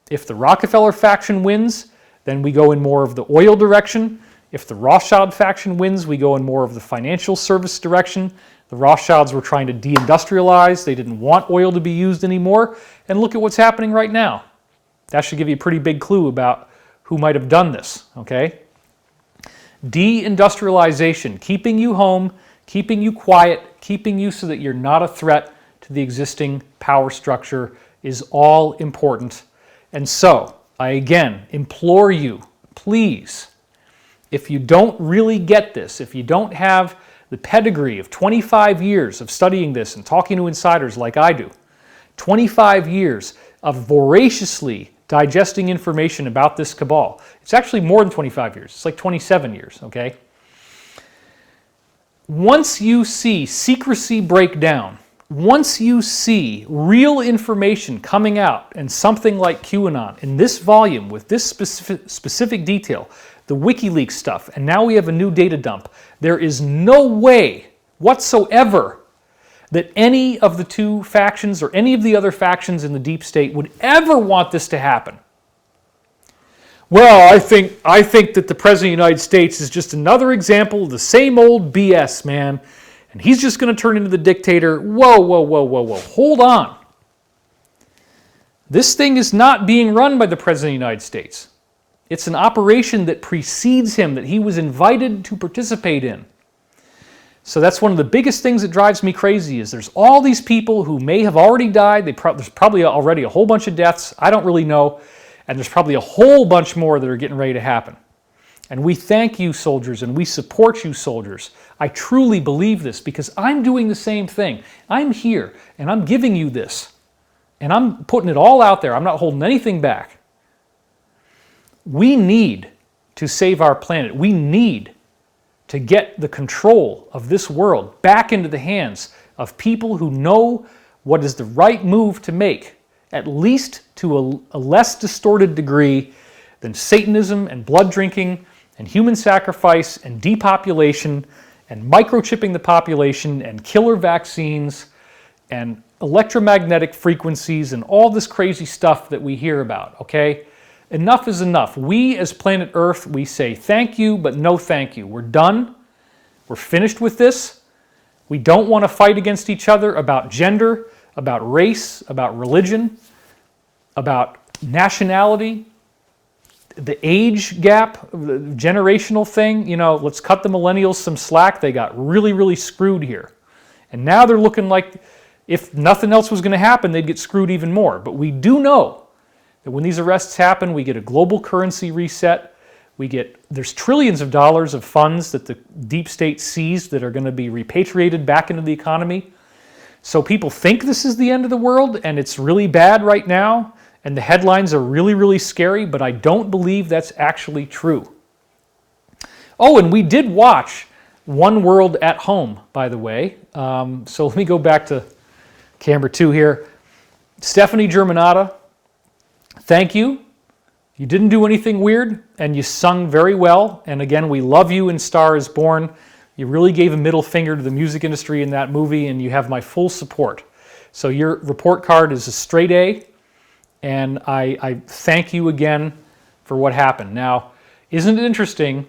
If the Rockefeller faction wins, then we go in more of the oil direction. If the Rothschild faction wins, we go in more of the financial service direction. The Rothschilds were trying to deindustrialize. They didn't want oil to be used anymore. And look at what's happening right now. That should give you a pretty big clue about who might have done this, okay? Deindustrialization, keeping you home, keeping you quiet, keeping you so that you're not a threat to the existing power structure is all important. And so, I again implore you, please, if you don't really get this, if you don't have the pedigree of 25 years of studying this and talking to insiders like I do, 25 years of voraciously digesting information about this cabal. It's actually more than 25 years. It's like 27 years, okay? Once you see secrecy break down, once you see real information coming out and something like QAnon in this volume with this specific detail, the Wikileaks stuff, and now we have a new data dump, there is no way whatsoever that any of the two factions or any of the other factions in the deep state would ever want this to happen. Well, I think that the President of the United States is just another example of the same old BS, man, and he's just going to turn into the dictator. Whoa, whoa, whoa, whoa, whoa. Hold on. This thing is not being run by the President of the United States. It's an operation that precedes him, that he was invited to participate in. So that's one of the biggest things that drives me crazy is there's all these people who may have already died. There's probably already a whole bunch of deaths. I don't really know. And there's probably a whole bunch more that are getting ready to happen. And we thank you, soldiers, and we support you, soldiers. I truly believe this because I'm doing the same thing. I'm here, and I'm giving you this. And I'm putting it all out there. I'm not holding anything back. We need to save our planet. We need to get the control of this world back into the hands of people who know what is the right move to make, at least to a less distorted degree than Satanism and blood drinking and human sacrifice and depopulation and microchipping the population and killer vaccines and electromagnetic frequencies and all this crazy stuff that we hear about, okay? Enough is enough. We as planet Earth, we say thank you, but no thank you. We're done. We're finished with this. We don't want to fight against each other about gender, about race, about religion, about nationality, the age gap, the generational thing. You know, let's cut the millennials some slack. They got really, really screwed here. And now they're looking like if nothing else was going to happen, they'd get screwed even more. But we do know that when these arrests happen, we get a global currency reset. There's trillions of dollars of funds that the deep state seized that are going to be repatriated back into the economy. So people think this is the end of the world, and it's really bad right now, and the headlines are really, really scary, but I don't believe that's actually true. Oh, and we did watch One World at Home, by the way. So let me go back to camera 2 here. Stephanie Germanata, thank you. You didn't do anything weird, and you sung very well. And again, we love you in Star is Born. You really gave a middle finger to the music industry in that movie, and you have my full support. So your report card is a straight A, and I thank you again for what happened. Now, isn't it interesting,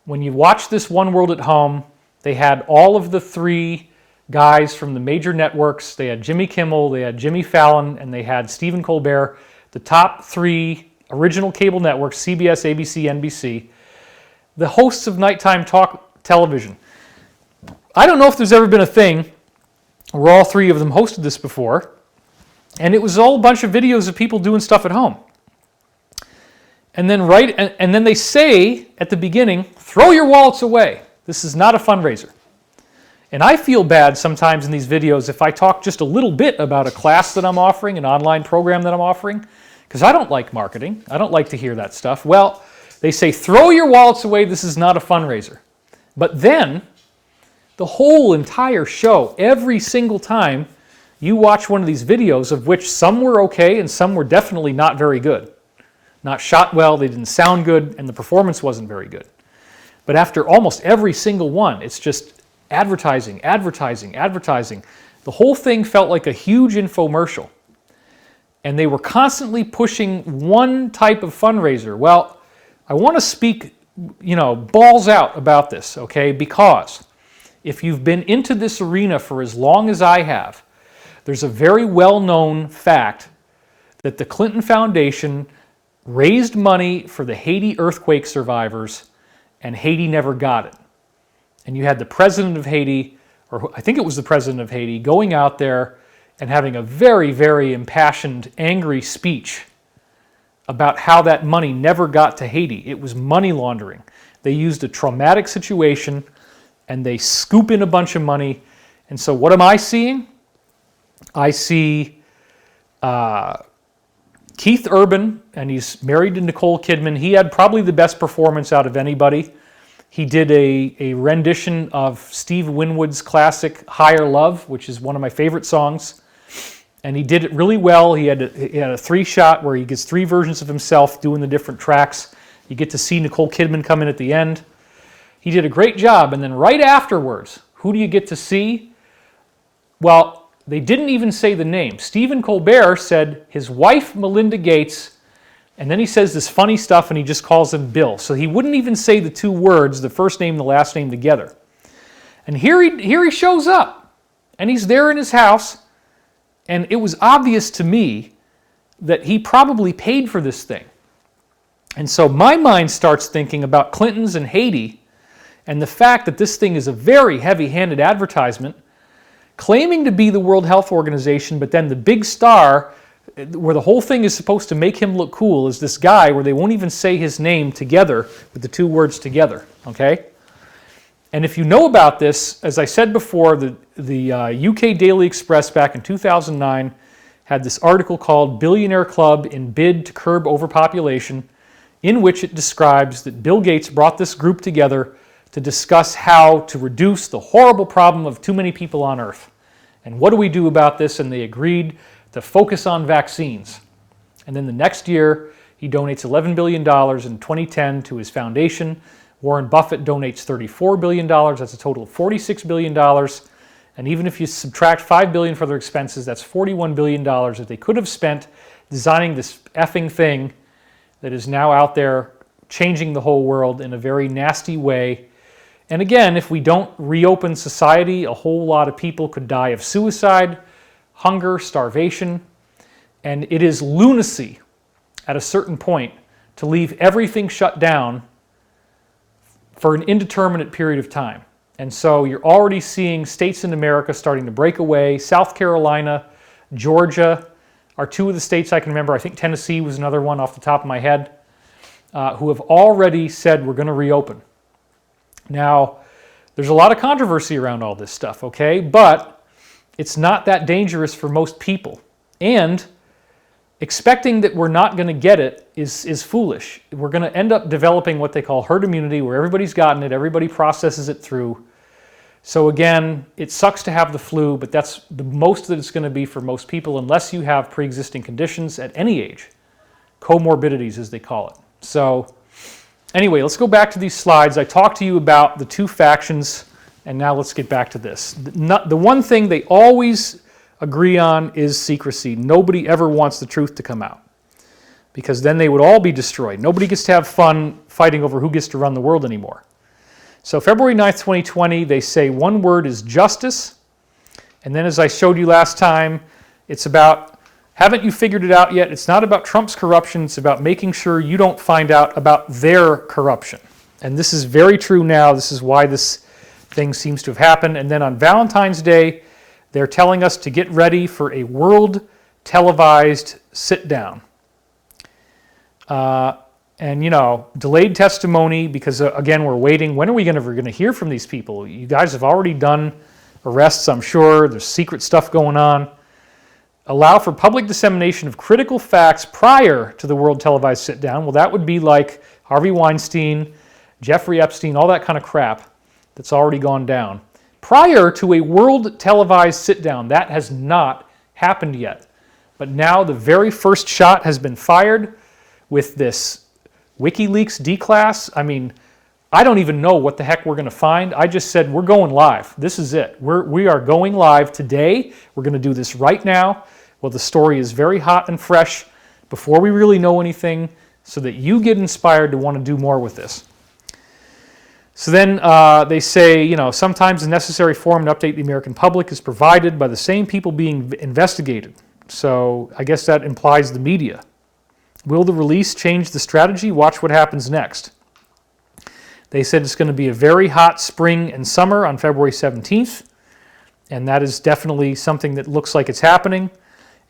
when you watch this One World at Home, they had all of the 3 guys from the major networks. They had Jimmy Kimmel, they had Jimmy Fallon, and they had Stephen Colbert, the top 3 original cable networks, CBS, ABC, NBC, the hosts of nighttime talk television. I don't know if there's ever been a thing where all 3 of them hosted this before, and it was all a bunch of videos of people doing stuff at home. And then and then they say at the beginning, throw your wallets away. This is not a fundraiser. And I feel bad sometimes in these videos if I talk just a little bit about a class that I'm offering, an online program that I'm offering, because I don't like marketing. I don't like to hear that stuff. Well, they say, throw your wallets away. This is not a fundraiser. But then, the whole entire show, every single time you watch one of these videos, of which some were okay and some were definitely not very good. Not shot well, they didn't sound good, and the performance wasn't very good. But after almost every single one, it's just advertising, advertising, advertising. The whole thing felt like a huge infomercial. And they were constantly pushing one type of fundraiser. Well, I want to speak balls out about this, okay? Because if you've been into this arena for as long as I have, there's a very well-known fact that the Clinton Foundation raised money for the Haiti earthquake survivors, and Haiti never got it. And you had the president of Haiti, or I think it was the president of Haiti, going out there and having a very, very impassioned, angry speech about how that money never got to Haiti. It was money laundering. They used a traumatic situation and they scoop in a bunch of money. And so what am I seeing? I see Keith Urban, and he's married to Nicole Kidman. He had probably the best performance out of anybody. He did a rendition of Steve Winwood's classic Higher Love, which is one of my favorite songs. And he did it really well. He had a three-shot where he gets three versions of himself doing the different tracks. You get to see Nicole Kidman come in at the end. He did a great job. And then right afterwards, who do you get to see? Well, they didn't even say the name. Stephen Colbert said his wife, Melinda Gates, and then he says this funny stuff and he just calls him Bill. So he wouldn't even say the two words, the first name and the last name together. And here he shows up, and he's there in his house, and it was obvious to me that he probably paid for this thing. And so my mind starts thinking about Clinton's and Haiti and the fact that this thing is a very heavy-handed advertisement claiming to be the World Health Organization, but then the big star where the whole thing is supposed to make him look cool is this guy where they won't even say his name together with the two words together, okay? And if you know about this, as I said before, the UK Daily Express back in 2009 had this article called Billionaire Club in Bid to Curb Overpopulation, in which it describes that Bill Gates brought this group together to discuss how to reduce the horrible problem of too many people on Earth. And what do we do about this? And they agreed to focus on vaccines. And then the next year, he donates $11 billion in 2010 to his foundation. Warren Buffett donates $34 billion. That's a total of $46 billion. And even if you subtract $5 billion for their expenses, that's $41 billion that they could have spent designing this effing thing that is now out there changing the whole world in a very nasty way. And again, if we don't reopen society, a whole lot of people could die of suicide, hunger, starvation. And it is lunacy at a certain point to leave everything shut down for an indeterminate period of time. And so you're already seeing states in America starting to break away. South Carolina, Georgia are two of the states I can remember. I think Tennessee was another one off the top of my head, who have already said we're going to reopen. Now, there's a lot of controversy around all this stuff, okay? But it's not that dangerous for most people. And expecting that we're not going to get it is foolish. We're going to end up developing what they call herd immunity, where everybody's gotten it, everybody processes it through. So again, it sucks to have the flu, but that's the most that it's going to be for most people unless you have pre-existing conditions at any age. Comorbidities, as they call it. So anyway, let's go back to these slides. I talked to you about the two factions, and now let's get back to this. The one thing they always agree on is secrecy. Nobody ever wants the truth to come out, because then they would all be destroyed. Nobody gets to have fun fighting over who gets to run the world anymore. So February 9th, 2020, they say one word is justice. And then as I showed you last time, it's about, haven't you figured it out yet? It's not about Trump's corruption. It's about making sure you don't find out about their corruption. And this is very true now. This is why this thing seems to have happened. And then on Valentine's Day, they're telling us to get ready for a world televised sit-down. And, delayed testimony because, again, we're waiting. When are we going to hear from these people? You guys have already done arrests, I'm sure. There's secret stuff going on. Allow for public dissemination of critical facts prior to the world televised sit-down. Well, that would be like Harvey Weinstein, Jeffrey Epstein, all that kind of crap that's already gone down. Prior to a world televised sit-down, that has not happened yet. But now the very first shot has been fired with this Wikileaks D-class. I mean, I don't even know what the heck we're going to find. I just said we're going live. This is it. We are going live today. We're going to do this right now. Well, the story is very hot and fresh before we really know anything so that you get inspired to want to do more with this. So then they say, sometimes the necessary form to update the American public is provided by the same people being investigated. So I guess that implies the media. Will the release change the strategy? Watch what happens next. They said it's going to be a very hot spring and summer on February 17th, and that is definitely something that looks like it's happening.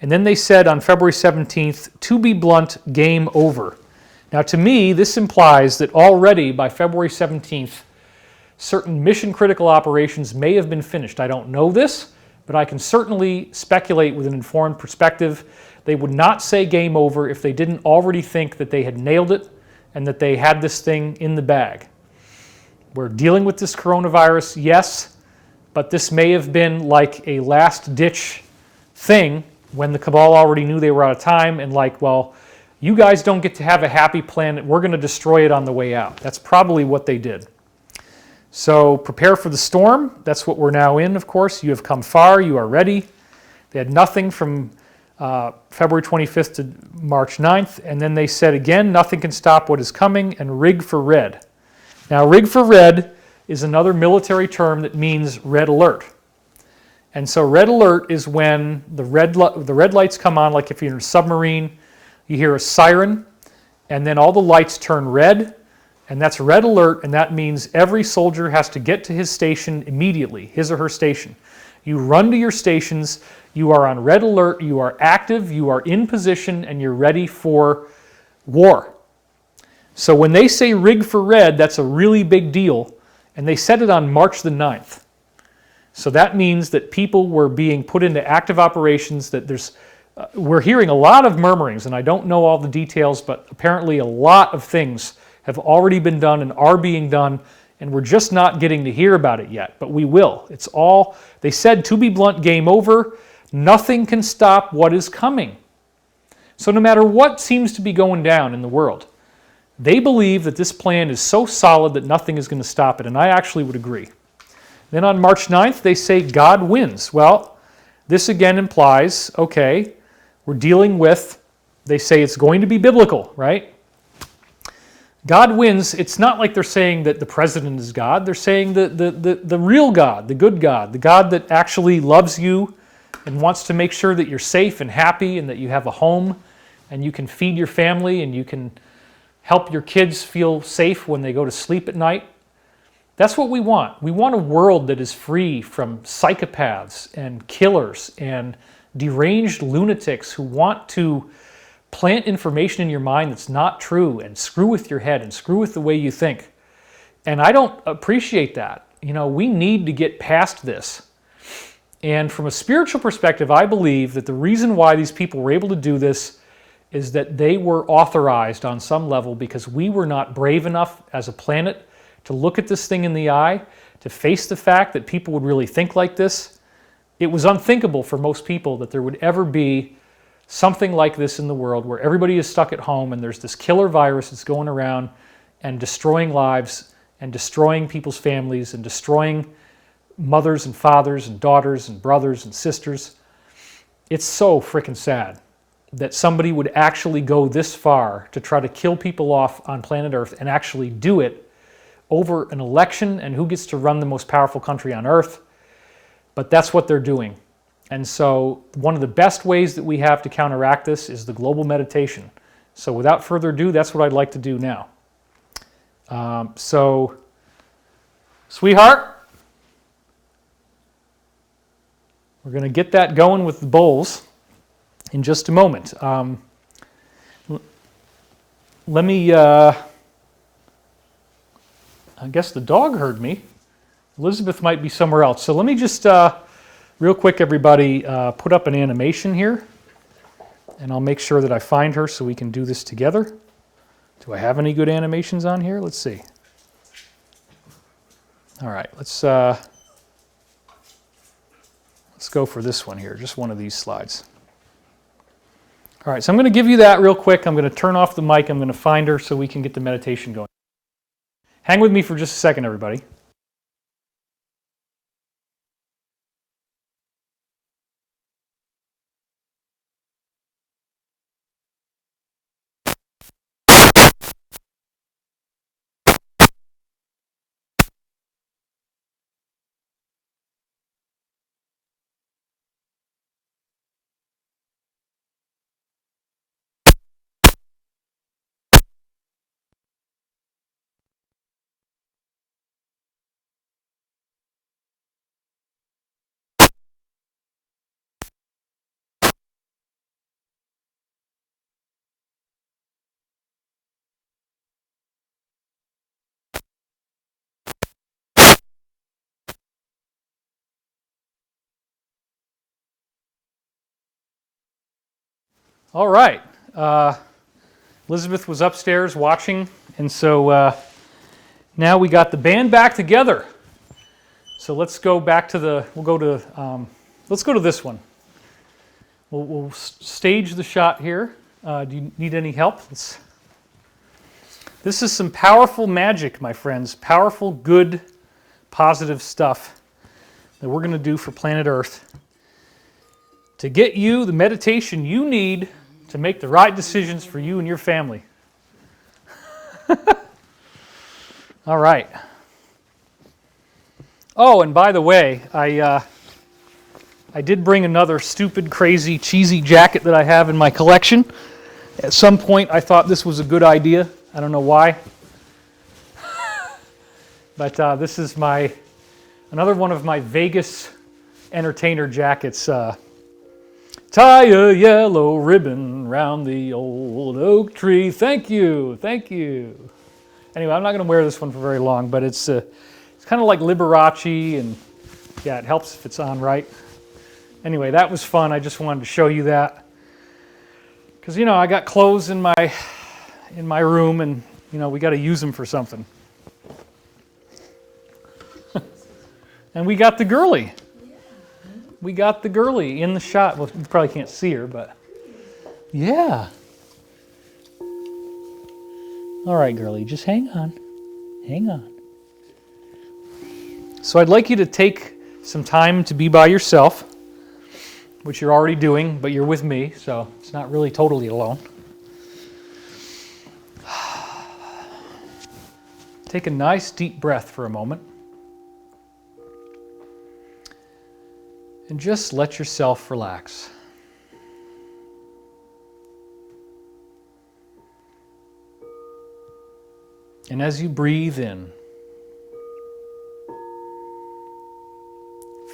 And then they said on February 17th, to be blunt, game over. Now, to me, this implies that already by February 17th, certain mission-critical operations may have been finished. I don't know this, but I can certainly speculate with an informed perspective. They would not say game over if they didn't already think that they had nailed it and that they had this thing in the bag. We're dealing with this coronavirus, yes, but this may have been like a last-ditch thing when the cabal already knew they were out of time and like, well, you guys don't get to have a happy planet. We're going to destroy it on the way out. That's probably what they did. So prepare for the storm. That's what we're now in, of course. You have come far. You are ready. They had nothing from February 25th to March 9th. And then they said again, nothing can stop what is coming, and rig for red. Now, rig for red is another military term that means red alert. And so red alert is when the red lights come on, like if you're in a submarine, you hear a siren, and then all the lights turn red, and that's red alert, and that means every soldier has to get to his station immediately, his or her station. You run to your stations, you are on red alert, you are active, you are in position, and you're ready for war. So when they say rig for red, that's a really big deal, and they said it on March the 9th. So that means that people were being put into active operations, that we're hearing a lot of murmurings, and I don't know all the details, but apparently a lot of things have already been done and are being done, and we're just not getting to hear about it yet, but we will. It's all, they said, to be blunt, game over. Nothing can stop what is coming. So no matter what seems to be going down in the world, they believe that this plan is so solid that nothing is going to stop it, and I actually would agree. Then on March 9th, they say God wins. Well, this again implies, okay, we're dealing with, they say it's going to be biblical, right? God wins. It's not like they're saying that the president is God. They're saying the real God, the good God, the God that actually loves you and wants to make sure that you're safe and happy and that you have a home and you can feed your family and you can help your kids feel safe when they go to sleep at night. That's what we want. We want a world that is free from psychopaths and killers and deranged lunatics who want to plant information in your mind that's not true and screw with your head and screw with the way you think. And I don't appreciate that. We need to get past this. And from a spiritual perspective, I believe that the reason why these people were able to do this is that they were authorized on some level because we were not brave enough as a planet to look at this thing in the eye, to face the fact that people would really think like this. It was unthinkable for most people that there would ever be something like this in the world where everybody is stuck at home and there's this killer virus that's going around and destroying lives and destroying people's families and destroying mothers and fathers and daughters and brothers and sisters. It's so freaking sad that somebody would actually go this far to try to kill people off on planet Earth and actually do it over an election and who gets to run the most powerful country on earth. But that's what they're doing. And so one of the best ways that we have to counteract this is the global meditation. So without further ado, that's what I'd like to do now. So, sweetheart, we're going to get that going with the bowls in just a moment. Let me... I guess the dog heard me. Elizabeth might be somewhere else. So let me just, real quick, everybody, put up an animation here. And I'll make sure that I find her so we can do this together. Do I have any good animations on here? Let's see. All right, let's go for this one here, just one of these slides. All right, so I'm going to give you that real quick. I'm going to turn off the mic. I'm going to find her so we can get the meditation going. Hang with me for just a second, everybody. All right. Elizabeth was upstairs watching, and so now we got the band back together. So let's go back to let's go to this one. We'll stage the shot here. Do you need any help? This is some powerful magic, my friends. Powerful, good, positive stuff that we're going to do for planet Earth to get you the meditation you need to make the right decisions for you and your family. All right. Oh, and by the way, I did bring another stupid, crazy, cheesy jacket that I have in my collection. At some point, I thought this was a good idea. I don't know why. But this is another one of my Vegas entertainer jackets. Tie a yellow ribbon round the old oak tree. Thank you, thank you. Anyway, I'm not going to wear this one for very long, but it's kind of like Liberace, and yeah, it helps if it's on right. Anyway, that was fun. I just wanted to show you that. Because, I got clothes in my room, and, we got to use them for something. And we got the girly. We got the girly in the shot. Well, you probably can't see her, but yeah. All right, girly, just hang on. Hang on. So I'd like you to take some time to be by yourself, which you're already doing, but you're with me, so it's not really totally alone. Take a nice deep breath for a moment. And just let yourself relax. And as you breathe in,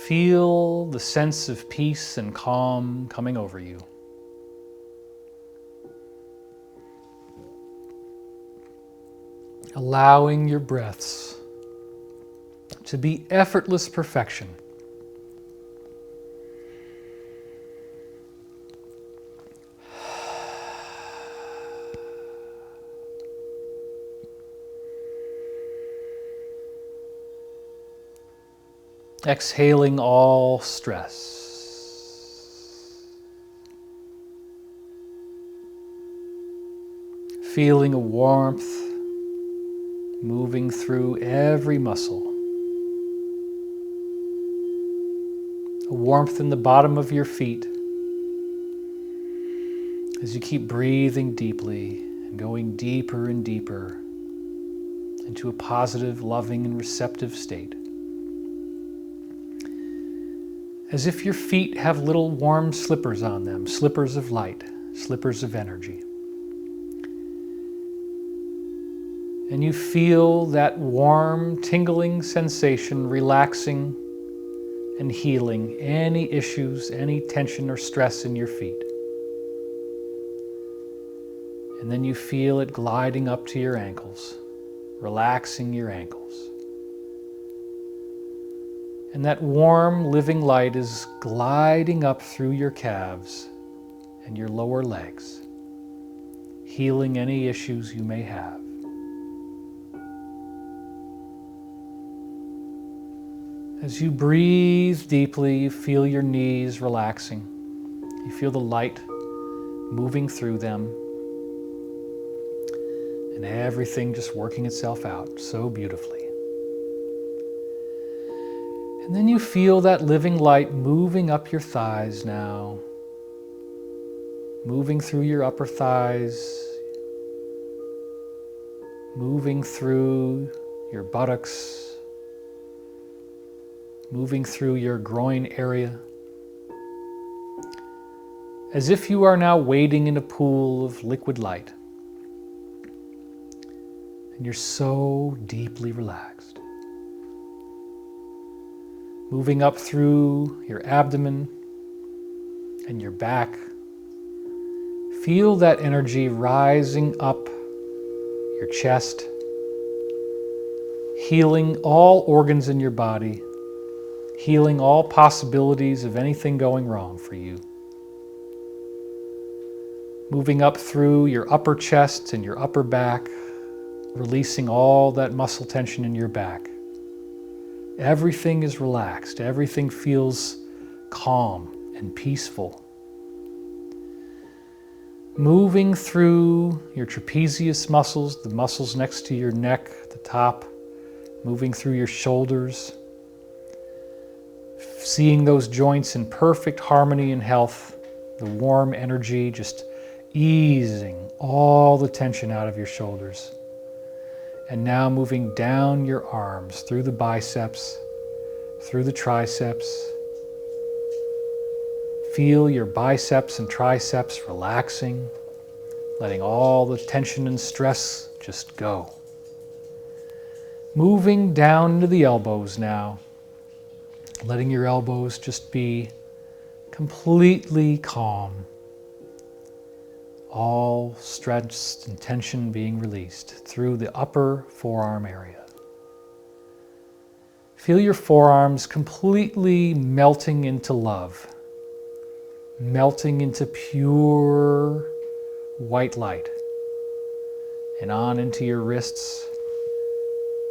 feel the sense of peace and calm coming over you. Allowing your breaths to be effortless perfection. Exhaling all stress. Feeling a warmth moving through every muscle. A warmth in the bottom of your feet as you keep breathing deeply and going deeper and deeper into a positive, loving, and receptive state. As if your feet have little warm slippers on them, slippers of light, slippers of energy. And you feel that warm, tingling sensation relaxing and healing any issues, any tension or stress in your feet. And then you feel it gliding up to your ankles, relaxing your ankles. And that warm, living light is gliding up through your calves and your lower legs, healing any issues you may have. As you breathe deeply, you feel your knees relaxing. You feel the light moving through them, and everything just working itself out so beautifully. And then you feel that living light moving up your thighs now, moving through your upper thighs, moving through your buttocks, moving through your groin area, as if you are now wading in a pool of liquid light. And you're so deeply relaxed. Moving up through your abdomen and your back. Feel that energy rising up your chest, healing all organs in your body, healing all possibilities of anything going wrong for you. moving up through your upper chest and your upper back, releasing all that muscle tension in your back. Everything is relaxed. Everything feels calm and peaceful. Moving through your trapezius muscles, the muscles next to your neck, the top, moving through your shoulders, seeing those joints in perfect harmony and health, the warm energy just easing all the tension out of your shoulders. And now moving down your arms, through the biceps, through the triceps. Feel your biceps and triceps relaxing, letting all the tension and stress just go. Moving down to the elbows now, letting your elbows just be completely calm. All stress and tension being released through the upper forearm area. Feel your forearms completely melting into love, melting into pure white light. And on into your wrists.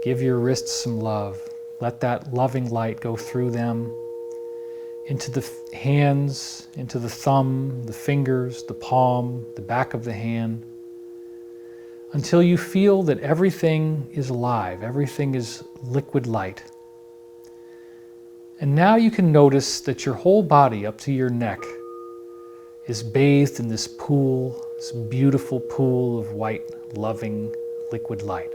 Give your wrists some love. Let that loving light go through them, into the hands, into the thumb, the fingers, the palm, the back of the hand, until you feel that everything is alive, everything is liquid light. And now you can notice that your whole body up to your neck is bathed in this pool, this beautiful pool of white, loving, liquid light.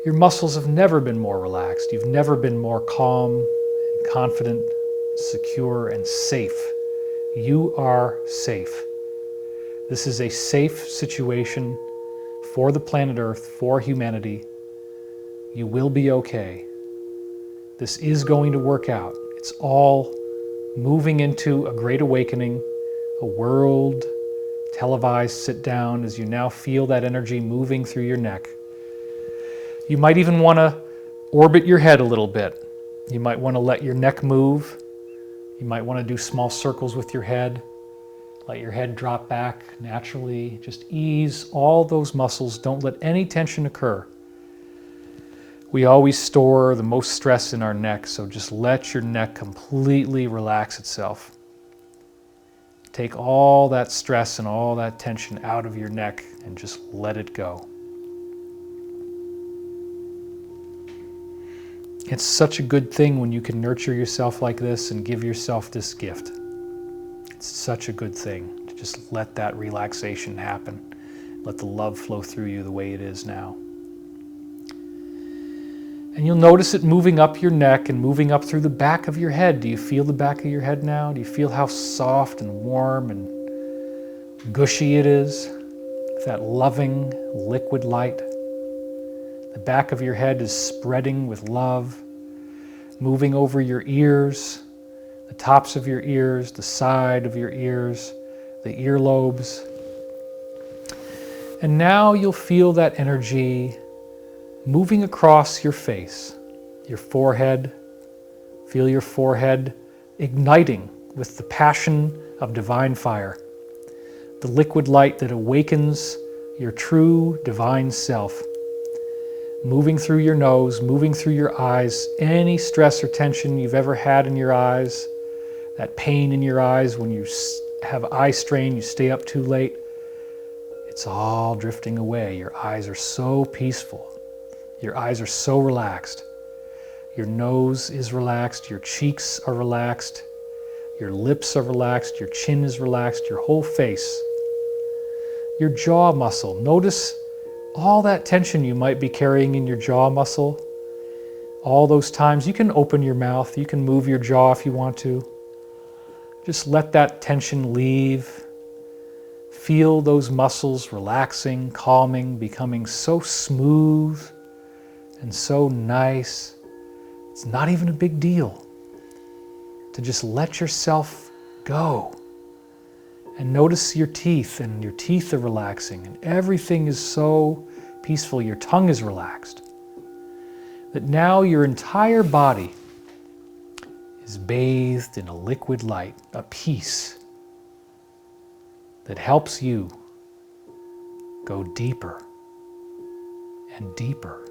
Your muscles have never been more relaxed. You've never been more calm and confident, secure and safe. You are safe. This is a safe situation for the planet Earth, for humanity. You will be okay. This is going to work out. It's all moving into a great awakening, a world televised sit down as you now feel that energy moving through your neck. You might even want to orbit your head a little bit. You might want to let your neck move. You might want to do small circles with your head. Let your head drop back naturally. Just ease all those muscles. Don't let any tension occur. We always store the most stress in our neck, so just let your neck completely relax itself. Take all that stress and all that tension out of your neck and just let it go. It's such a good thing when you can nurture yourself like this and give yourself this gift. It's such a good thing to just let that relaxation happen. Let the love flow through you the way it is now. And you'll notice it moving up your neck and moving up through the back of your head. Do you feel the back of your head now? Do you feel how soft and warm and gushy it is? That loving liquid light. The back of your head is spreading with love, moving over your ears, the tops of your ears, the side of your ears, the earlobes. And now you'll feel that energy moving across your face, your forehead. Feel your forehead igniting with the passion of divine fire, the liquid light that awakens your true divine self. Moving through your nose, moving through your eyes, any stress or tension you've ever had in your eyes, that pain in your eyes when you have eye strain, you stay up too late, it's all drifting away. Your eyes are so peaceful. Your eyes are so relaxed. Your nose is relaxed, your cheeks are relaxed, your lips are relaxed, your chin is relaxed, your whole face. Your jaw muscle, notice all that tension you might be carrying in your jaw muscle. All those times you can open your mouth, you can move your jaw if you want to. Just let that tension leave. Feel those muscles relaxing, calming, becoming so smooth and so nice. It's not even a big deal to just let yourself go. And notice your teeth, and your teeth are relaxing, and everything is so peaceful. Your tongue is relaxed. That now your entire body is bathed in a liquid light, a peace. that helps you go deeper and deeper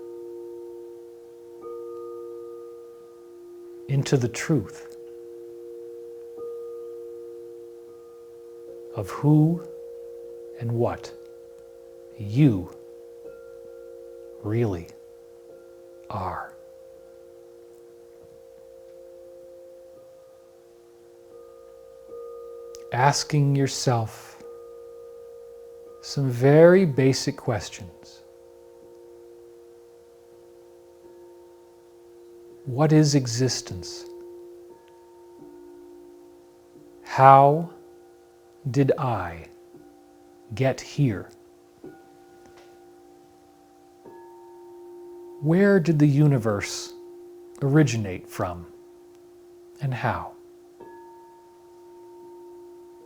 into the truth of who and what you really are. Asking yourself some very basic questions. What is existence? How did I get here? Where did the universe originate from, and how?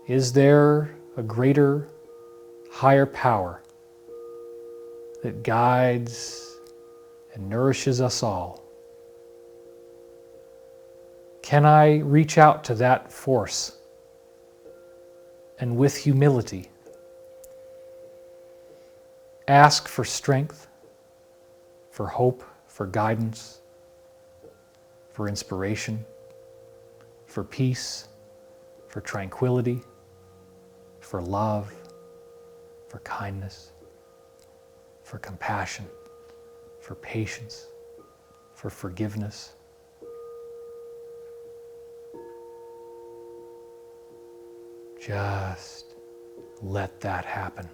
Is there a greater, higher power that guides and nourishes us all? Can I reach out to that force and with humility ask for strength, for hope, for guidance, for inspiration, for peace, for tranquility, for love, for kindness, for compassion, for patience, for forgiveness? Just let that happen.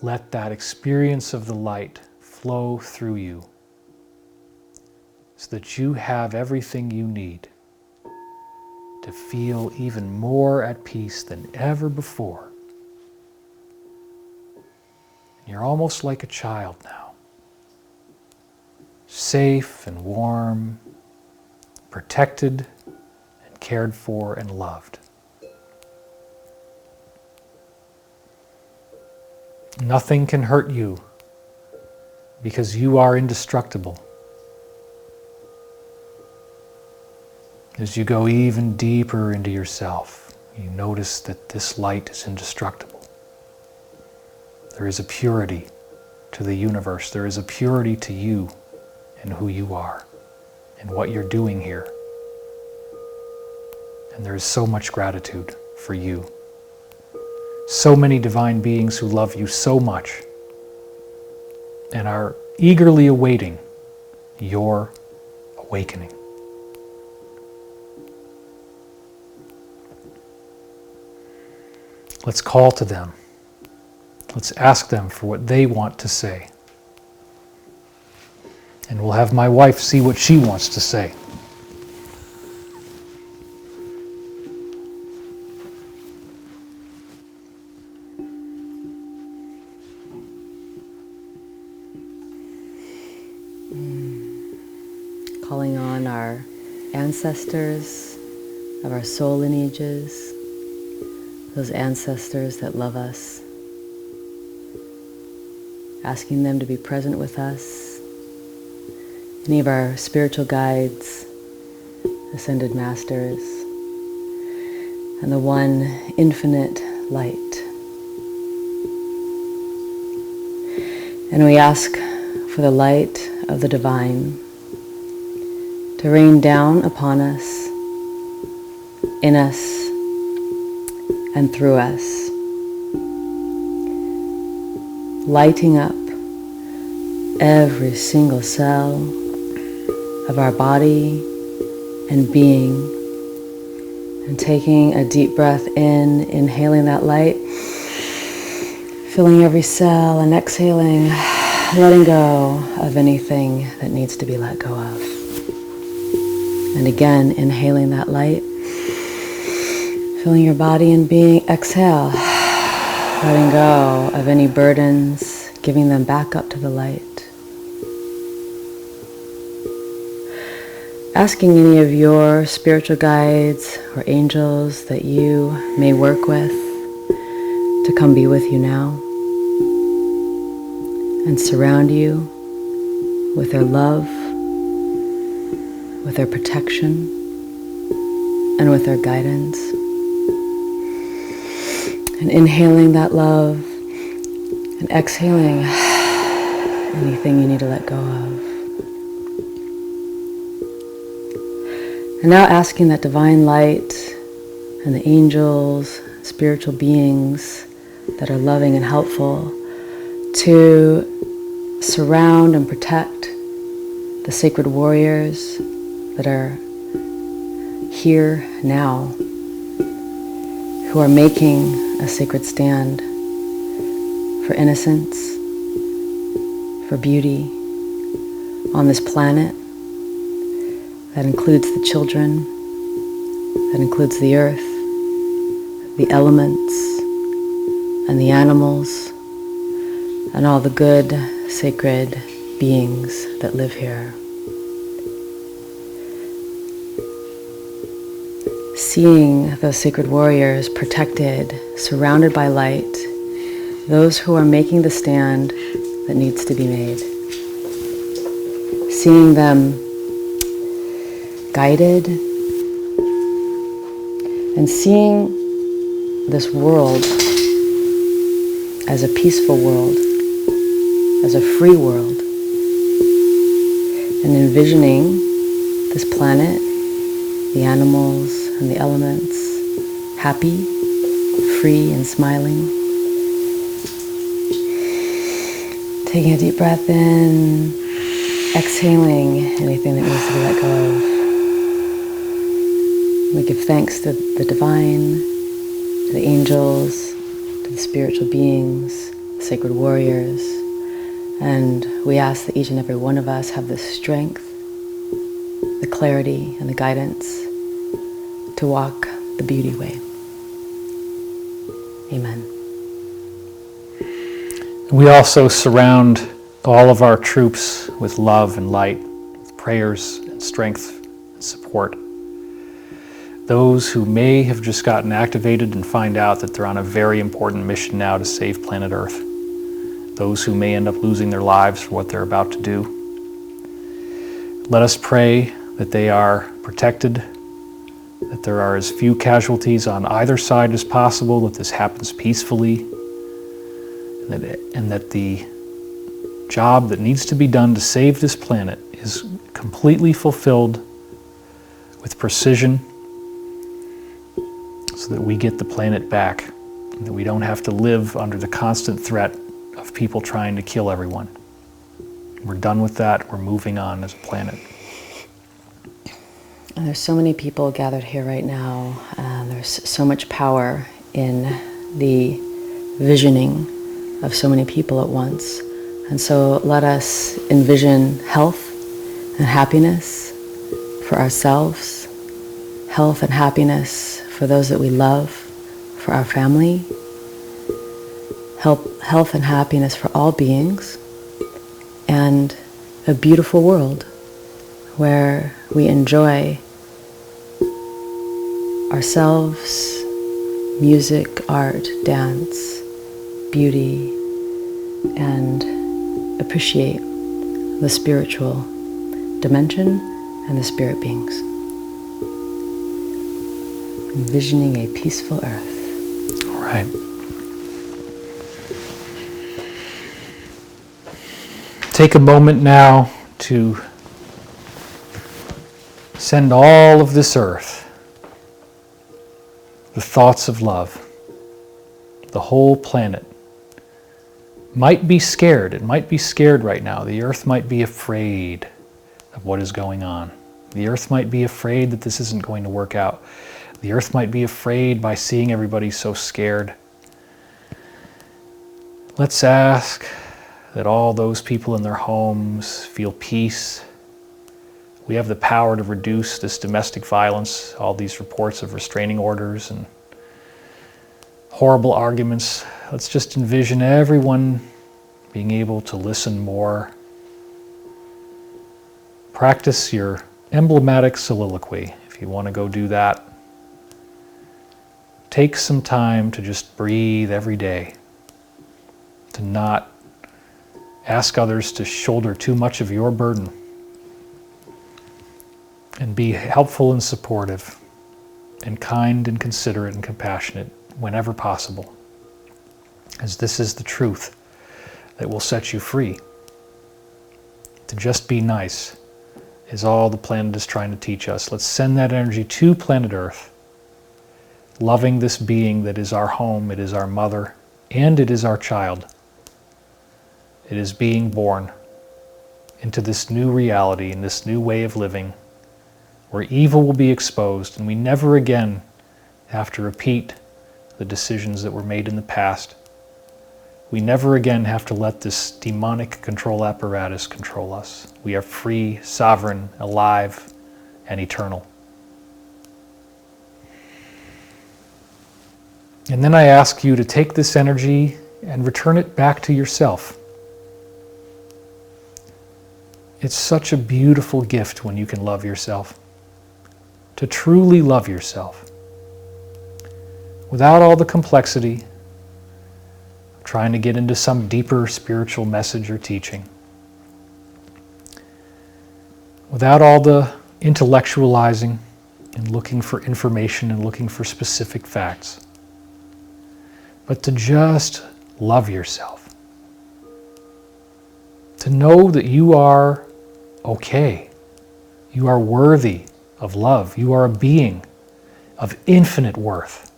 Let that experience of the light flow through you so that you have everything you need to feel even more at peace than ever before. You're almost like a child now, safe and warm, protected and cared for and loved. Nothing can hurt you because you are indestructible. As you go even deeper into yourself, you notice that this light is indestructible. There is a purity to the universe. There is a purity to you and who you are and what you're doing here. And there is so much gratitude for you. So many divine beings who love you so much and are eagerly awaiting your awakening. Let's call to them. Let's ask them for what they want to say. And we'll have my wife see what she wants to say. Calling on our ancestors of our soul lineages, those ancestors that love us, asking them to be present with us, any of our spiritual guides, ascended masters, and the one infinite light. And we ask for the light of the divine to rain down upon us, in us, and through us, lighting up every single cell of our body and being, and taking a deep breath in, inhaling that light, filling every cell, and exhaling, letting go of anything that needs to be let go of. And again, inhaling that light, filling your body and being, exhale, letting go of any burdens, giving them back up to the light. Asking any of your spiritual guides or angels that you may work with to come be with you now and surround you with their love, with their protection, and with their guidance. And inhaling that love and exhaling anything you need to let go of. And now asking that divine light and the angels, spiritual beings that are loving and helpful to surround and protect the sacred warriors that are here now, who are making a sacred stand for innocence, for beauty on this planet. That includes the children, that includes the earth, the elements, and the animals, and all the good, sacred beings that live here. Seeing those sacred warriors protected, surrounded by light, those who are making the stand that needs to be made. Seeing them guided, and seeing this world as a peaceful world, as a free world, and envisioning this planet, the animals and the elements, happy, free, and smiling. Taking a deep breath in, exhaling anything that needs to be let go of. We give thanks to the divine, to the angels, to the spiritual beings, the sacred warriors, and we ask that each and every one of us have the strength, the clarity, and the guidance to walk the beauty way. Amen. We also surround all of our troops with love and light, with prayers and strength and support. Those who may have just gotten activated and find out that they're on a very important mission now to save planet Earth. Those who may end up losing their lives for what they're about to do. Let us pray that they are protected, that there are as few casualties on either side as possible, that this happens peacefully, and that the job that needs to be done to save this planet is completely fulfilled with precision, so that we get the planet back, and that we don't have to live under the constant threat of people trying to kill everyone. We're done with that. We're moving on as a planet. And there's so many people gathered here right now. There's so much power in the visioning of so many people at once. And so let us envision health and happiness for ourselves, health and happiness for those that we love, for our family, health and happiness for all beings, and a beautiful world where we enjoy ourselves, music, art, dance, beauty, and appreciate the spiritual dimension and the spirit beings. Envisioning a peaceful earth. All right. Take a moment now to send all of this earth the thoughts of love. The whole planet might be scared. It might be scared right now. The earth might be afraid of what is going on. The earth might be afraid that this isn't going to work out. The earth might be afraid by seeing everybody so scared. Let's ask that all those people in their homes feel peace. We have the power to reduce this domestic violence, all these reports of restraining orders and horrible arguments. Let's just envision everyone being able to listen more. Practice your emblematic soliloquy if you want to go do that. Take some time to just breathe every day, to not ask others to shoulder too much of your burden, and be helpful and supportive and kind and considerate and compassionate whenever possible. as this is the truth that will set you free. To just be nice is all the planet is trying to teach us. Let's send that energy to planet Earth, loving this being that is our home, it is our mother, and it is our child. It is being born into this new reality and this new way of living where evil will be exposed and we never again have to repeat the decisions that were made in the past. We never again have to let this demonic control apparatus control us. We are free, sovereign, alive, and eternal. And then I ask you to take this energy and return it back to yourself. It's such a beautiful gift when you can love yourself. To truly love yourself. Without all the complexity, trying to get into some deeper spiritual message or teaching. Without all the intellectualizing and looking for information and looking for specific facts. But to just love yourself. To know that you are okay. You are worthy of love. You are a being of infinite worth.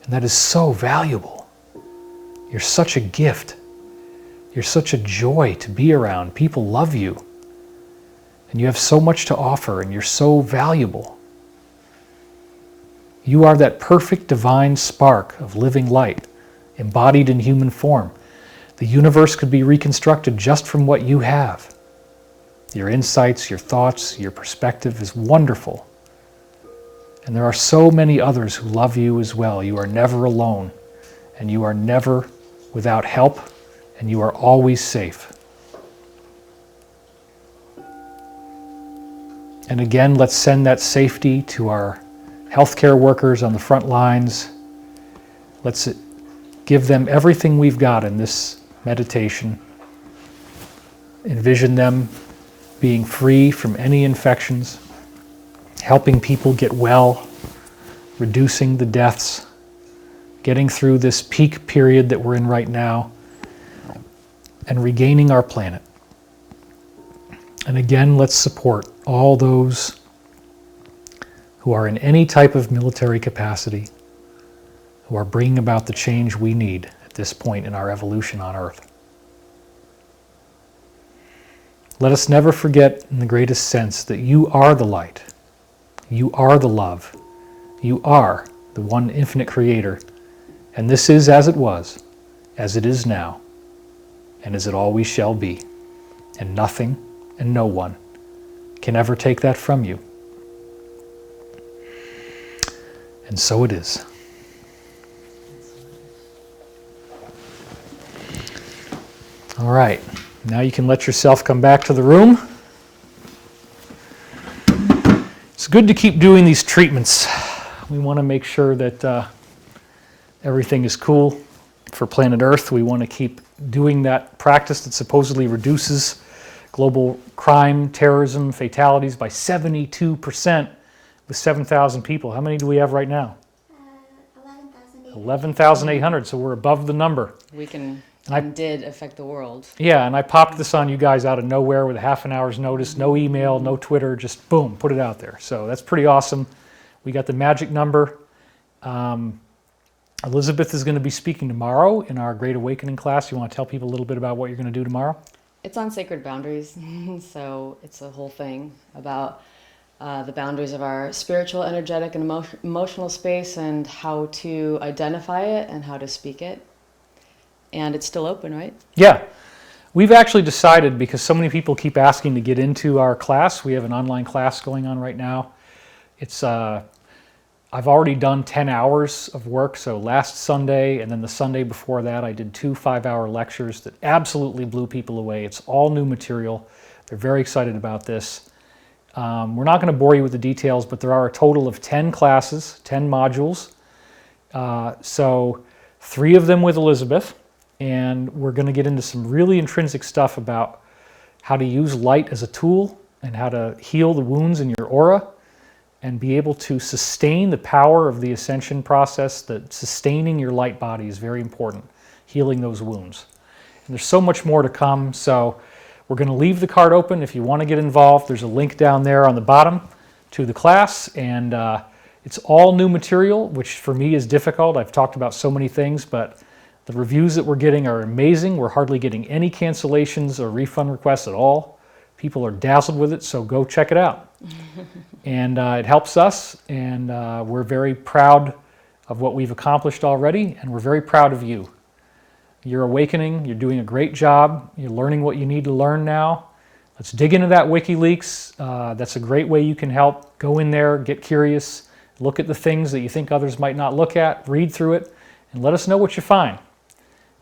And that is so valuable. You're such a gift. You're such a joy to be around. People love you. And you have so much to offer, and you're so valuable. You are that perfect divine spark of living light, embodied in human form. The universe could be reconstructed just from what you have. Your insights, your thoughts, your perspective is wonderful. And there are so many others who love you as well. You are never alone, and you are never without help, and you are always safe. And again, let's send that safety to our healthcare workers on the front lines. Let's give them everything we've got in this meditation. Envision them being free from any infections, helping people get well, reducing the deaths, getting through this peak period that we're in right now, and regaining our planet. And again, let's support all those who are in any type of military capacity, who are bringing about the change we need at this point in our evolution on Earth. Let us never forget in the greatest sense that you are the light. You are the love. You are the one infinite creator. And this is as it was, as it is now, and as it always shall be. And nothing and no one can ever take that from you. And so it is. All right. Now you can let yourself come back to the room. It's good to keep doing these treatments. We want to make sure that everything is cool for planet Earth. We want to keep doing that practice that supposedly reduces global crime, terrorism, fatalities by 72% with 7,000 people. How many do we have right now? 11,800. So we're above the number. We can... And did affect the world. Yeah, and I popped this on you guys out of nowhere with a half an hour's notice, no email, no Twitter, just boom, put it out there. So that's pretty awesome. We got the magic number. Elizabeth is going to be speaking tomorrow in our Great Awakening class. You want to tell people a little bit about what you're going to do tomorrow? It's on sacred boundaries, so it's a whole thing about the boundaries of our spiritual, energetic, and emotional space and how to identify it and how to speak it. And it's still open, right? Yeah. We've actually decided, because so many people keep asking to get into our class, we have an online class going on right now. It's I've already done 10 hours of work, so last Sunday and then the Sunday before that I did 2 5-hour lectures that absolutely blew people away. It's all new material. They're very excited about this. We're not going to bore you with the details, but there are a total of 10 classes, 10 modules. So 3 of them with Elizabeth. And we're going to get into some really intrinsic stuff about how to use light as a tool and how to heal the wounds in your aura and be able to sustain the power of the ascension process. That sustaining your light body is very important, healing those wounds. And there's so much more to come, so we're going to leave the card open. If you want to get involved, there's a link down there on the bottom to the class, and it's all new material, which for me is difficult. I've talked about so many things, but the reviews that we're getting are amazing. We're hardly getting any cancellations or refund requests at all. People are dazzled with it, so go check it out. And it helps us, and we're very proud of what we've accomplished already, and we're very proud of you. You're awakening. You're doing a great job. You're learning what you need to learn now. Let's dig into that Wikileaks. That's a great way you can help. Go in there, get curious, look at the things that you think others might not look at, read through it, and let us know what you find.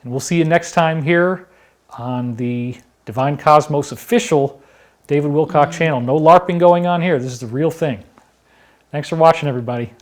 And we'll see you next time here on the Divine Cosmos official David Wilcock channel. No LARPing going on here. This is the real thing. Thanks for watching, everybody.